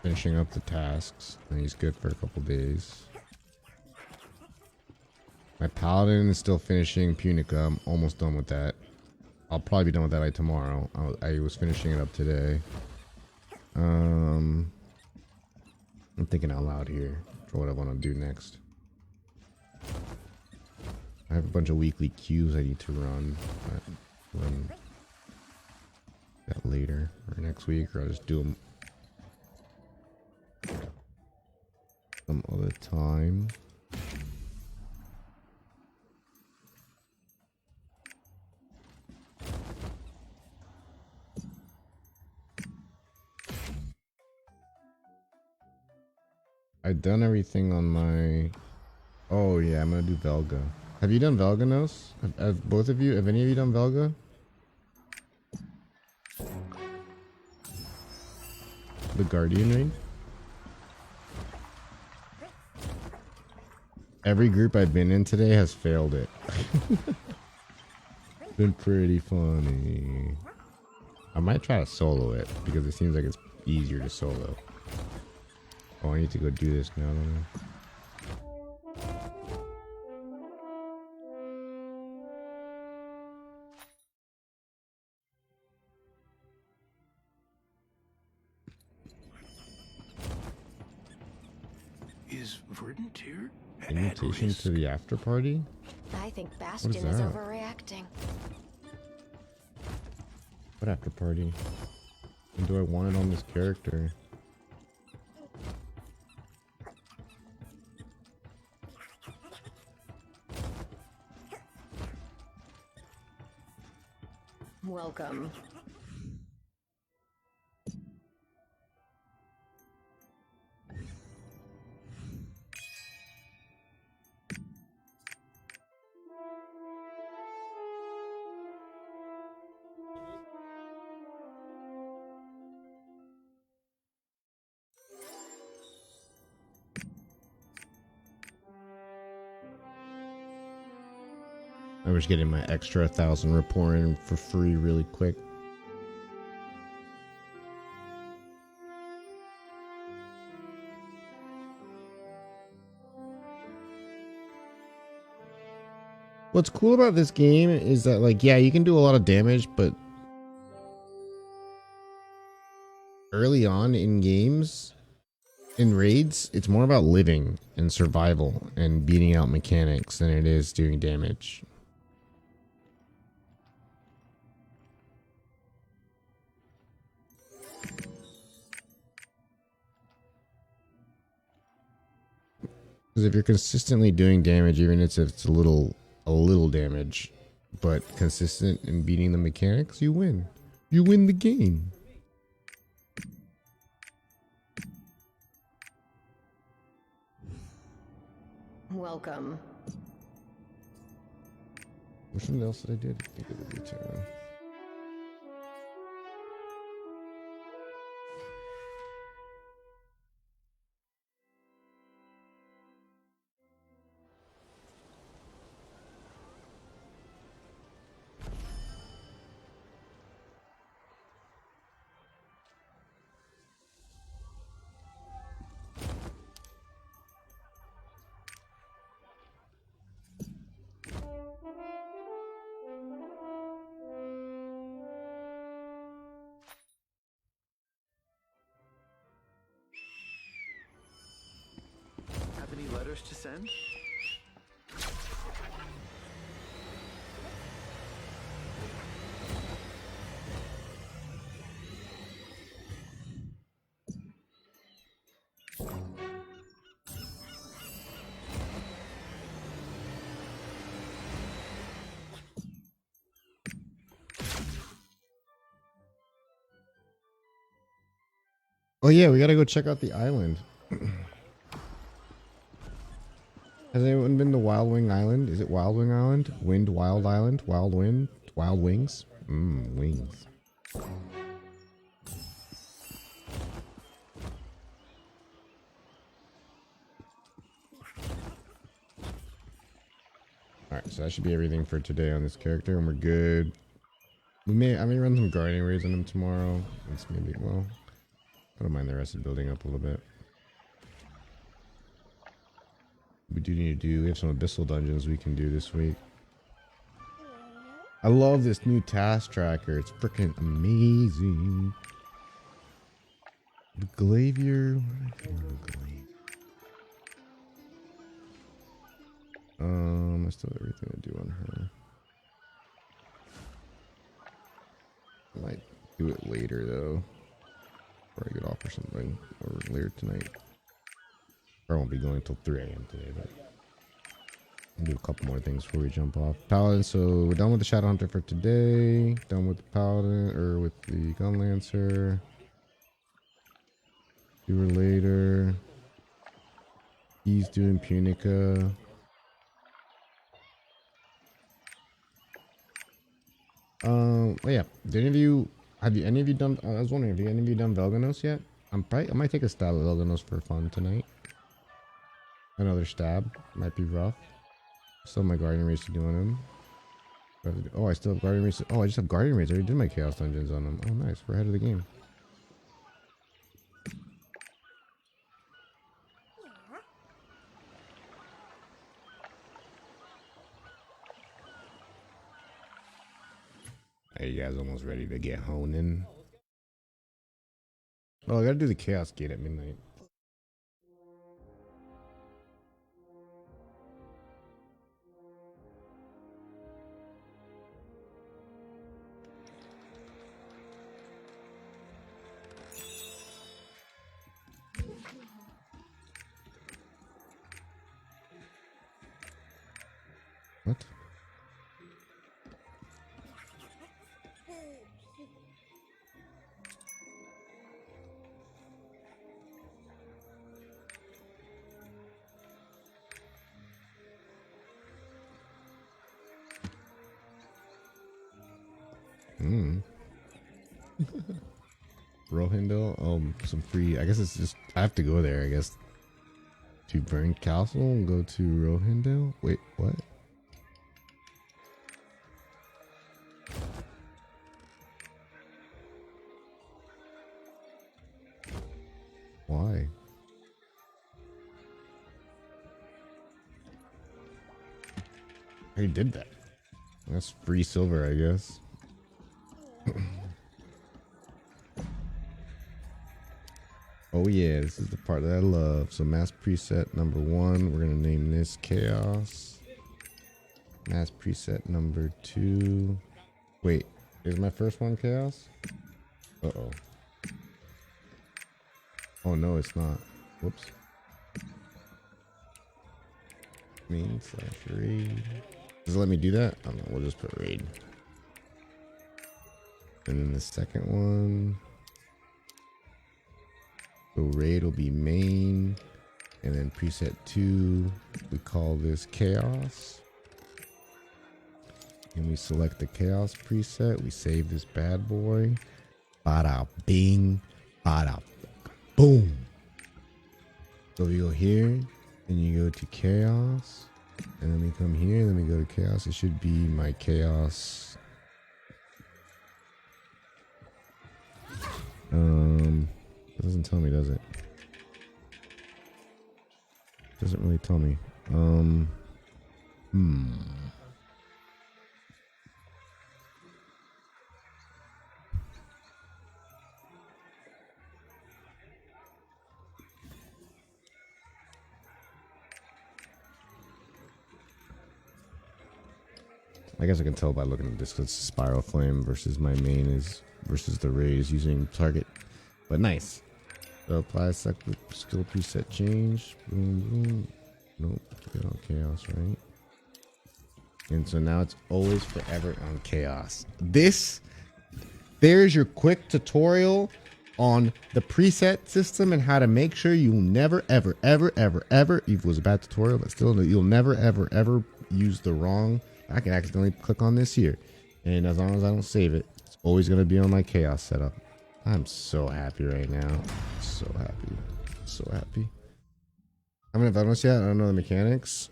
finishing up the tasks, and he's good for a couple days. My Paladin is still finishing Punica. I'm almost done with that. I'll probably be done with that like tomorrow. I was finishing it up today. I'm thinking out loud here for what I want to do next. I have a bunch of weekly queues I need to run. Run that later or next week, or I'll just do them some other time. I've done everything on my. Oh yeah, I'm gonna do Velga. Have you done Velganos? Have both of you? Have any of you done Velga? The Guardian ring? Every group I've been in today has failed it. Been pretty funny. I might try to solo it because it seems like it's easier to solo. Oh, I need to go do this now, don't I? Is Verdant here? Invitation to the after party? I think Bastion is that? overreacting. What after party? And do I want it on this character? Welcome. I was getting my extra 1,000 rapport in for free really quick. What's cool about this game is that, like, yeah, you can do a lot of damage, but early on in games, in raids, it's more about living and survival and beating out mechanics than it is doing damage. Because if you're consistently doing damage, even if it's a little damage, but consistent in beating the mechanics, you win. You win the game. Welcome. Which one else did I do? I think of the return. Have any letters to send? Oh yeah, we gotta go check out the island. Has anyone been to Wild Wing Island? Is it Wild Wing Island? Wind Wild Island? Wild Wind? Wild Wings? Wings. Alright, so that should be everything for today on this character, and we're good. I may run some guardian raids on him tomorrow. That's maybe, well, I don't mind the rest of building up a little bit. We do need to do, we have some abyssal dungeons we can do this week. I love this new task tracker. It's freaking amazing. The Glaivier. I still have everything to do on her. I might do it later though. Before I get off or something. Or later tonight. I won't be going until 3 a.m. today, but I'll do a couple more things before we jump off. Paladin, so we're done with the Shadowhunter for today. Done with the Paladin, or with the Gunlancer. Do her later. He's doing Punica. Oh yeah. Did any of you any of you done? I was wondering, have any of you done Velganos yet? I might take a stab at Velganos for fun tonight. Another stab might be rough. Still have my Guardian Race to do on him. Oh, I still have Guardian Race. Oh, I just have Guardian Race. I already did my Chaos Dungeons on him. Oh, nice. We're ahead of the game. Hey, you guys almost ready to get honing? Oh, I gotta do the Chaos Gate at midnight. What? Rohindel, some free. I guess it's just I have to go there. I guess to Burn Castle and go to Rohindel. Wait, what? Why? I already did that. That's free silver, I guess. Oh yeah, this is the part that I love. So mass preset number 1, we're gonna name this Chaos. Mass preset number 2. Wait, is my first one Chaos? Uh-oh. Oh no, it's not. Whoops. Main / raid. Does it let me do that? I don't know, we'll just put raid. And then the second one. So raid will be main, and then preset 2, we call this Chaos. And we select the Chaos preset, we save this bad boy. Bada bing, bada boom. So we go here, and you go to Chaos, and then we come here, and then we go to Chaos. It should be my Chaos. It doesn't tell me, does it? Doesn't really tell me. I guess I can tell by looking at this. It's Spiral Flame versus my main is versus the raid is using target. But nice. So apply skill preset change. Boom, boom. Nope. Get on Chaos, right? And so now it's always forever on Chaos. There's your quick tutorial on the preset system and how to make sure you never, ever, ever, ever, ever, it was a bad tutorial, but still, you'll never, ever, ever use the wrong. I can accidentally click on this here. And as long as I don't save it, it's always going to be on my Chaos setup. I'm so happy right now. So happy. So happy. I haven't Velganos yet. I don't know the mechanics.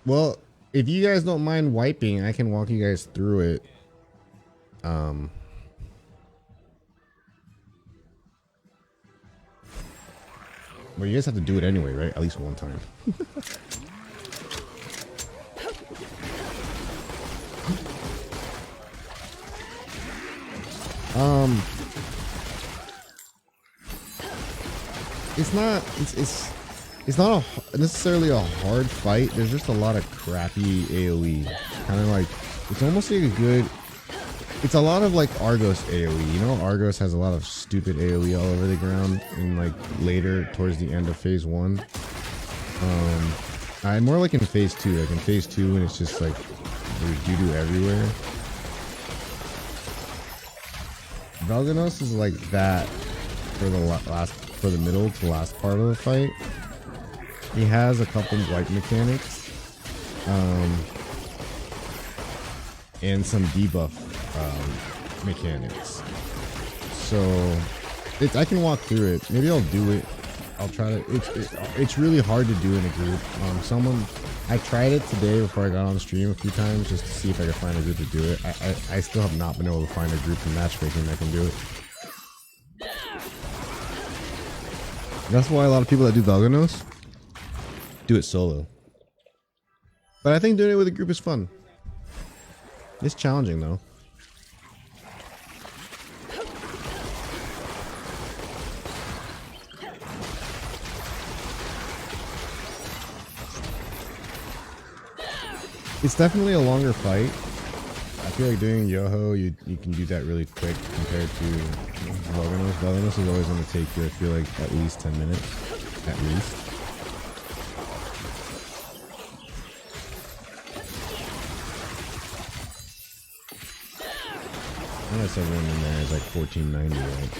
Well, if you guys don't mind wiping, I can walk you guys through it. Well, you guys have to do it anyway, right? At least one time. It's not necessarily a hard fight. There's just a lot of crappy AoE. Kind of like, it's almost like a good, it's a lot of like Argos AoE. You know, Argos has a lot of stupid AoE all over the ground and like later towards the end of phase 1. I'm more like in phase 2. Like in phase 2 when it's just like there's doo-doo everywhere. Velganos is like that for the middle to last part of the fight. He has a couple wipe mechanics, and some debuff mechanics. So I can walk through it. Maybe I'll do it. I'll try to. It's really hard to do in a group. I tried it today before I got on stream a few times just to see if I could find a group to do it. I still have not been able to find a group in matchmaking that can do it. That's why a lot of people that do Velganos do it solo. But I think doing it with a group is fun. It's challenging though. It's definitely a longer fight. I feel like doing Yoho, you can do that really quick compared to Velganos. Velganos is always going to take you, I feel like, at least 10 minutes. At least. Unless everyone in there is like 1490, right?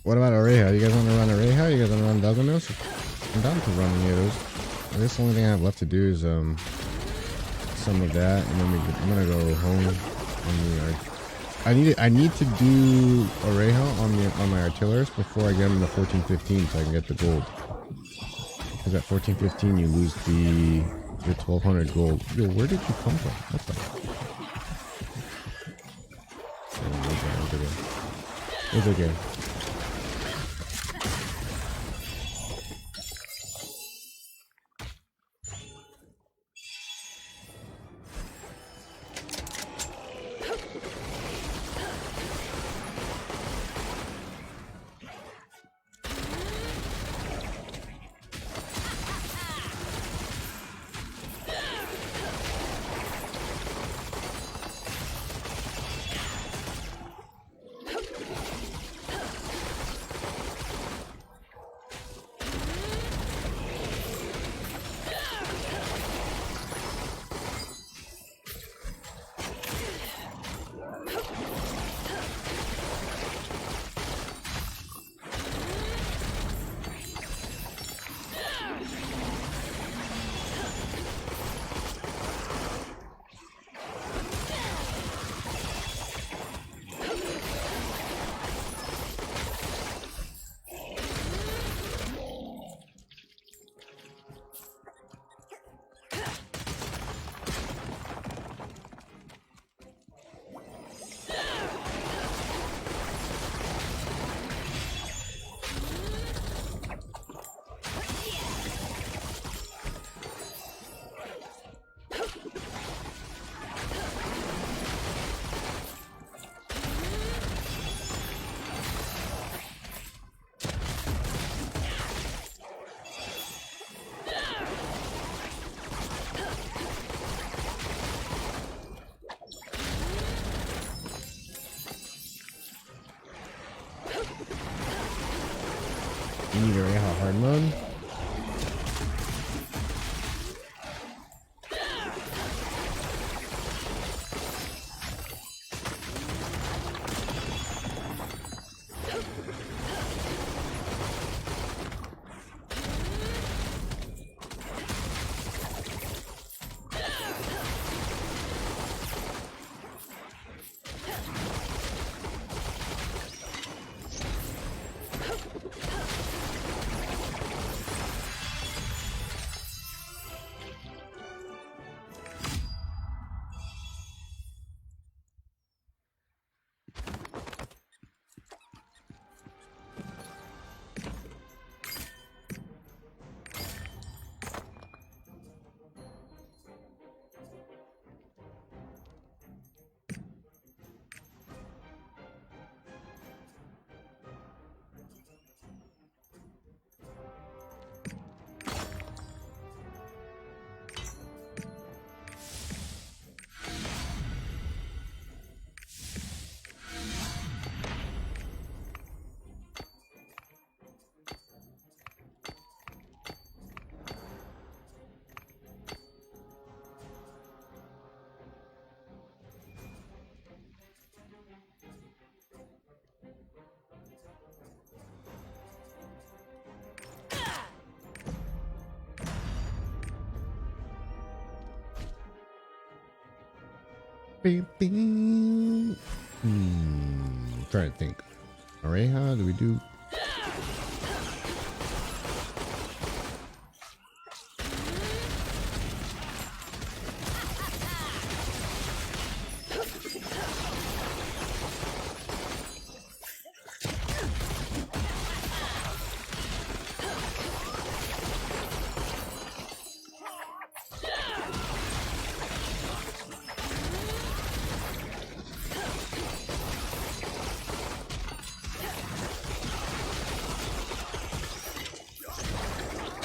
What about Oreja? You guys want to run Oreja? You guys want to run Velganos? I'm down to run any of those. I guess the only thing I have left to do is some of that, and then I'm gonna go home on the. I need to do Oreja on my Artillerist before I get him to 1415 so I can get the gold. Because at 1415 you lose the 1200 gold. Yo, where did you come from? What the? It's okay. You need Oreja hard mode. Trying to think. Areja, do we do?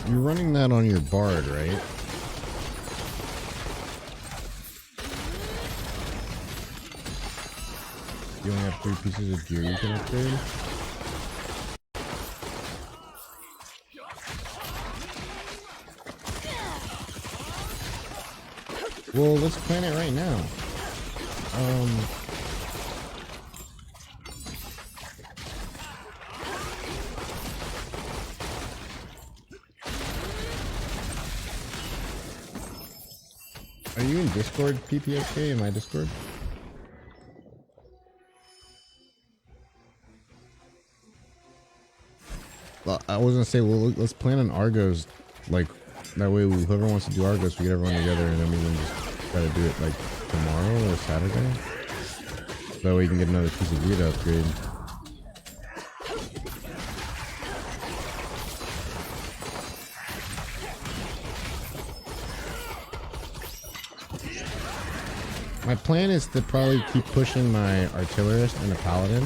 You're running that on your bard, right? You only have 3 pieces of gear you can upgrade? Well, let's plan it right now. Are you in Discord, PPSK, in my Discord? Well, I was gonna say, well, let's plan an Argos, like, that way whoever wants to do Argos, we get everyone together, and then we can just try to do it, like, tomorrow or Saturday. That way you can get another piece of gear to upgrade. My plan is to probably keep pushing my Artillerist and the Paladin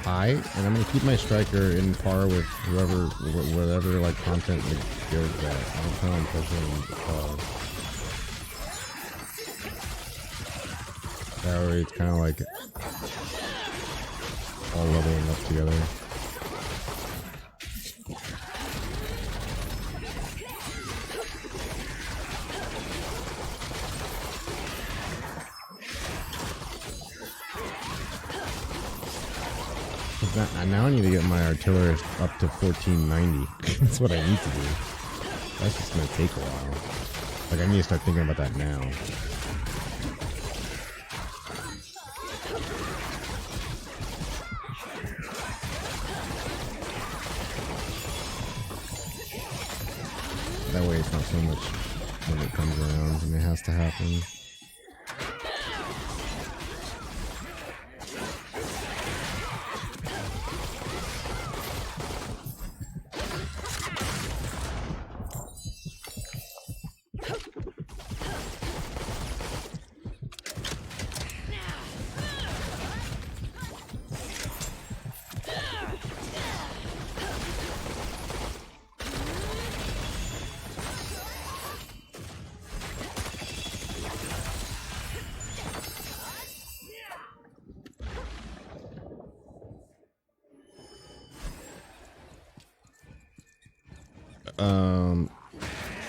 high, and I'm gonna keep my striker in par with whatever like content the guild's at. I'm plan on pushing that way it's kind of like all leveling up together. Now I need to get my Artillerist up to 1490. That's what I need to do. That's just gonna take a while. Like, I need to start thinking about that now. That way it's not so much when it comes around and it has to happen.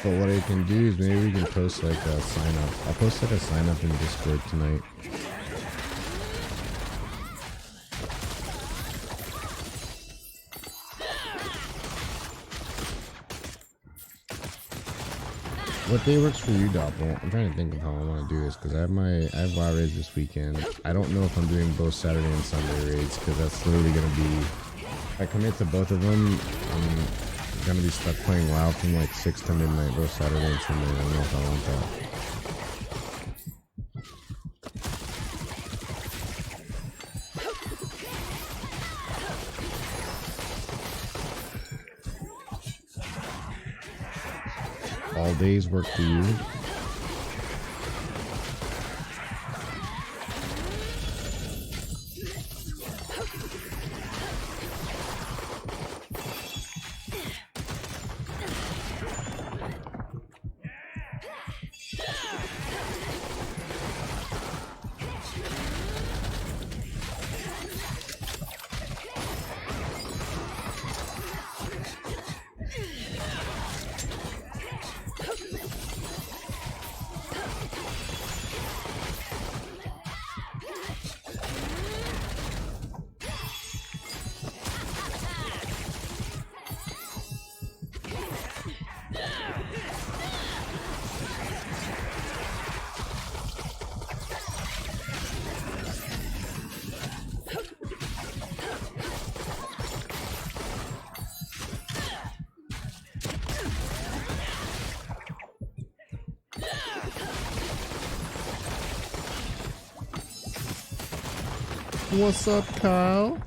But what I can do is maybe we can post like a sign up. I'll post like a sign up in Discord tonight. What day works for you, Doppel? I'm trying to think of how I want to do this because I have WoW raids this weekend. I don't know if I'm doing both Saturday and Sunday raids because that's literally gonna be. If I commit to both of them, I'm gonna be stuck playing WoW from like 6 to midnight both Saturday and Sunday. I don't know if I want that. All days work for you. What's up, Kyle?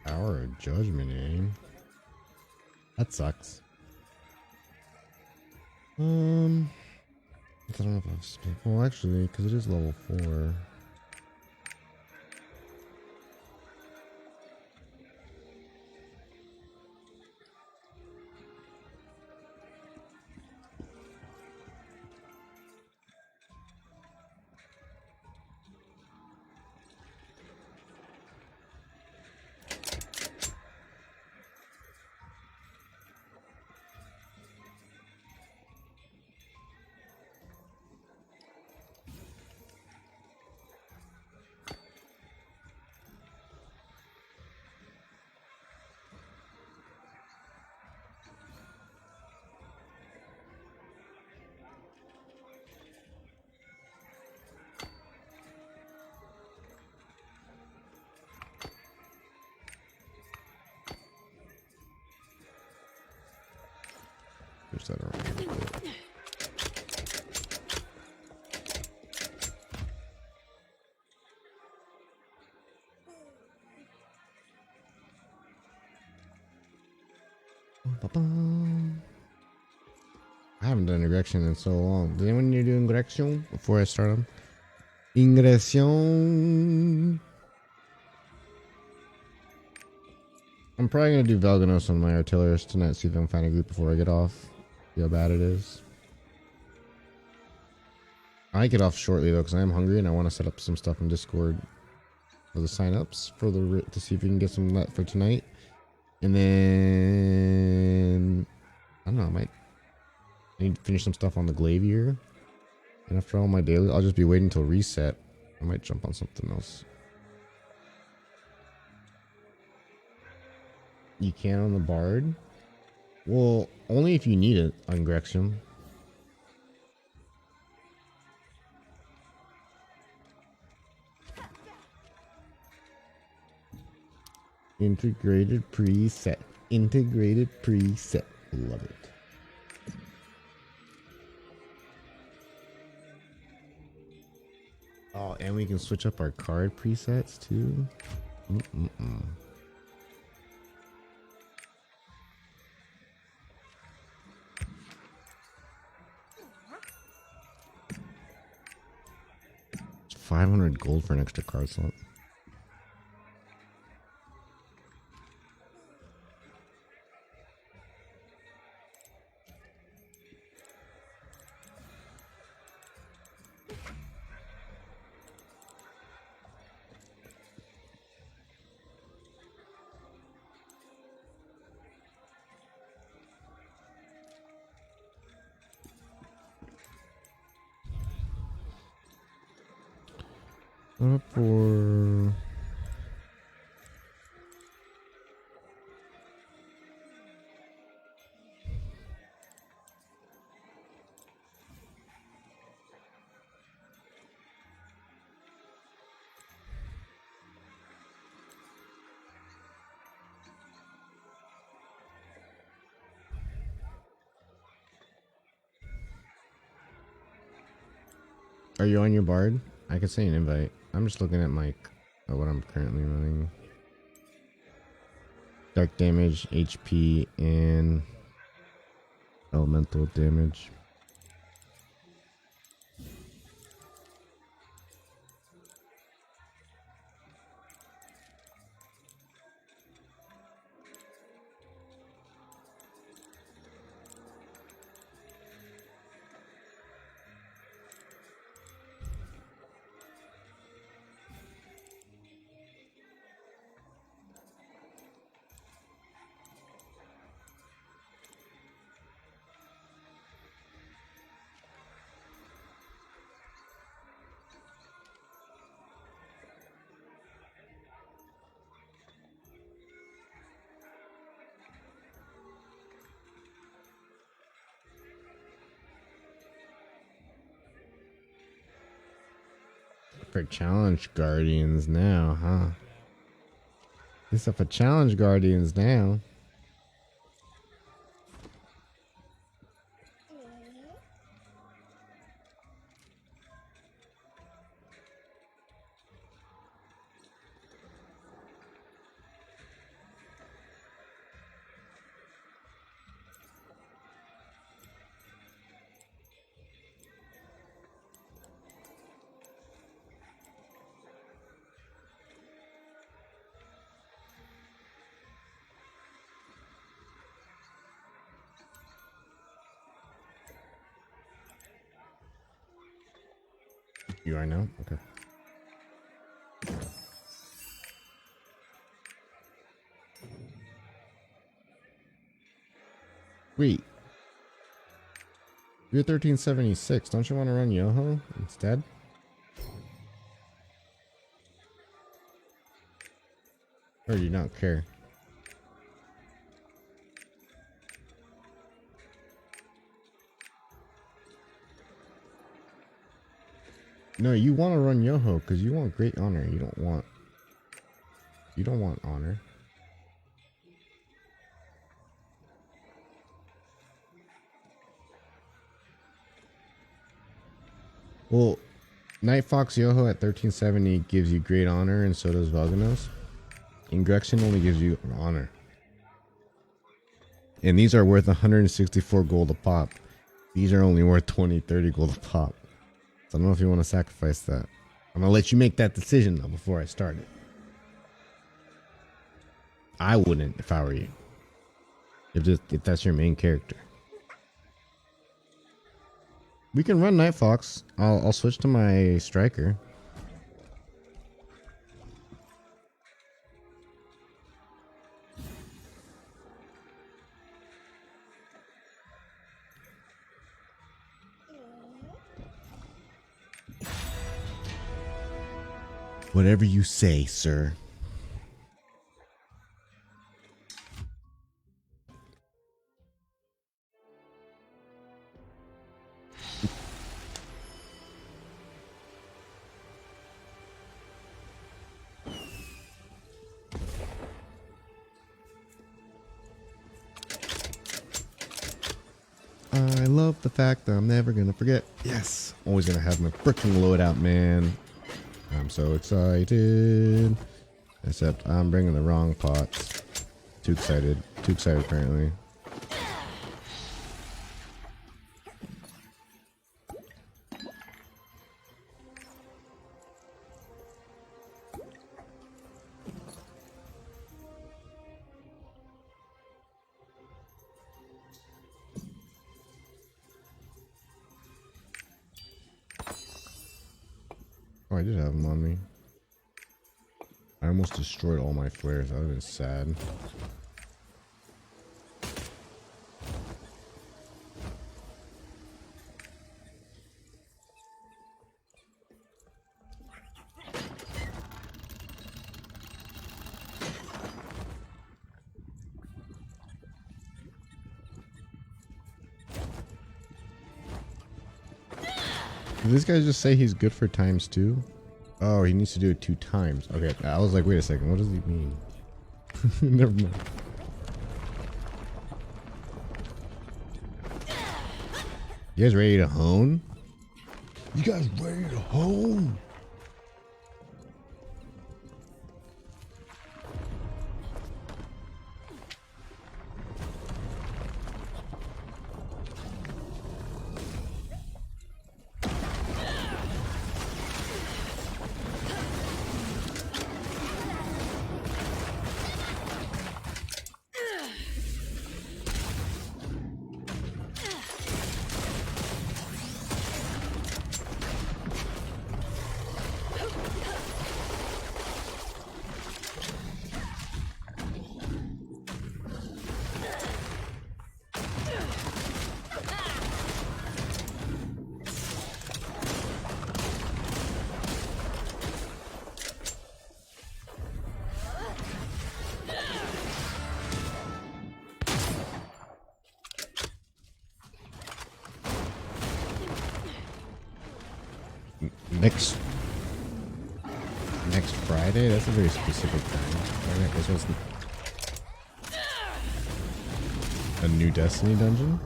Hour of Judgment, eh? That sucks. I don't know if I've spent. Well, actually, because it is level 4. Push that around a little bit. I haven't done ingression in so long. Does anyone need to do ingression before I start them? Ingression. I'm probably gonna do Velganos on my Artillerist tonight. See if I can find a group before I get off. See how bad it is. I get off shortly though, because I am hungry and I want to set up some stuff in Discord for the signups for the to see if we can get some of that for tonight. And then I don't know. I need to finish some stuff on the Glaivier. And after all my daily, I'll just be waiting until reset. I might jump on something else. You can on the Bard? Well, only if you need it on Grexum. Integrated preset. Integrated preset. Love it. Oh, and we can switch up our card presets too. 500 gold for an extra card slot. Up for Are you on your Bard? I could say an invite. I'm just looking at my what I'm currently running. Dark damage, HP, and elemental damage. For challenge guardians now, huh? This up for challenge guardians now. You I know? Okay. Wait. You're 1376. Don't you want to run Yoho instead? Or do you not care? No, you want to run Yoho because you want great honor. You don't want honor. Well, Night Fox Yoho at 1370 gives you great honor, and so does Velganos. Ingrexion only gives you honor. And these are worth 164 gold a pop. These are only worth 20-30 gold a pop. So I don't know if you want to sacrifice that. I'm gonna let you make that decision though before I start it. I wouldn't if I were you. If that's your main character. We can run Night Fox. I'll switch to my striker. Whatever you say, sir. I love the fact that I'm never gonna forget. Yes, always gonna have my freaking loadout, man. I'm so excited. Except I'm bringing the wrong pots. Too excited. Too excited apparently. Oh, I did have them on me. I almost destroyed all my flares. That would have been sad. Did this guy just say he's good for ×2? Oh, he needs to do it 2 times. Okay, I was like, wait a second, what does he mean? Never mind. You guys ready to hone? You guys ready to hone? Next. Next Friday? That's a very specific time. I guess what's a new Destiny dungeon?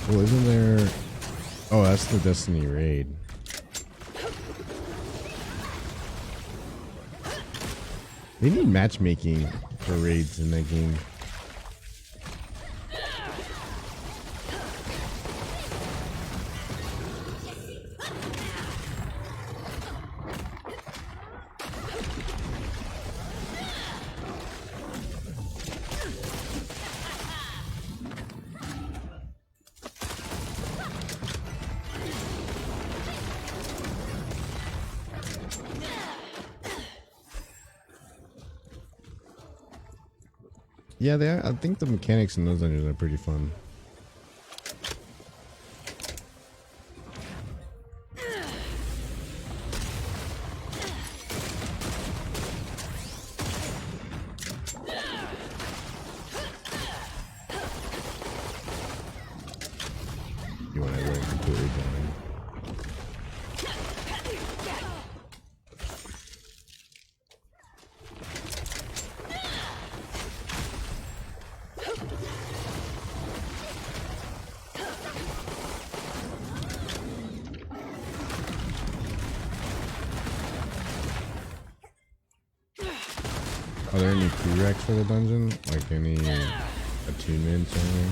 Well, isn't there... Oh, that's the Destiny raid. They need matchmaking for raids in that game. Yeah, they are. I think the mechanics in those dungeons are pretty fun. You want to go completely blind. Are there any prereqs for the dungeon? Like any attunements or anything?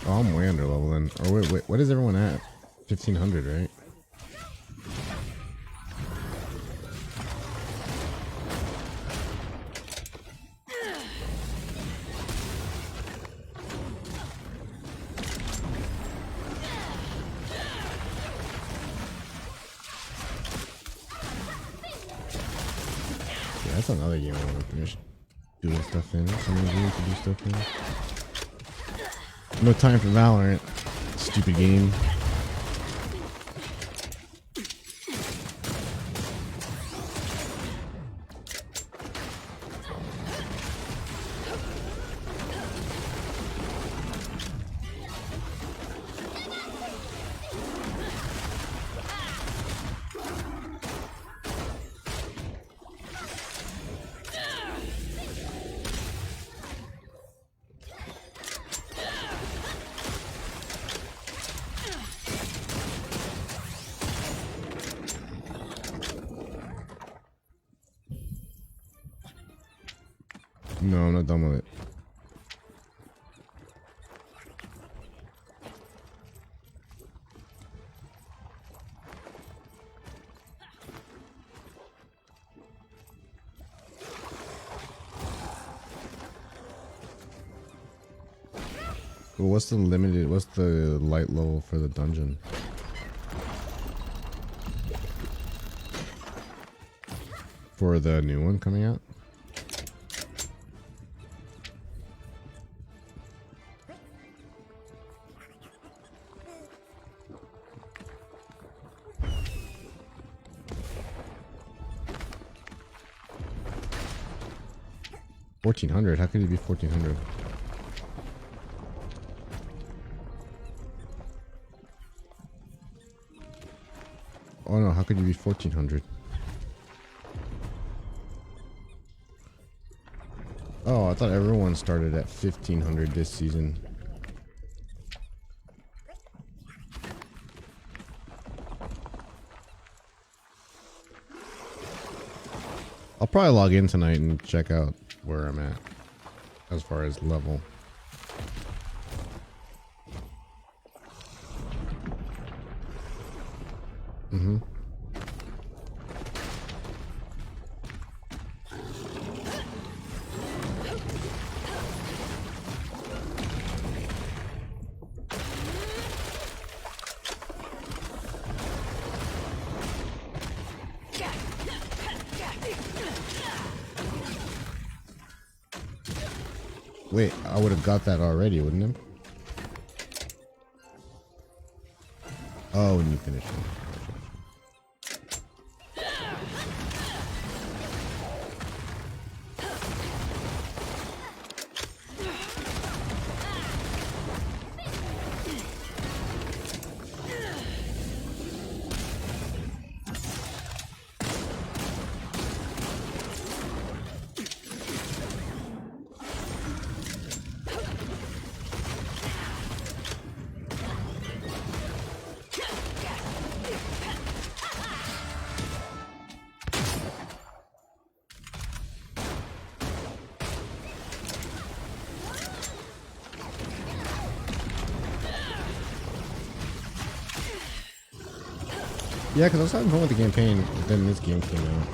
Oh, I'm way under level then. Or wait, what is everyone at? 1500, right? Yeah, that's another game I want to finish doing stuff in. So many games to do stuff in. No time for Valorant. Stupid game. No, I'm not done with it. Well, what's the light level for the dungeon? For the new one coming out? $1,400? How could it be $1,400? Oh no, how could you be 1,400? Oh, I thought everyone started at 1,500 this season. I'll probably log in tonight and check out where I'm at as far as level. Mm-hmm. Wait, I would have got that already, wouldn't it? Oh, when you finish it. Yeah, because I was having fun with the campaign, but then this game came out.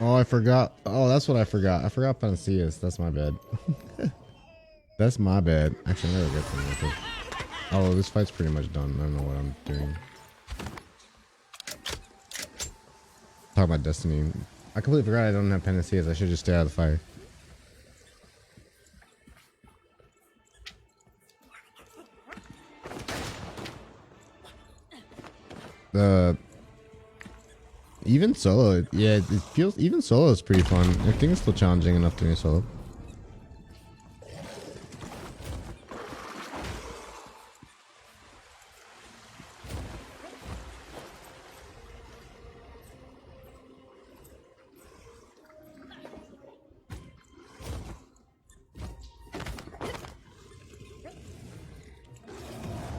Oh, I forgot. Oh, that's what I forgot. I forgot Panaceias. That's my bad. That's my bad. Actually, I never get them with it. Oh, this fight's pretty much done. I don't know what I'm doing. Talk about Destiny. I completely forgot I don't have Panaceas. I should just stay out of the fire. Even solo, yeah, it feels, even solo is pretty fun. I think it's still challenging enough to do solo.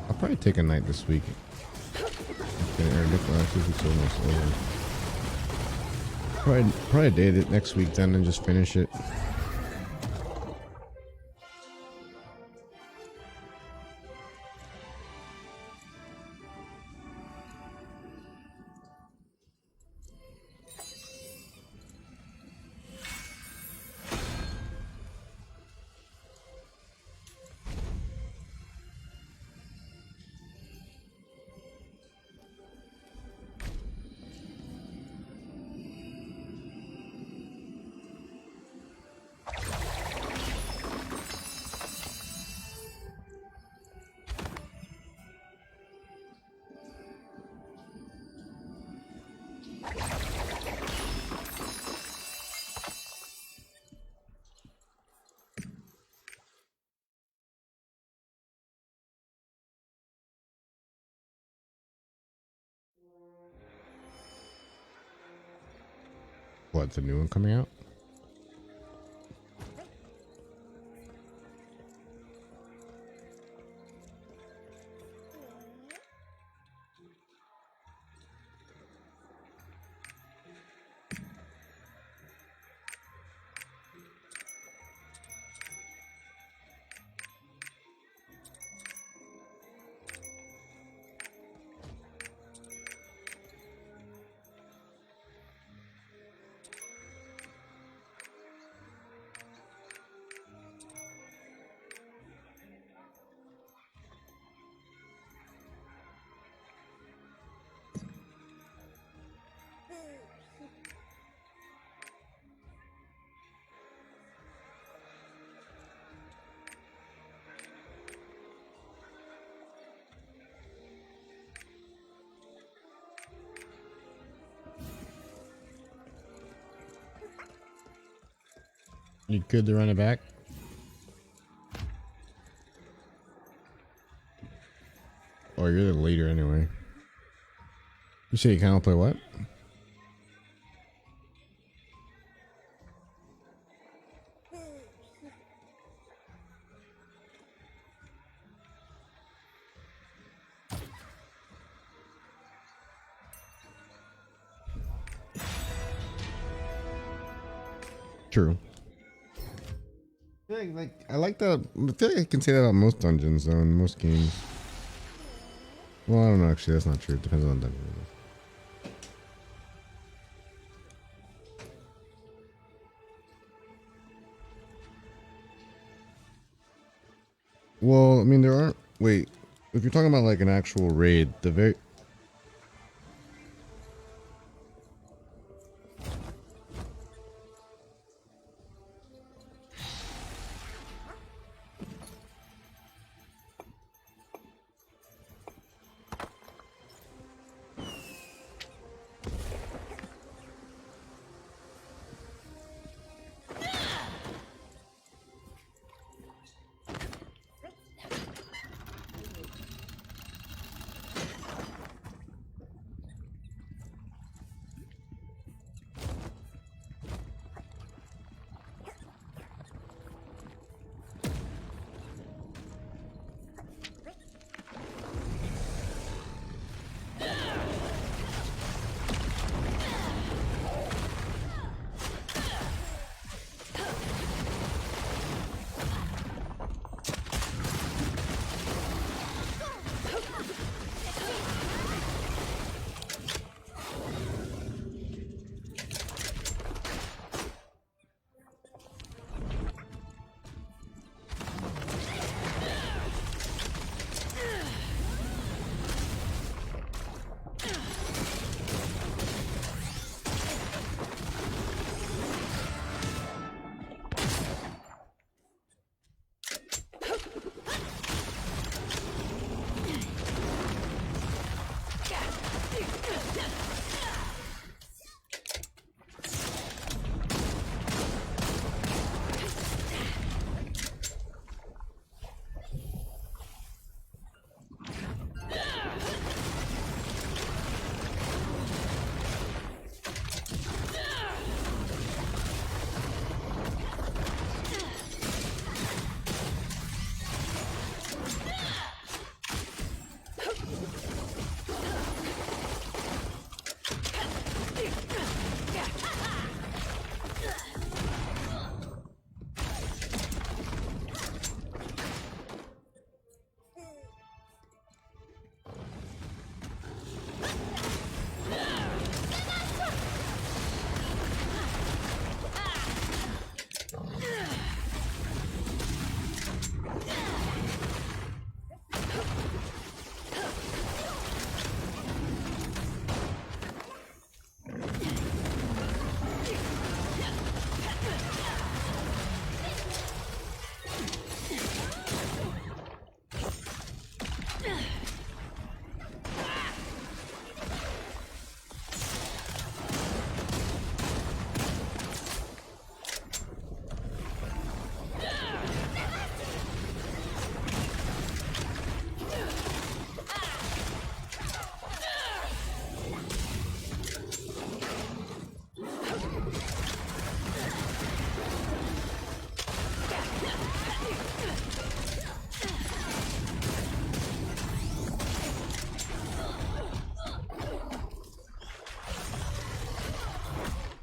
I'll probably take a night this week. Probably date it next week then and just finish it. What's a new one coming out? You good to run it back? Oh, you're the leader anyway. You say you can't play what? True. I like that. I feel like I can say that about most dungeons, though, in most games. Well, I don't know. Actually, that's not true. It depends on the dungeon. Well, I mean, there aren't. Wait, if you're talking about like an actual raid, the very.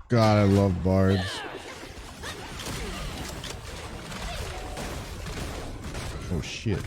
God, I love bards. Oh shit.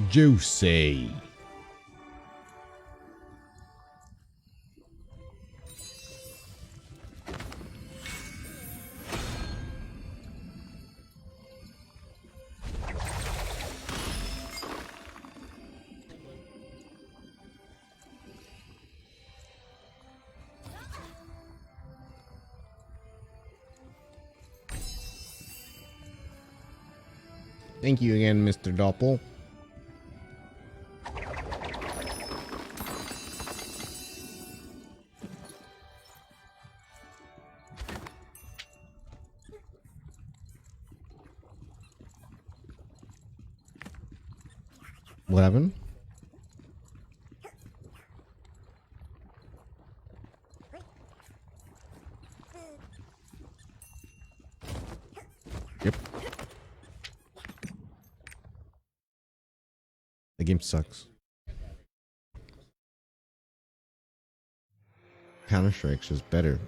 Juicy. Thank you again, Mr. Doppel. What happened? Yep. The game sucks. Counter-Strike's just better.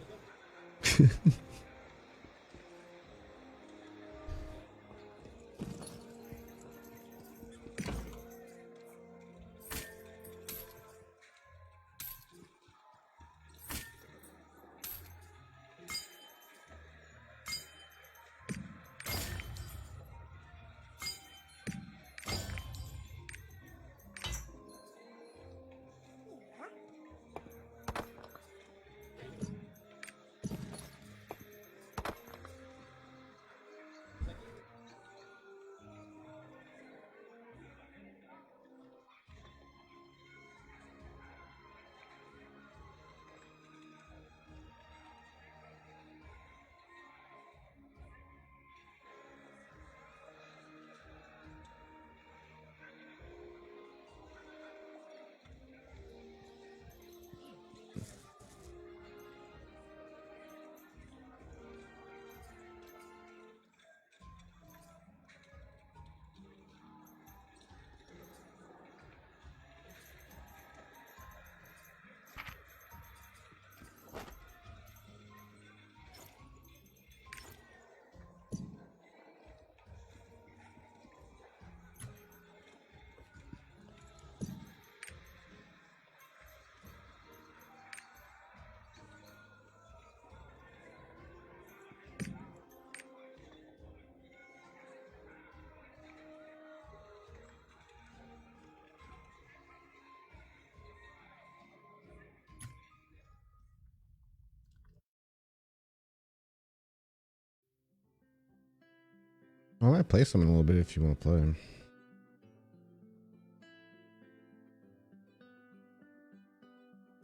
I might play some in a little bit if you want to play.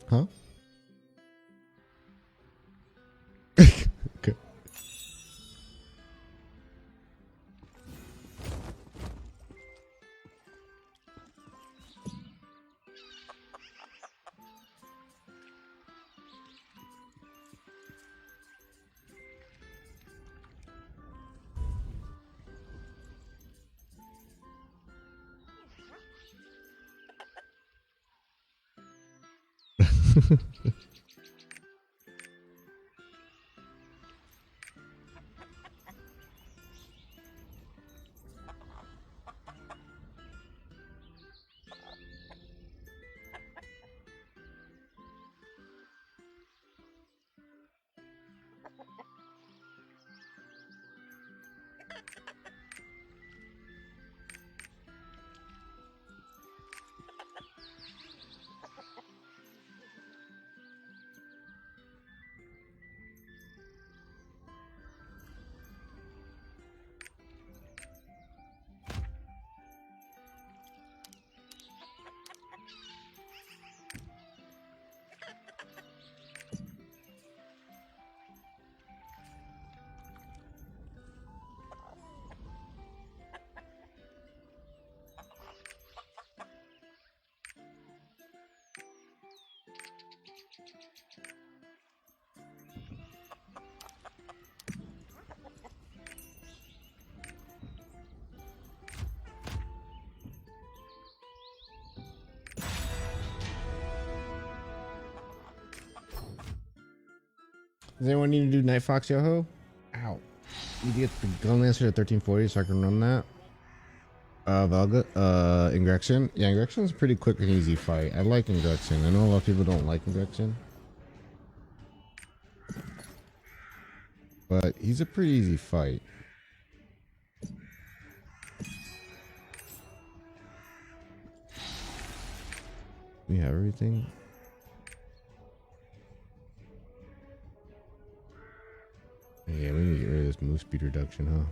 Huh? Okay. Does anyone need to do Night Fox Yoho? Ow. You get the Gunlancer at 1340 so I can run that. Valga, Ingrection. Yeah, Ingrection's a pretty quick and easy fight. I like Ingrection. I know a lot of people don't like Ingrection. But he's a pretty easy fight. We have everything. Yeah, we need to get rid of this move speed reduction, huh?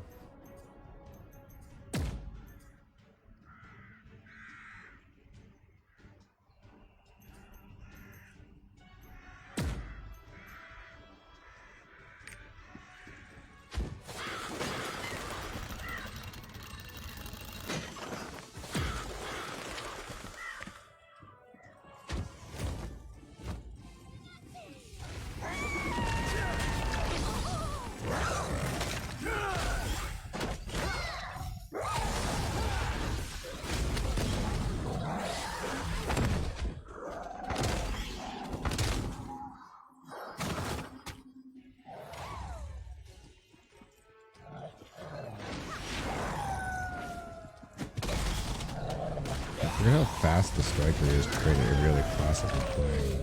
I forget how fast the striker is compared to every other class I've been playing.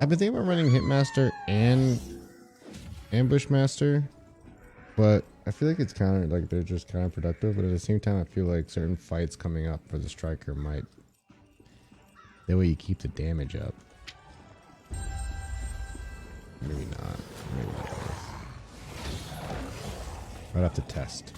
I've been thinking about running Hitmaster and Ambushmaster, but I feel like it's kind of like they're just counterproductive. But at the same time, I feel like certain fights coming up for the striker might. That way you keep the damage up. Maybe not. Maybe not. I'd have to test.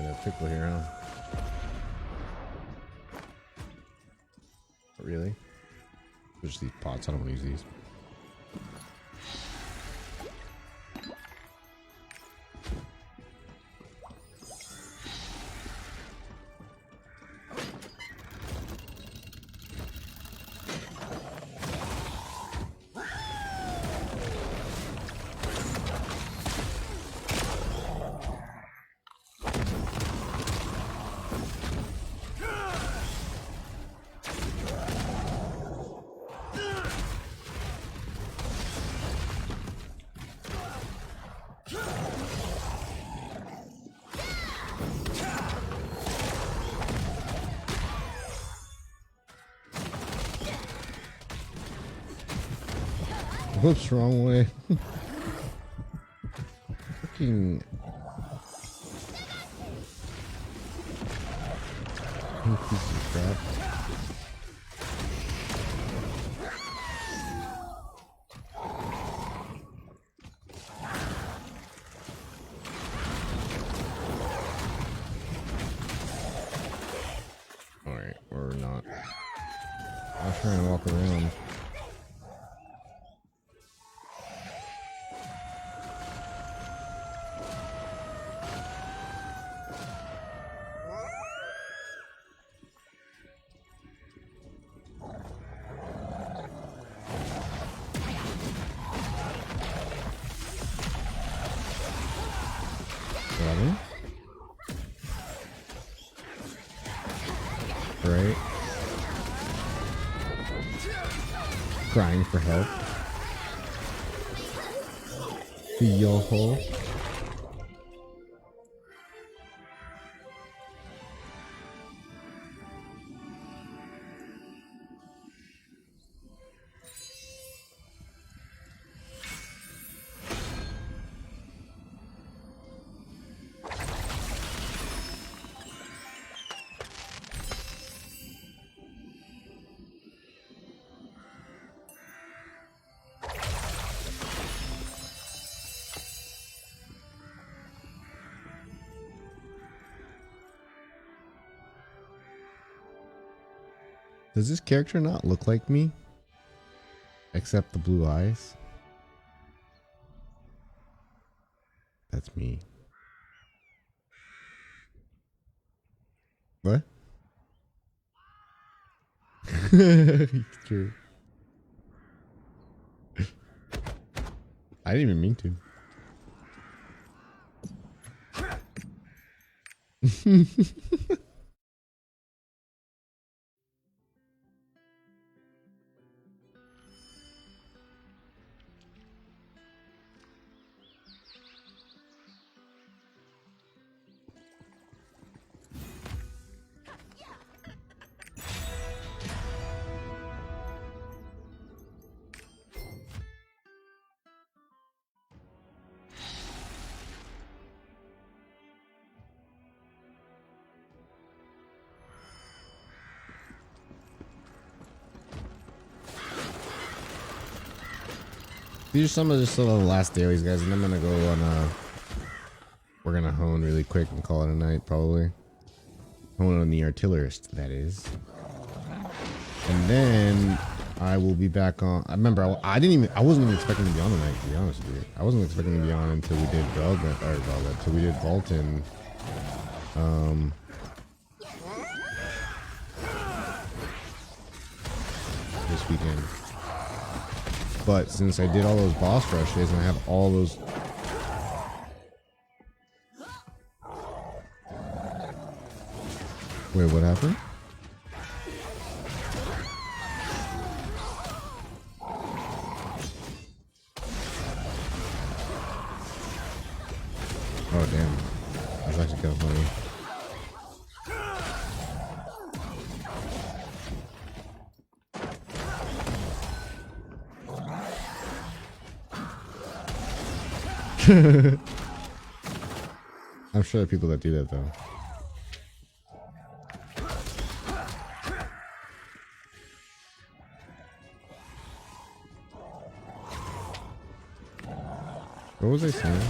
a pickle here, huh? Really? Just these pots. I don't want to use these. Whoops, wrong way. Fucking piece of crap. Alright, or not. I was trying to walk around. Right? Crying for help. Yo-ho. Does this character not look like me? Except the blue eyes? That's me. What? It's true. I didn't even mean to. These are some of just the last dailies, guys, and I'm gonna go on we're gonna hone really quick and call it a night, probably. Hone on the Artillerist, that is. And then I will be back on. I remember I wasn't even expecting to be on tonight, to be honest with you. I wasn't expecting to be on until we did until we did Vulcan. This weekend. But since I did all those boss rushes and I have all those... Wait, what happened? Oh, damn. That's actually kind of funny. I'm sure there are people that do that though. What was I saying?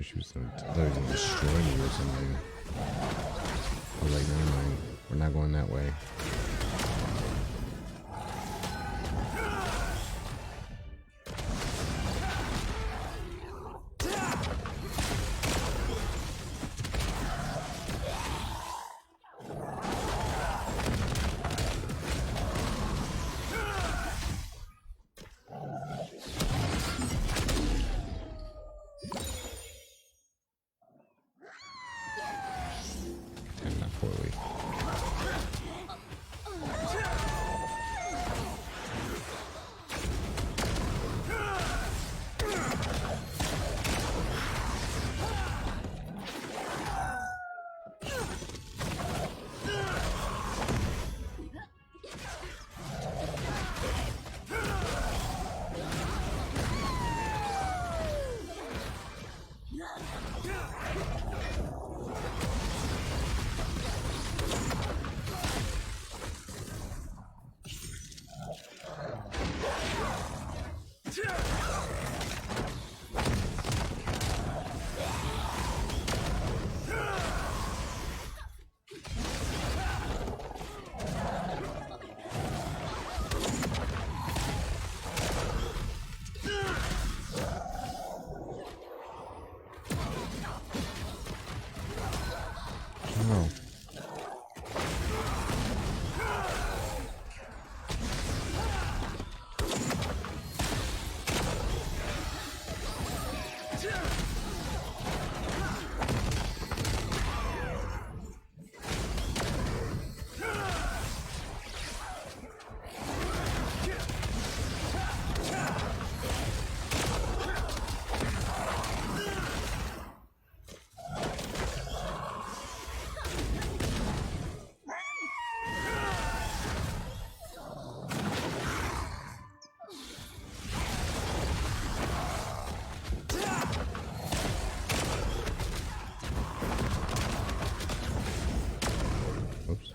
she was gonna, I thought he was gonna destroy me or something. I was like, never mind. We're not going that way. And not poorly. Oh. Oops.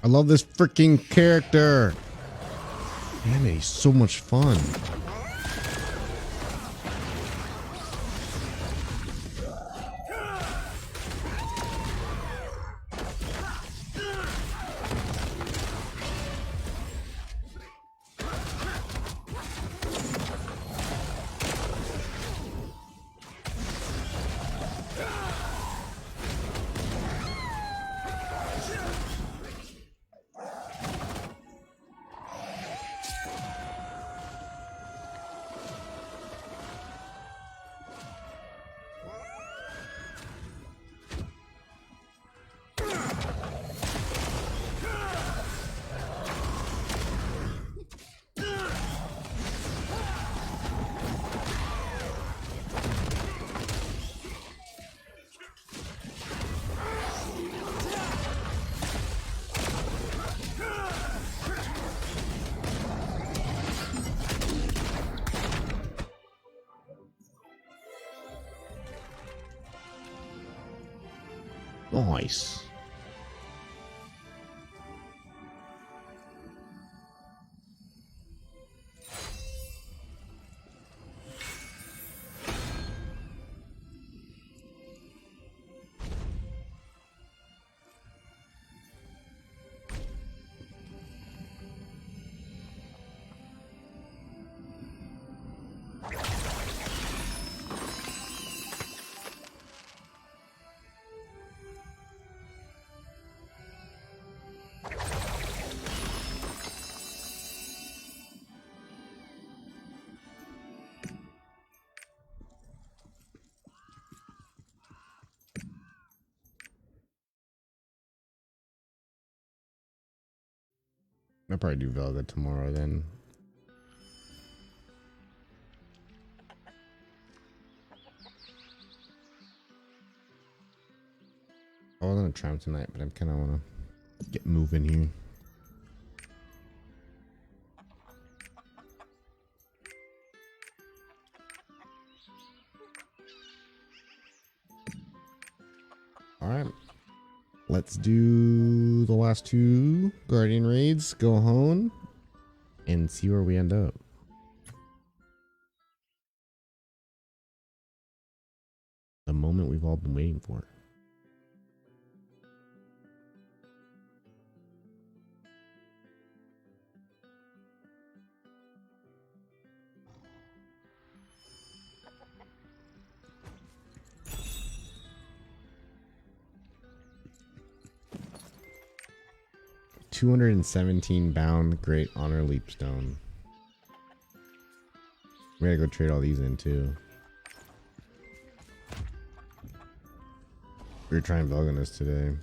I love this freaking character. Man, he's so much fun. Nice. I'll probably do Velga tomorrow then. I was gonna try him tonight, but I kind of want to get moving here. All right, let's do the last 2 Guardian raids, go home, and see where we end up. The moment we've all been waiting for. $217 bound Great Honor Leapstone. We gotta go trade all these in too. We were trying Velganus today.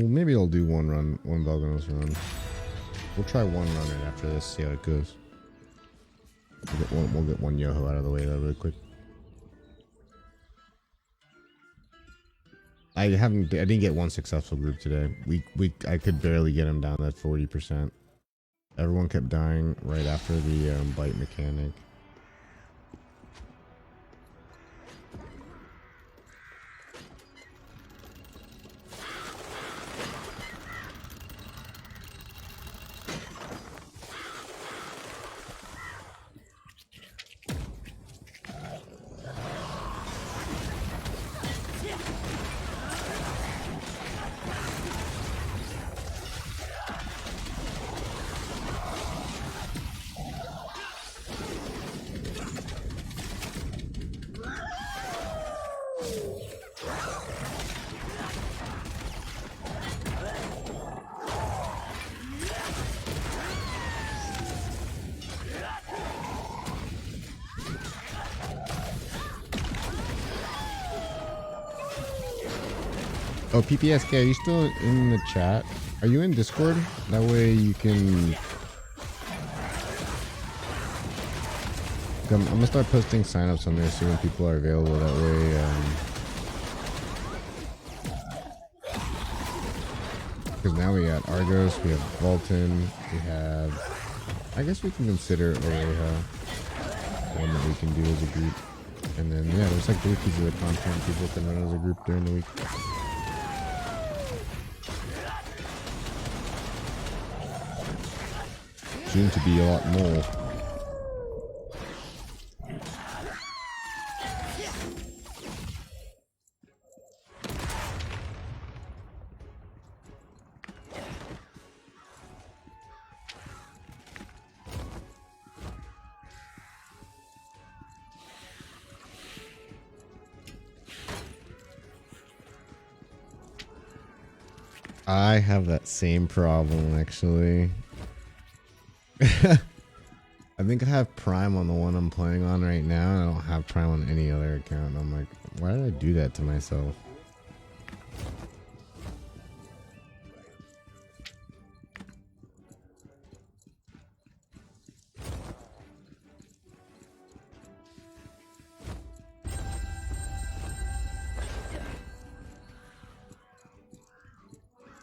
Maybe I'll do one Velganus run. We'll try one run right after this, see how it goes. We'll get one Yoho out of the way though real quick. I didn't get one successful group today. I could barely get him down at 40%. Everyone kept dying right after the bite mechanic. Oh, PPSK, are you still in the chat? Are you in Discord? That way you can... I'm gonna start posting signups on there soon when people are available. That way, because now we got Argos, we have Vulcan, we have... I guess we can consider Oreha one that we can do as a group. And then, yeah, there's like 3 pieces of content people can run as a group during the week. Soon to be a lot more. I have that same problem actually. I think I have Prime on the one I'm playing on right now, and I don't have Prime on any other account. I'm like, why did I do that to myself?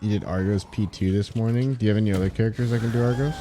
You did Argos P2 this morning. Do you have any other characters that can do Argos?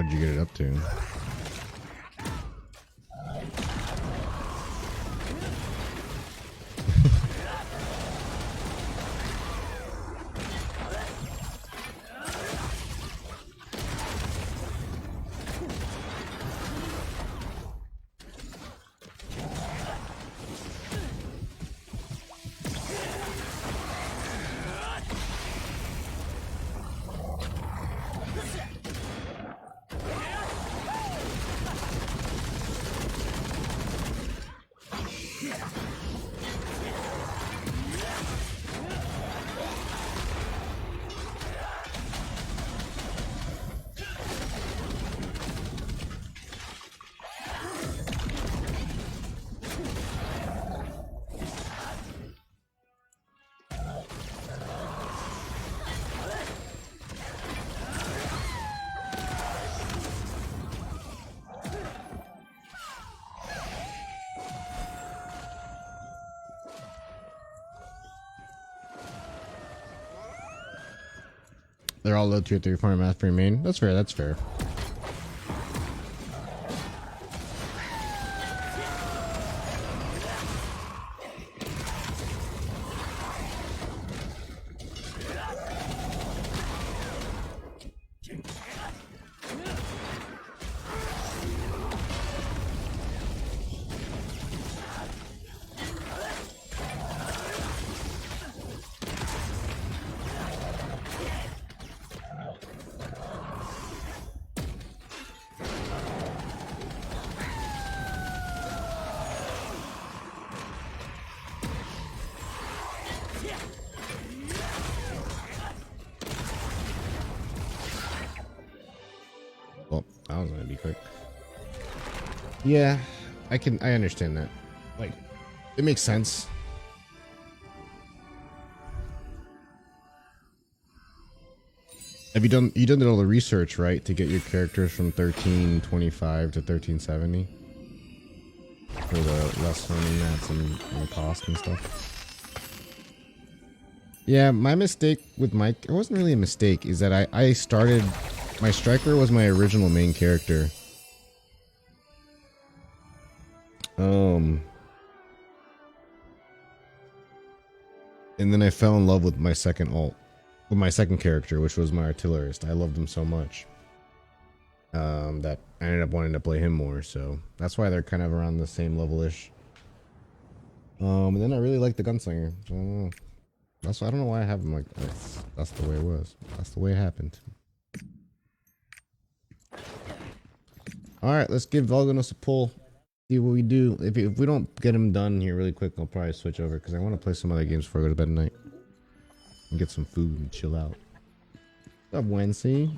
What did you get it up to? They're all low tier 3 farm math free main. That's fair, that's fair. Well, that was gonna be quick. Yeah, I understand that. Like, it makes sense. Have you done all the research, right, to get your characters from 1325 to 1370? For the less learning mats and cost and stuff. Yeah, my mistake with Mike, it wasn't really a mistake, is that I started, my striker was my original main character. And then I fell in love with my second character, which was my Artillerist. I loved him so much. That I ended up wanting to play him more, so that's why they're kind of around the same level-ish. And then I really like the Gunslinger. So I don't know. I don't know why I have him like that. That's the way it was. That's the way it happened. Alright, let's give Volganos a pull. See what we do. If we don't get him done here really quick, I'll probably switch over because I want to play some other games before I go to bed tonight. And get some food and chill out. What's up, Wednesday?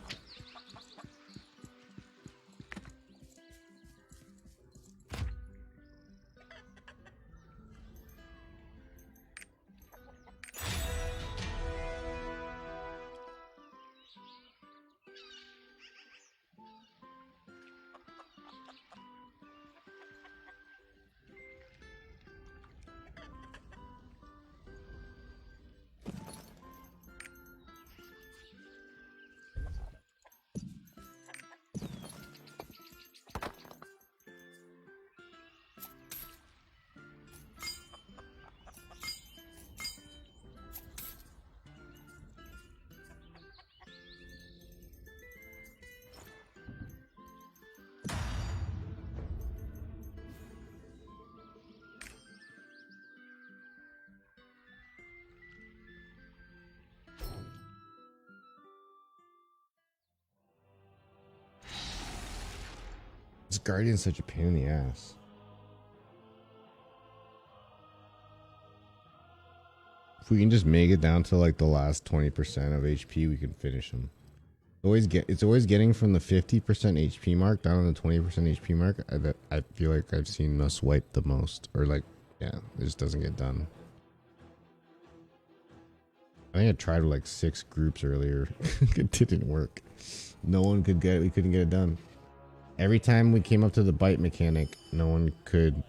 This Guardian's such a pain in the ass. If we can just make it down to like the last 20% of HP, we can finish him. It's always getting from the 50% HP mark down to the 20% HP mark that I feel like I've seen us wipe the most. Or like, yeah, it just doesn't get done. I think I tried with like 6 groups earlier. It didn't work. No one could get it. We couldn't get it done. Every time we came up to the bite mechanic, no one could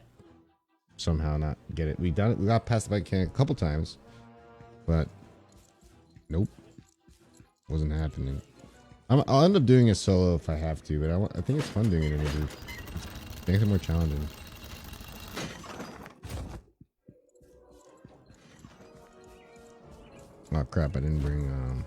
somehow not get it. We got past the bite mechanic a couple times, but nope, wasn't happening. I'll end up doing it solo if I have to, but I think it's fun doing it in a group. It makes it more challenging. Oh crap! I didn't bring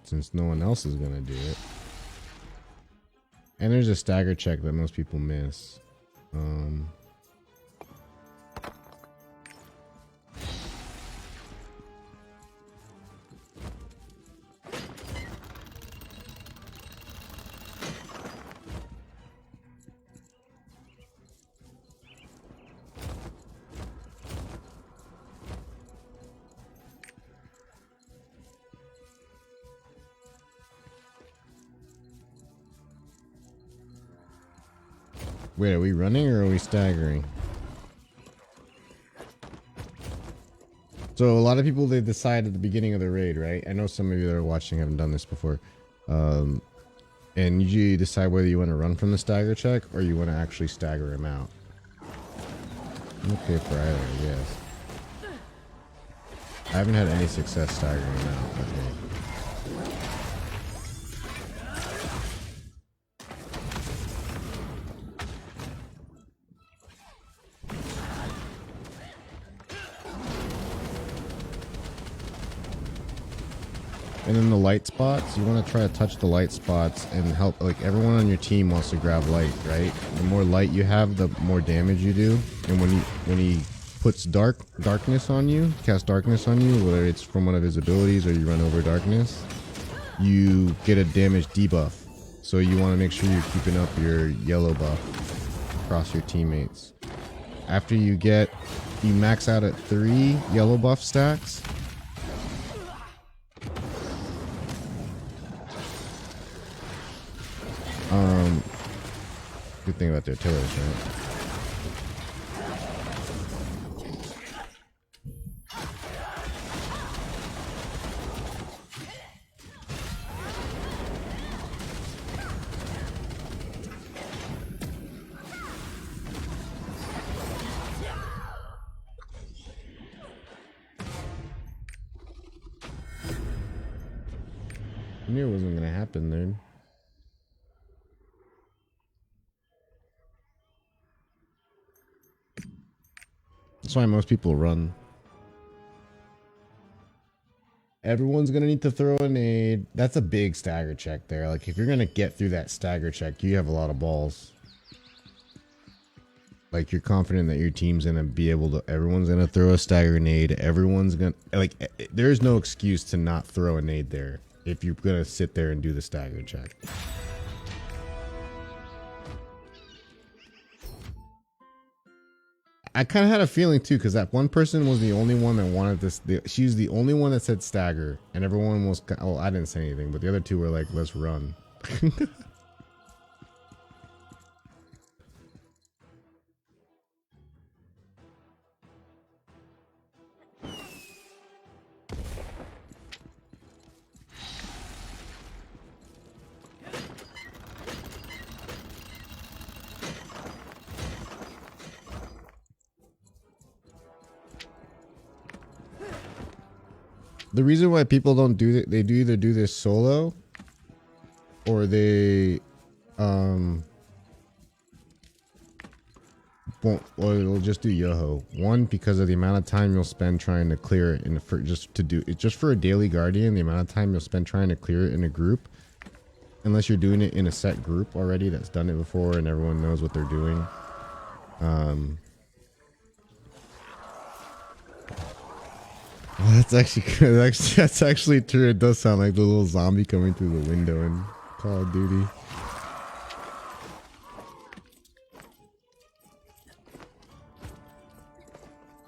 since no one else is gonna do it. And there's a stagger check that most people miss. Wait, are we running or are we staggering? So a lot of people, they decide at the beginning of the raid, right? I know some of you that are watching haven't done this before. And you decide whether you want to run from the stagger check or you want to actually stagger him out. I'm okay for either, I guess. I haven't had any success staggering him out, I think. And then the light spots, you want to try to touch the light spots and help, like everyone on your team wants to grab light, right? The more light you have, the more damage you do. And when he puts darkness on you, casts darkness on you, whether it's from one of his abilities or you run over darkness, you get a damage debuff. So you want to make sure you're keeping up your yellow buff across your teammates. After you max out at 3 yellow buff stacks. Good thing about the artillerists, right? I knew it wasn't gonna happen, dude. That's why most people run. Everyone's gonna need to throw a nade. That's a big stagger check there. Like if you're gonna get through that stagger check, you have a lot of balls. Like you're confident that your team's gonna be able to. Everyone's gonna throw a stagger nade. Everyone's gonna there's no excuse to not throw a nade there if you're gonna sit there and do the stagger check. I kind of had a feeling too, because that one person was the only one that wanted this. She was the only one that said stagger, and everyone was. Oh, I didn't say anything, but the other two were like, "Let's run." The reason why people don't do that, they do either do this solo or they won't, or they'll just do Yoho. One, because of the amount of time you'll spend trying to clear it just for a daily guardian, the amount of time you'll spend trying to clear it in a group, unless you're doing it in a set group already that's done it before and everyone knows what they're doing. Oh, that's actually good. That's actually true. It does sound like the little zombie coming through the window in Call of Duty.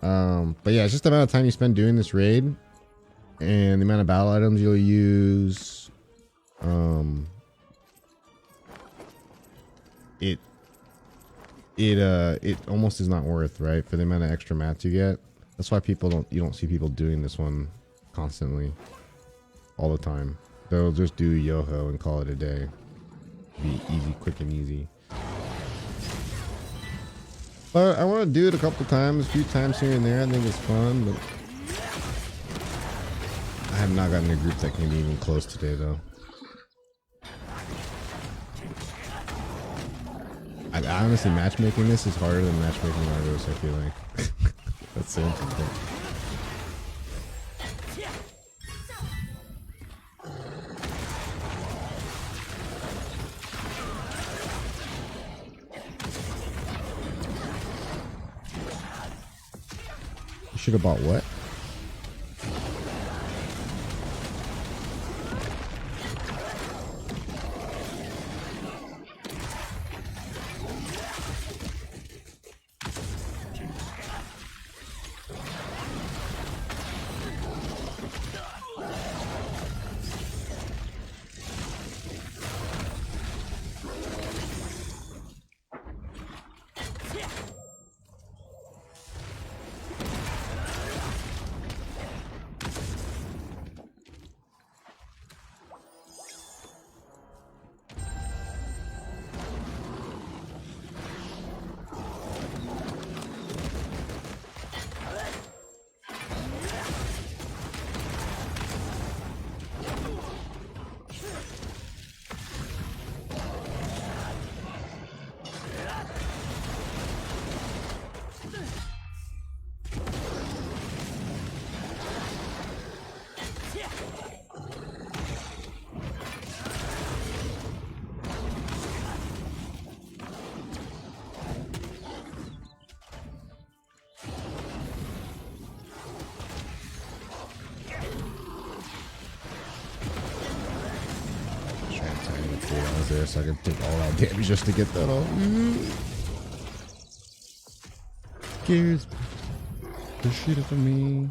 But yeah, it's just the amount of time you spend doing this raid and the amount of battle items you'll use. It almost is not worth, right, for the amount of extra mats you get. That's why you don't see people doing this one constantly, all the time. They'll just do Yoho and call it a day. Be easy, quick and easy. But I want to do it a couple times, a few times here and there. I think it's fun, but I have not gotten a group that can be even close today, though. Honestly, matchmaking this is harder than matchmaking Argos, I feel like. That's so interesting. You should have bought what? There so I can take all out damage just to get that off. Scares the shit out of me.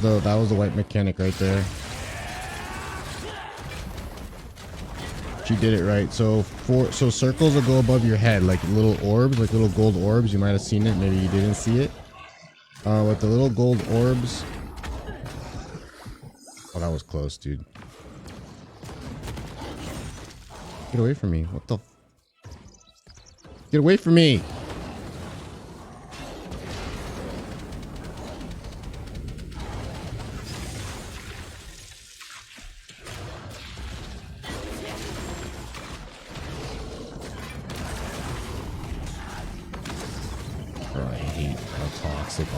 That was the white mechanic right there. She did it right. So circles will go above your head like little orbs, like little gold orbs. You might have seen it, maybe you didn't see it. With the little gold orbs. Oh, that was close, dude. Get away from me. What the? Get away from me.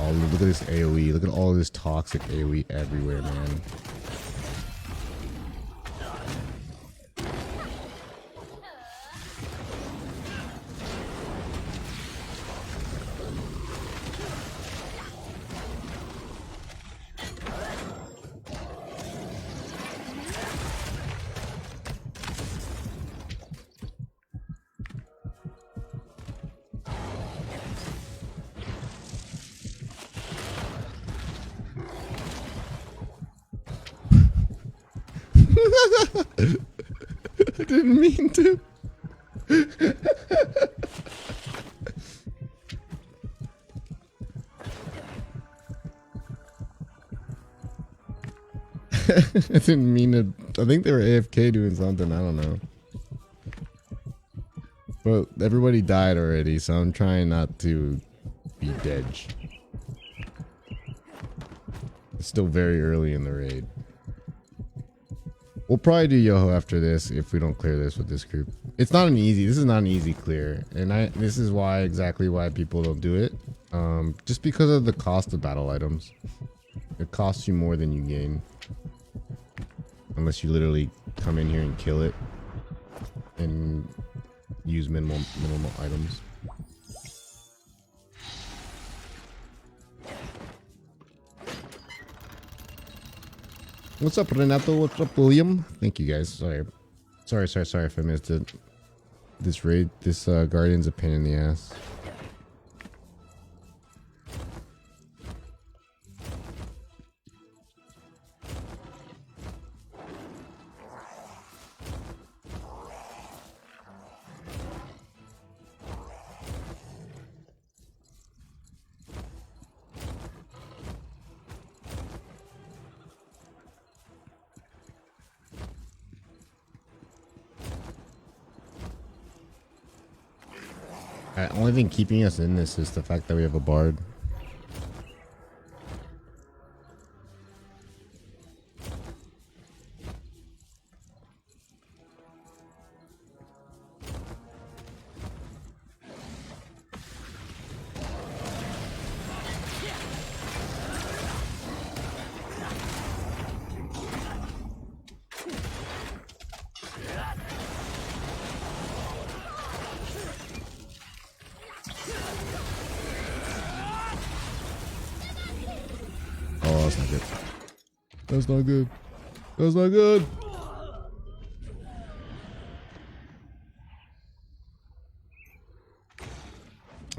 Look at this AoE. Look at all this toxic AoE everywhere, man. I didn't mean to. I didn't mean to. I think they were AFK doing something. I don't know. But everybody died already, so I'm trying not to be dead. It's still very early in the raid. We'll probably do Yoho after this if we don't clear this with this group. It's not an easy. This is not an easy clear, and this is why exactly why people don't do it. Just because of the cost of battle items. It costs you more than you gain, unless you literally come in here and kill it and use minimal items. What's up, Renato? What's up, William? Thank you, guys. Sorry if I missed it. This raid, this Guardian's a pain in the ass. The only thing keeping us in this is the fact that we have a bard. Oh, that's not good. That's not good. That's not good.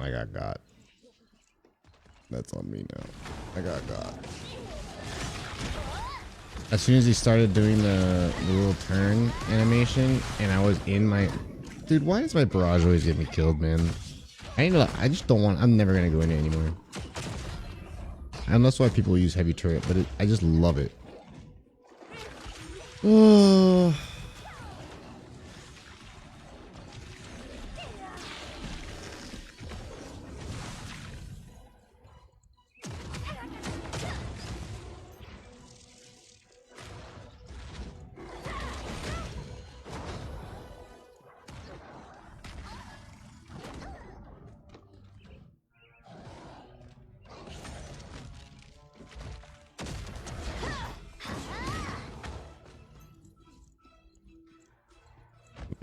I got. That's on me now. I got. As soon as he started doing the little turn animation, and I was in my... Dude, why does my barrage always get me killed, man? I just don't want... I'm never going to go in it anymore. And that's why people use heavy turret, but I just love it. Oh...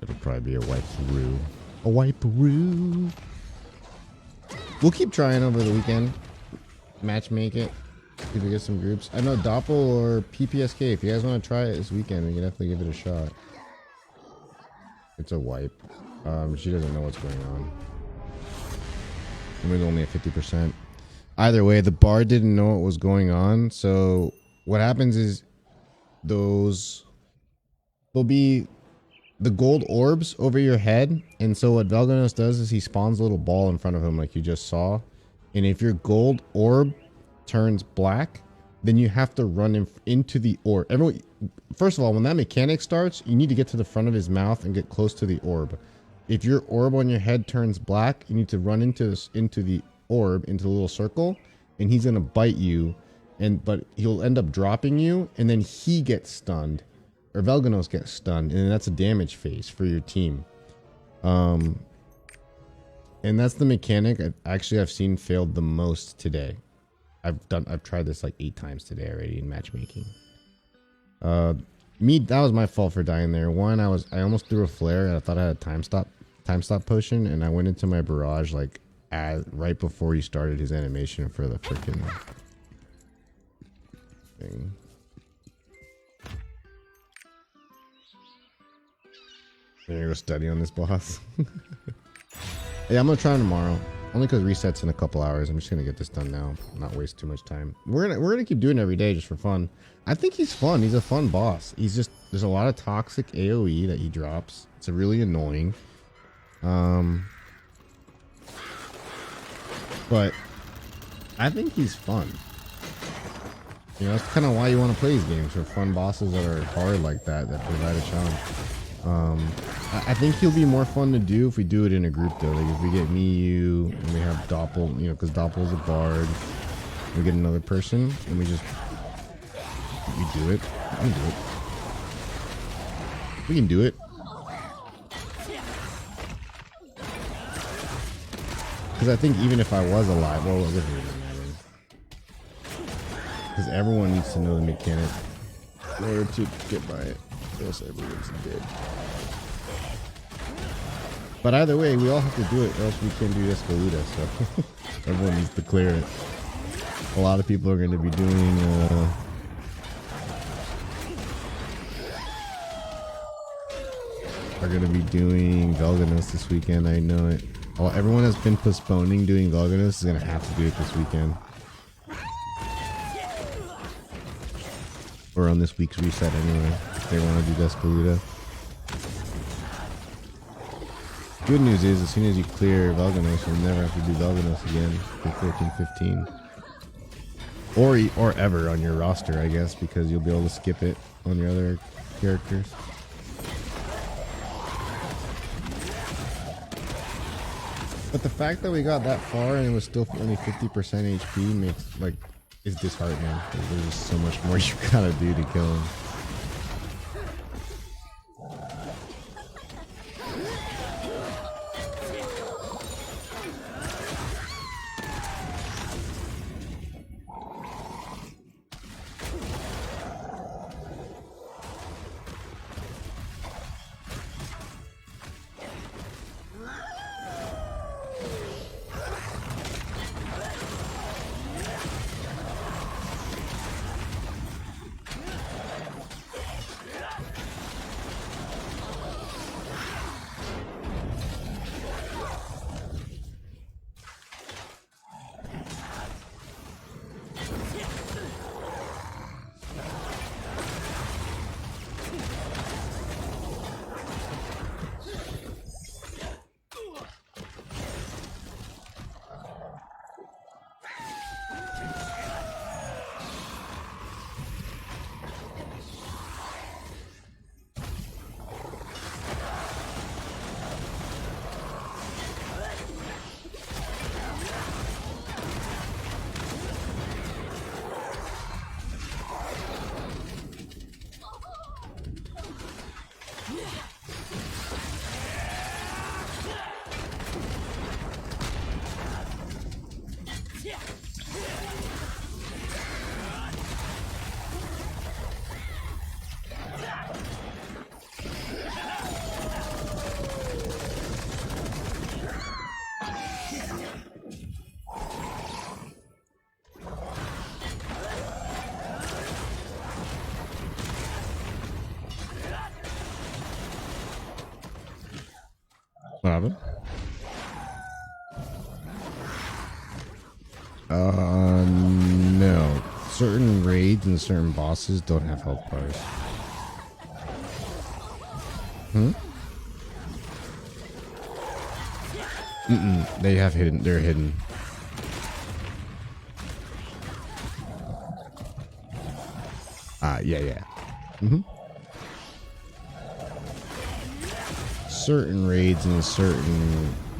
It'll probably be a wipe-a-roo. A wipe-a-roo. We'll keep trying over the weekend. Match make it. See if we get some groups. I know Doppel or PPSK. If you guys want to try it this weekend, we can definitely give it a shot. It's a wipe. She doesn't know what's going on. We're only at 50%. Either way, the bard didn't know what was going on. So what happens is there'll be the gold orbs over your head, and so what Velganos does is he spawns a little ball in front of him like you just saw, and if your gold orb turns black, then you have to run into the orb. First of all, when that mechanic starts, you need to get to the front of his mouth and get close to the orb. If your orb on your head turns black, you need to run into the orb, into the little circle, and he's gonna bite you, but he'll end up dropping you, and then he gets stunned. Or Velganos gets stunned, and that's a damage phase for your team. And that's the mechanic I've seen failed the most today. I've tried this like 8 times today already in matchmaking. That was my fault for dying there. One, I almost threw a flare and I thought I had a time stop potion, and I went into my barrage like right before he started his animation for the freaking thing. You're gonna go study on this boss. Yeah, I'm gonna try him tomorrow. Only because resets in a couple hours. I'm just gonna get this done now, not waste too much time. We're gonna keep doing it every day just for fun. I think he's fun. He's a fun boss. There's a lot of toxic AoE that he drops. It's really annoying. But I think he's fun. You know, that's kind of why you want to play these games, for fun bosses that are hard like that provide a challenge. I think he'll be more fun to do if we do it in a group though. Like if we get me, you, and we have Doppel, you know, because Doppel's a bard. We get another person, and we do it. We can do it. Because I think even if I was alive, well, it doesn't really matter. Because everyone needs to know the mechanic in order to get by it. Else everyone's dead. But either way, we all have to do it, or else we can't do Escalita, so everyone needs to clear it. A lot of people are going to be doing Velganos this weekend. I know it. Oh, everyone has been postponing doing Velganos is going to have to do it this weekend. Or on this week's reset anyway, if they want to do Despeluda. Good news is, as soon as you clear Velganos, you'll never have to do Velganos again for 14-15. Or ever on your roster, I guess, because you'll be able to skip it on your other characters. But the fact that we got that far and it was still only 50% HP makes like is disheartening. There's just so much more you gotta do to kill him. What happened? No. Certain raids and certain bosses don't have health bars. They have hidden. They're hidden. Yeah. Certain raids and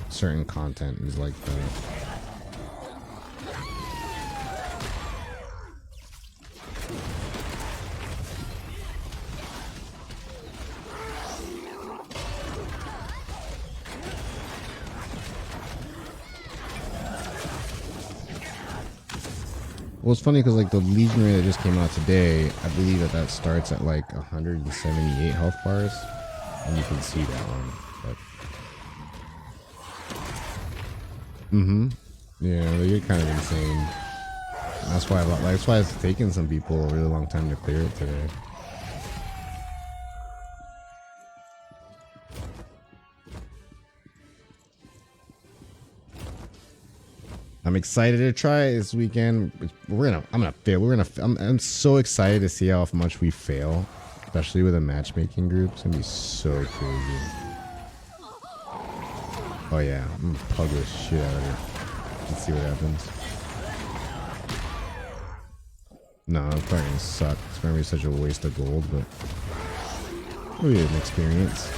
certain content is like that. Well, it's funny because like the Legionary that just came out today, I believe that starts at like 178 health bars, and you can see that one. But yeah, they get kind of insane. That's why it's taken some people a really long time to clear it today. I'm excited to try it this weekend. I'm gonna fail. I'm so excited to see how much we fail, especially with a matchmaking group. It's gonna be so crazy. Oh yeah, I'm gonna pug this shit out of it. Let's see what happens. No, it's probably gonna suck. It's gonna be such a waste of gold, but it'll be an experience.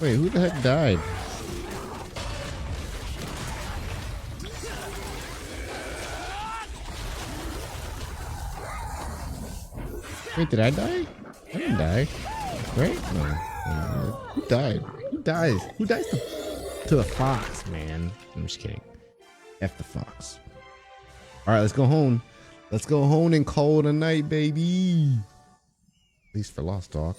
Wait, who the heck died? Wait, did I die? I didn't die. Right? No. Who died? Who dies? Who dies to the fox, man? I'm just kidding. F the fox. Alright, let's go home. Let's go home and call it a night, baby. At least for Lost Talk.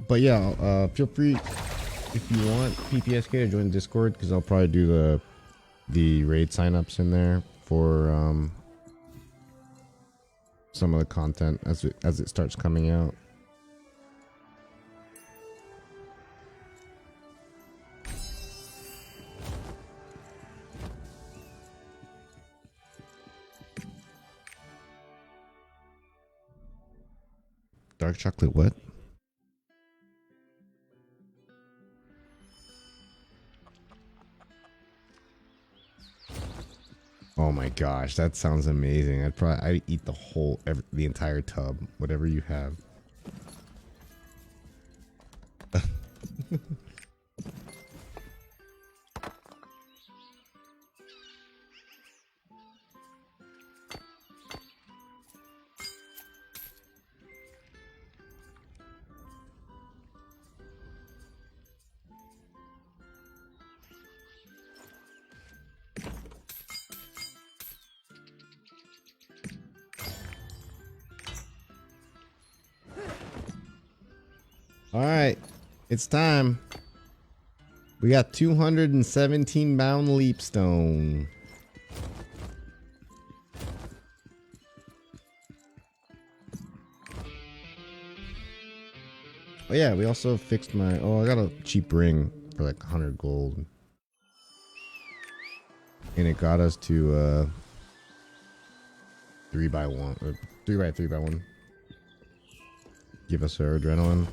But yeah, feel free if you want PPSK to join the Discord, because I'll probably do the raid signups in there for some of the content as it starts coming out. Dark chocolate what? Oh my gosh, that sounds amazing. I'd eat the entire tub, whatever you have. All right, it's time. We got 217 bound leapstone. Oh yeah, we also fixed my. Oh, I got a cheap ring for like 100 gold, and it got us to 3x1 or 3x1. Give us our adrenaline.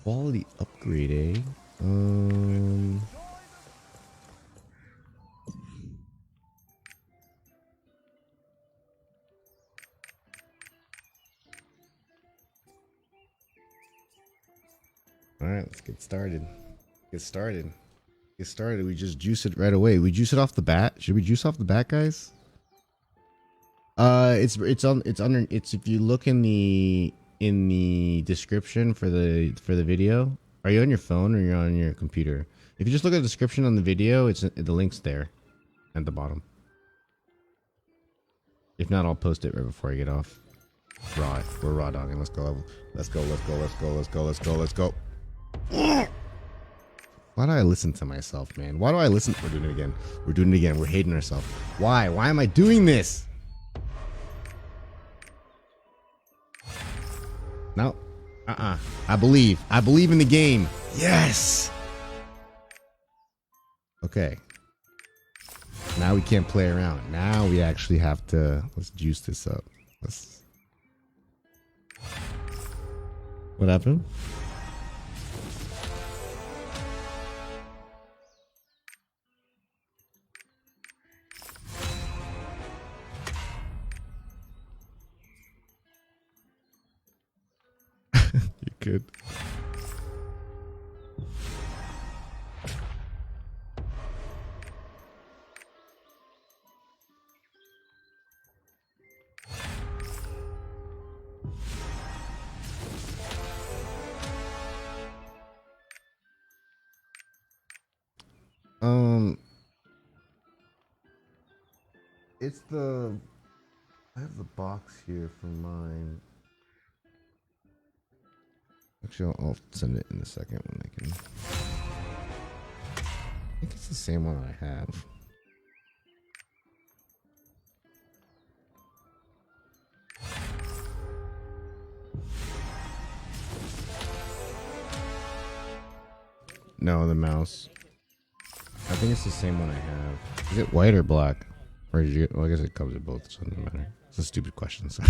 Quality upgrade, eh? All right, let's get started. Get started. We just juice it right away. We juice it off the bat. Should we juice off the bat, guys? It's if you look in the description for the video. Are you on your phone or you're on your computer? If you just look at the description on the video, the link's there at the bottom. If not, I'll post it right before I get off. We're raw dogging. Let's go. Let's go. Why do I listen to myself, man? Why do I listen? We're doing it again. We're hating ourselves. Why am I doing this? No. I believe in the game. Yes. Okay. Now we can't play around. Now we actually have to. Let's juice this up. What happened? You could. It's I have the box here for mine. Actually, I'll send it in a second when I can. I think it's the same one I have. No, the mouse. I think it's the same one I have. Is it white or black? Or did you? Well, I guess it covers it both, so it doesn't matter. It's a stupid question, sorry.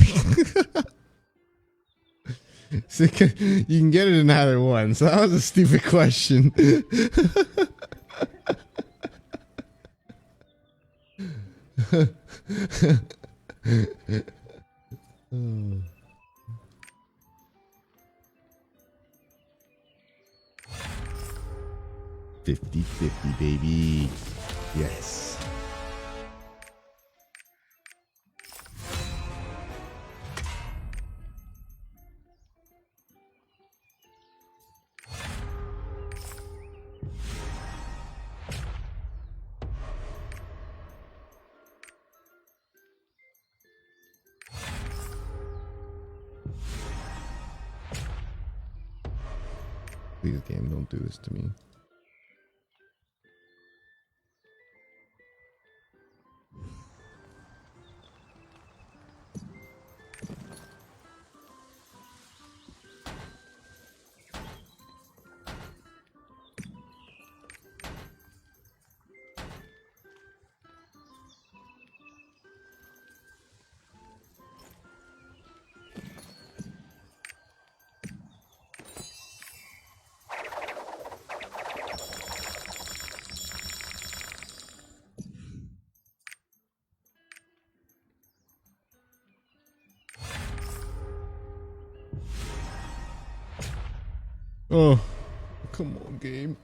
So you can get it in either one, so that was a stupid question. Oh. 50-50, baby. Yes. Please, game, don't do this to me. Oh, come on, game.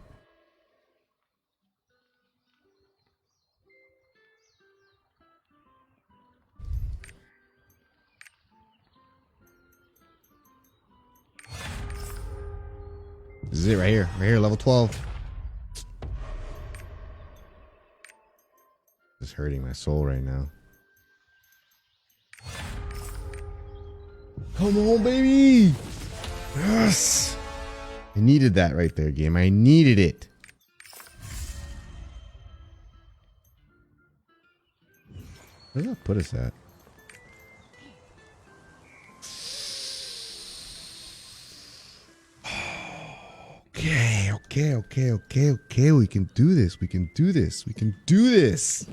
This is it right here. Right here, level 12. It's hurting my soul right now. Come on, baby. Yes. I needed that right there, game. I needed it. Where did that put us at? Okay. We can do this. We can do this. We can do this.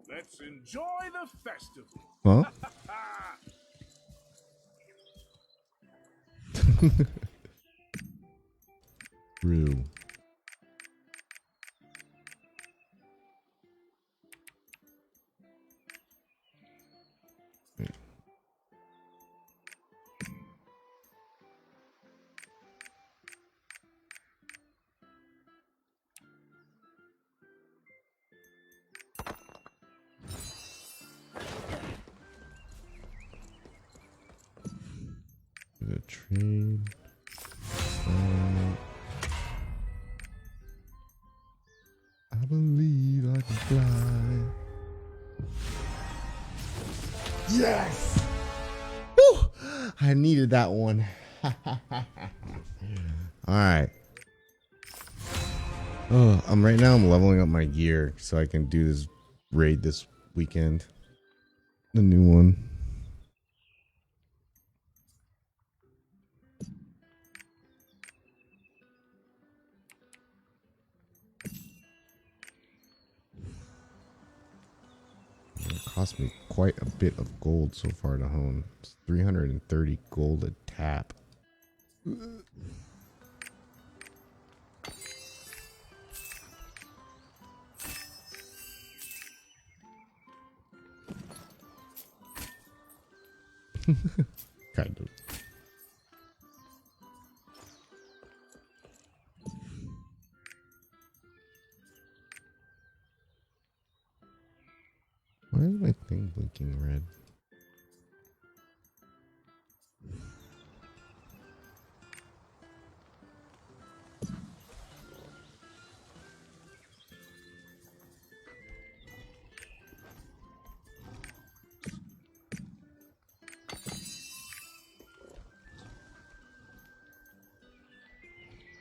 Let's enjoy the festival. Huh? True. The train. I believe I can fly. Yes! Woo! I needed that one. Alright. Oh, right now I'm leveling up my gear so I can do this raid this weekend. The new one. It cost me quite a bit of gold so far to hone. It's 330 gold a tap. Kind of. Why is my thing blinking red?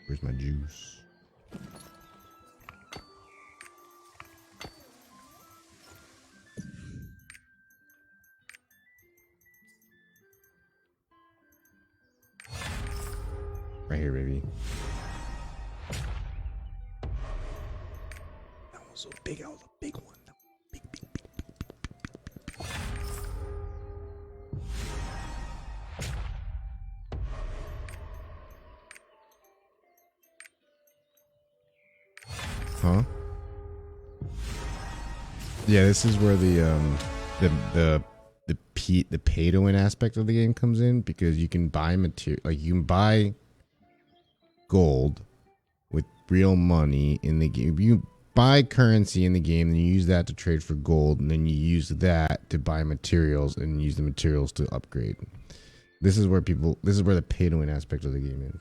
Where's my juice? Right here, baby. That was so big. That was a big one. Big. Huh? Yeah, this is where the pay to win aspect of the game comes in, because you can buy material, like you can buy gold with real money in the game. You buy currency in the game, and you use that to trade for gold, and then you use that to buy materials and use the materials to upgrade. This is where the pay to win aspect of the game is.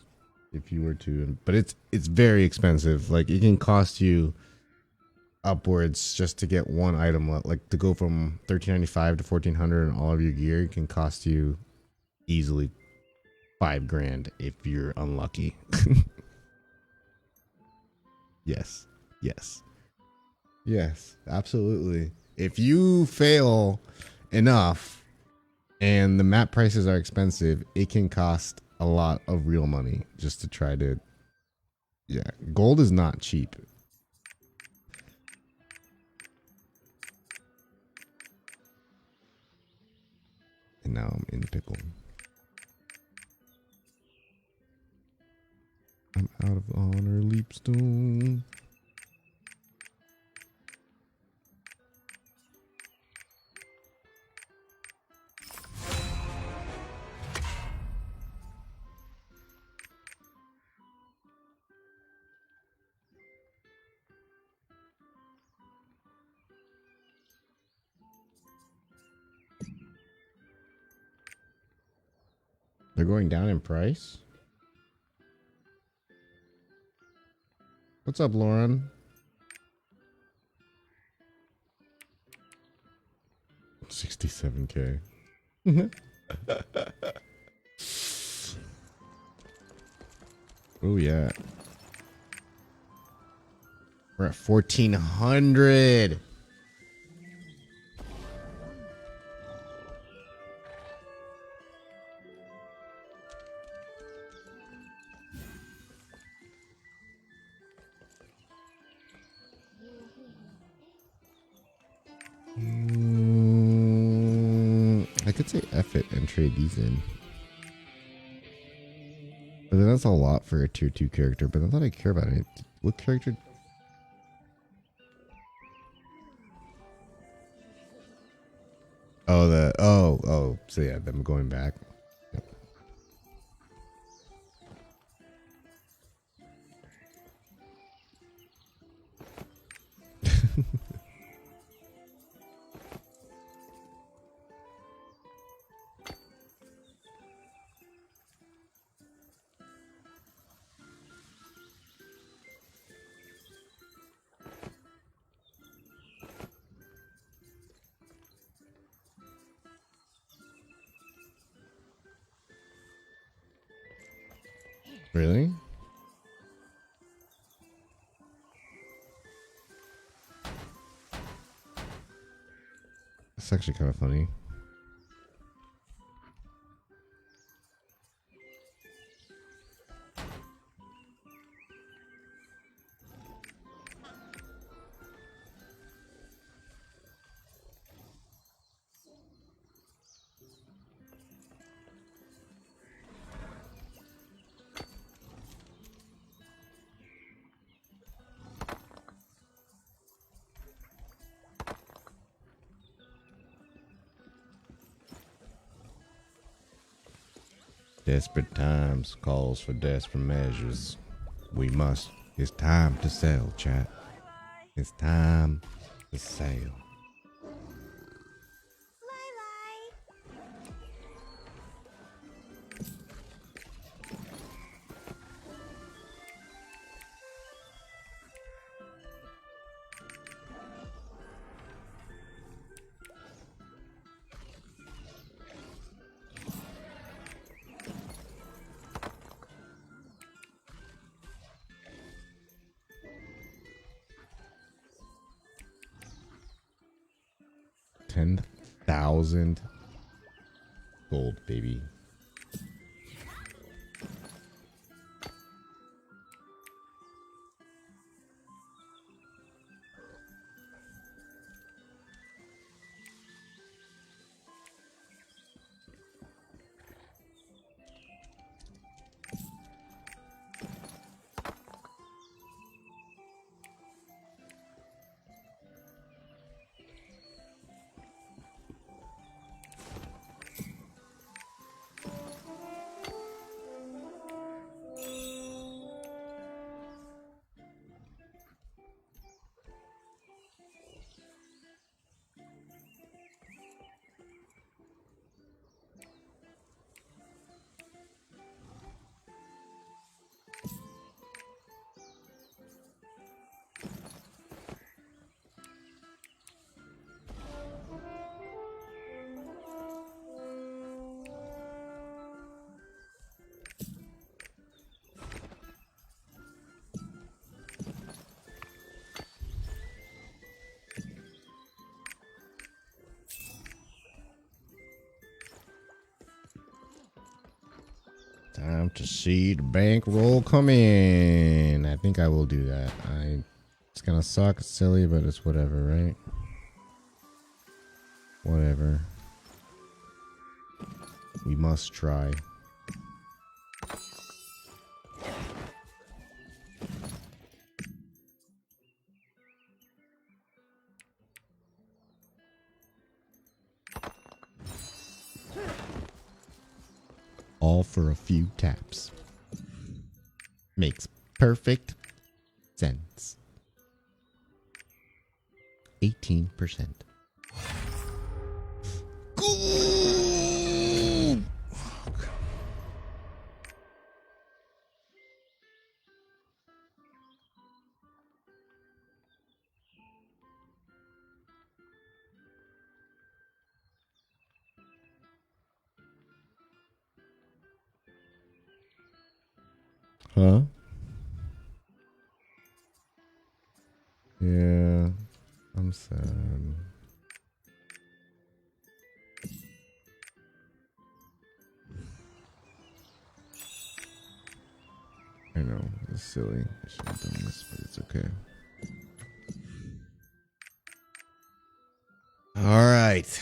If you were to, but it's very expensive. Like it can cost you upwards just to get one item, like to go from $13.95 to $1400 and all of your gear can cost you easily $5,000 if you're unlucky. Yes, absolutely. If you fail enough and the map prices are expensive, it can cost a lot of real money just to try to, gold is not cheap. And now I'm in pickle. I'm out of honor leapstone. They're going down in price? What's up, Lauren? 67K. Oh, yeah. We're at 1,400. I could say F it and trade these in. But then that's a lot for a tier 2 character. But I thought I'd care about it. What character? Oh, so yeah, them going back. Yep. Really? That's actually kind of funny. Desperate times calls for desperate measures. We must. It's time to sell, chat. It's time to sell. 10,000 gold, baby. Time to see the bankroll come in. I think I will do that. It's gonna suck, it's silly, but it's whatever, right? Whatever. We must try. All for a few taps. Makes perfect sense. 18%. Ooh. Huh? Yeah, I'm sad. I know, it's silly. I should have done this, but it's okay. All right.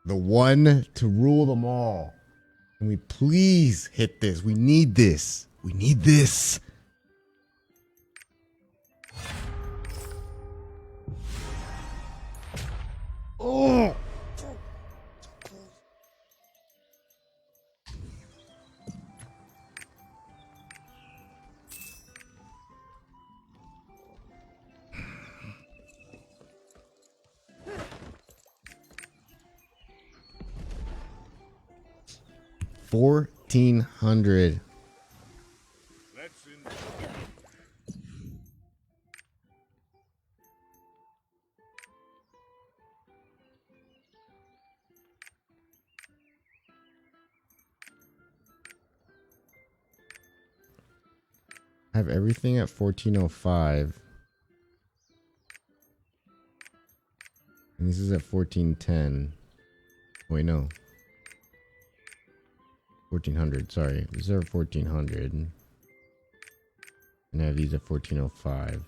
The one to rule them all. Can we please hit this? We need this. We need this. Oh. 1,400. Let's in. I have everything at 1405. And this is at 1410. Wait, no. 1400, sorry. These are 1400. And I have these at 1405.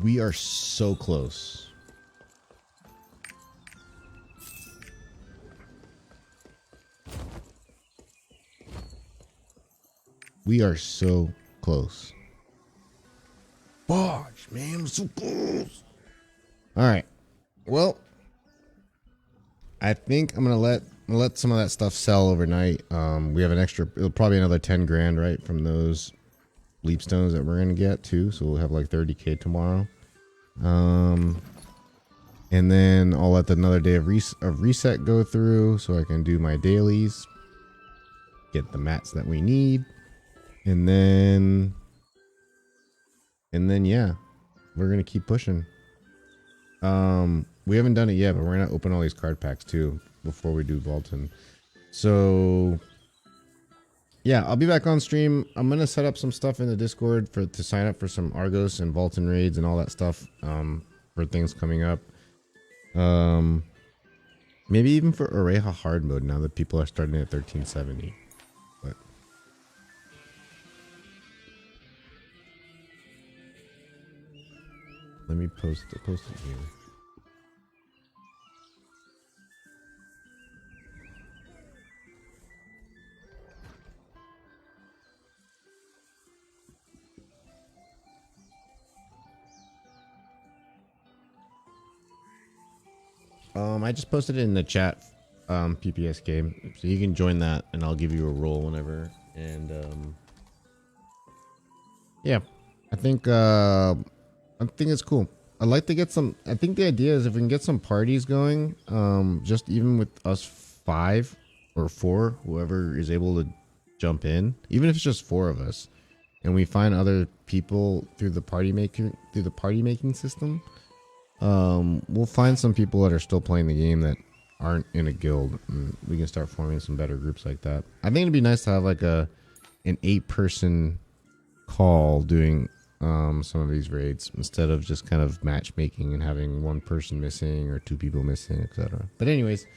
We are so close. We are so close. Fudge, man, we're so close. All right. Well, I think I'm gonna let some of that stuff sell overnight. We have an extra, it'll probably another 10 grand, right, from those leap stones that we're gonna get too. So we'll have like 30K tomorrow. And then I'll let another day of reset go through so I can do my dailies, get the mats that we need. And then yeah, we're gonna keep pushing. We haven't done it yet, but we're gonna open all these card packs too before we do Bolton. So yeah, I'll be back on stream. I'm gonna set up some stuff in the Discord to sign up for some Argos and Bolton raids and all that stuff for things coming up. Maybe even for Oreja hard mode now that people are starting at 1370. But let me post it here. I just posted it in the chat, PPS game, so you can join that, and I'll give you a role whenever. And yeah, I think it's cool. I'd like to get some. I think the idea is if we can get some parties going, just even with us 5 or 4, whoever is able to jump in, even if it's just 4 of us, and we find other people through the party making system. We'll find some people that are still playing the game that aren't in a guild, and we can start forming some better groups like that. I think it'd be nice to have like an 8-person call doing some of these raids instead of just kind of matchmaking and having 1 person missing or 2 people missing, etc. But anyways,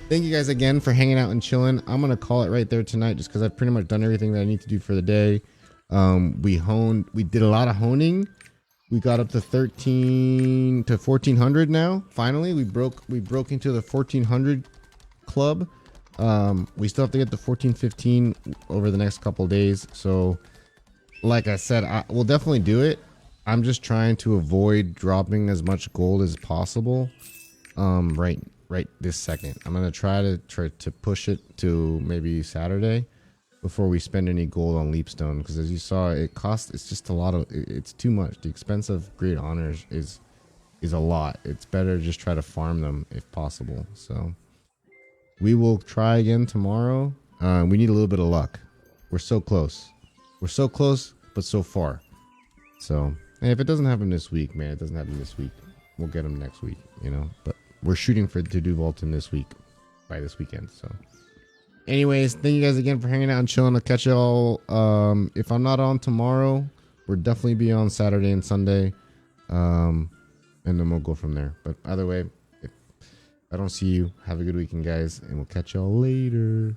thank you guys again for hanging out and chilling. I'm gonna call it right there tonight just because I've pretty much done everything that I need to do for the day. We did a lot of honing. We got up to 1400 now. Finally, we broke into the 1400 club. We still have to get to 1415 over the next couple days. So, like I said, we'll definitely do it. I'm just trying to avoid dropping as much gold as possible. Right this second. I'm gonna try to push it to maybe Saturday before we spend any gold on Leapstone, because as you saw, it's just a lot of, it's too much. The expense of Great Honors is a lot. It's better to just try to farm them if possible. So we will try again tomorrow. We need a little bit of luck. We're so close, but so far. So hey, if it doesn't happen this week, man, it doesn't happen this week. We'll get them next week, you know. But we're shooting to do Vaulton this week, by this weekend. So anyways, thank you guys again for hanging out and chilling. I'll catch y'all. If I'm not on tomorrow, we'll definitely be on Saturday and Sunday. And then we'll go from there. But either way, if I don't see you, have a good weekend, guys, and we'll catch y'all later.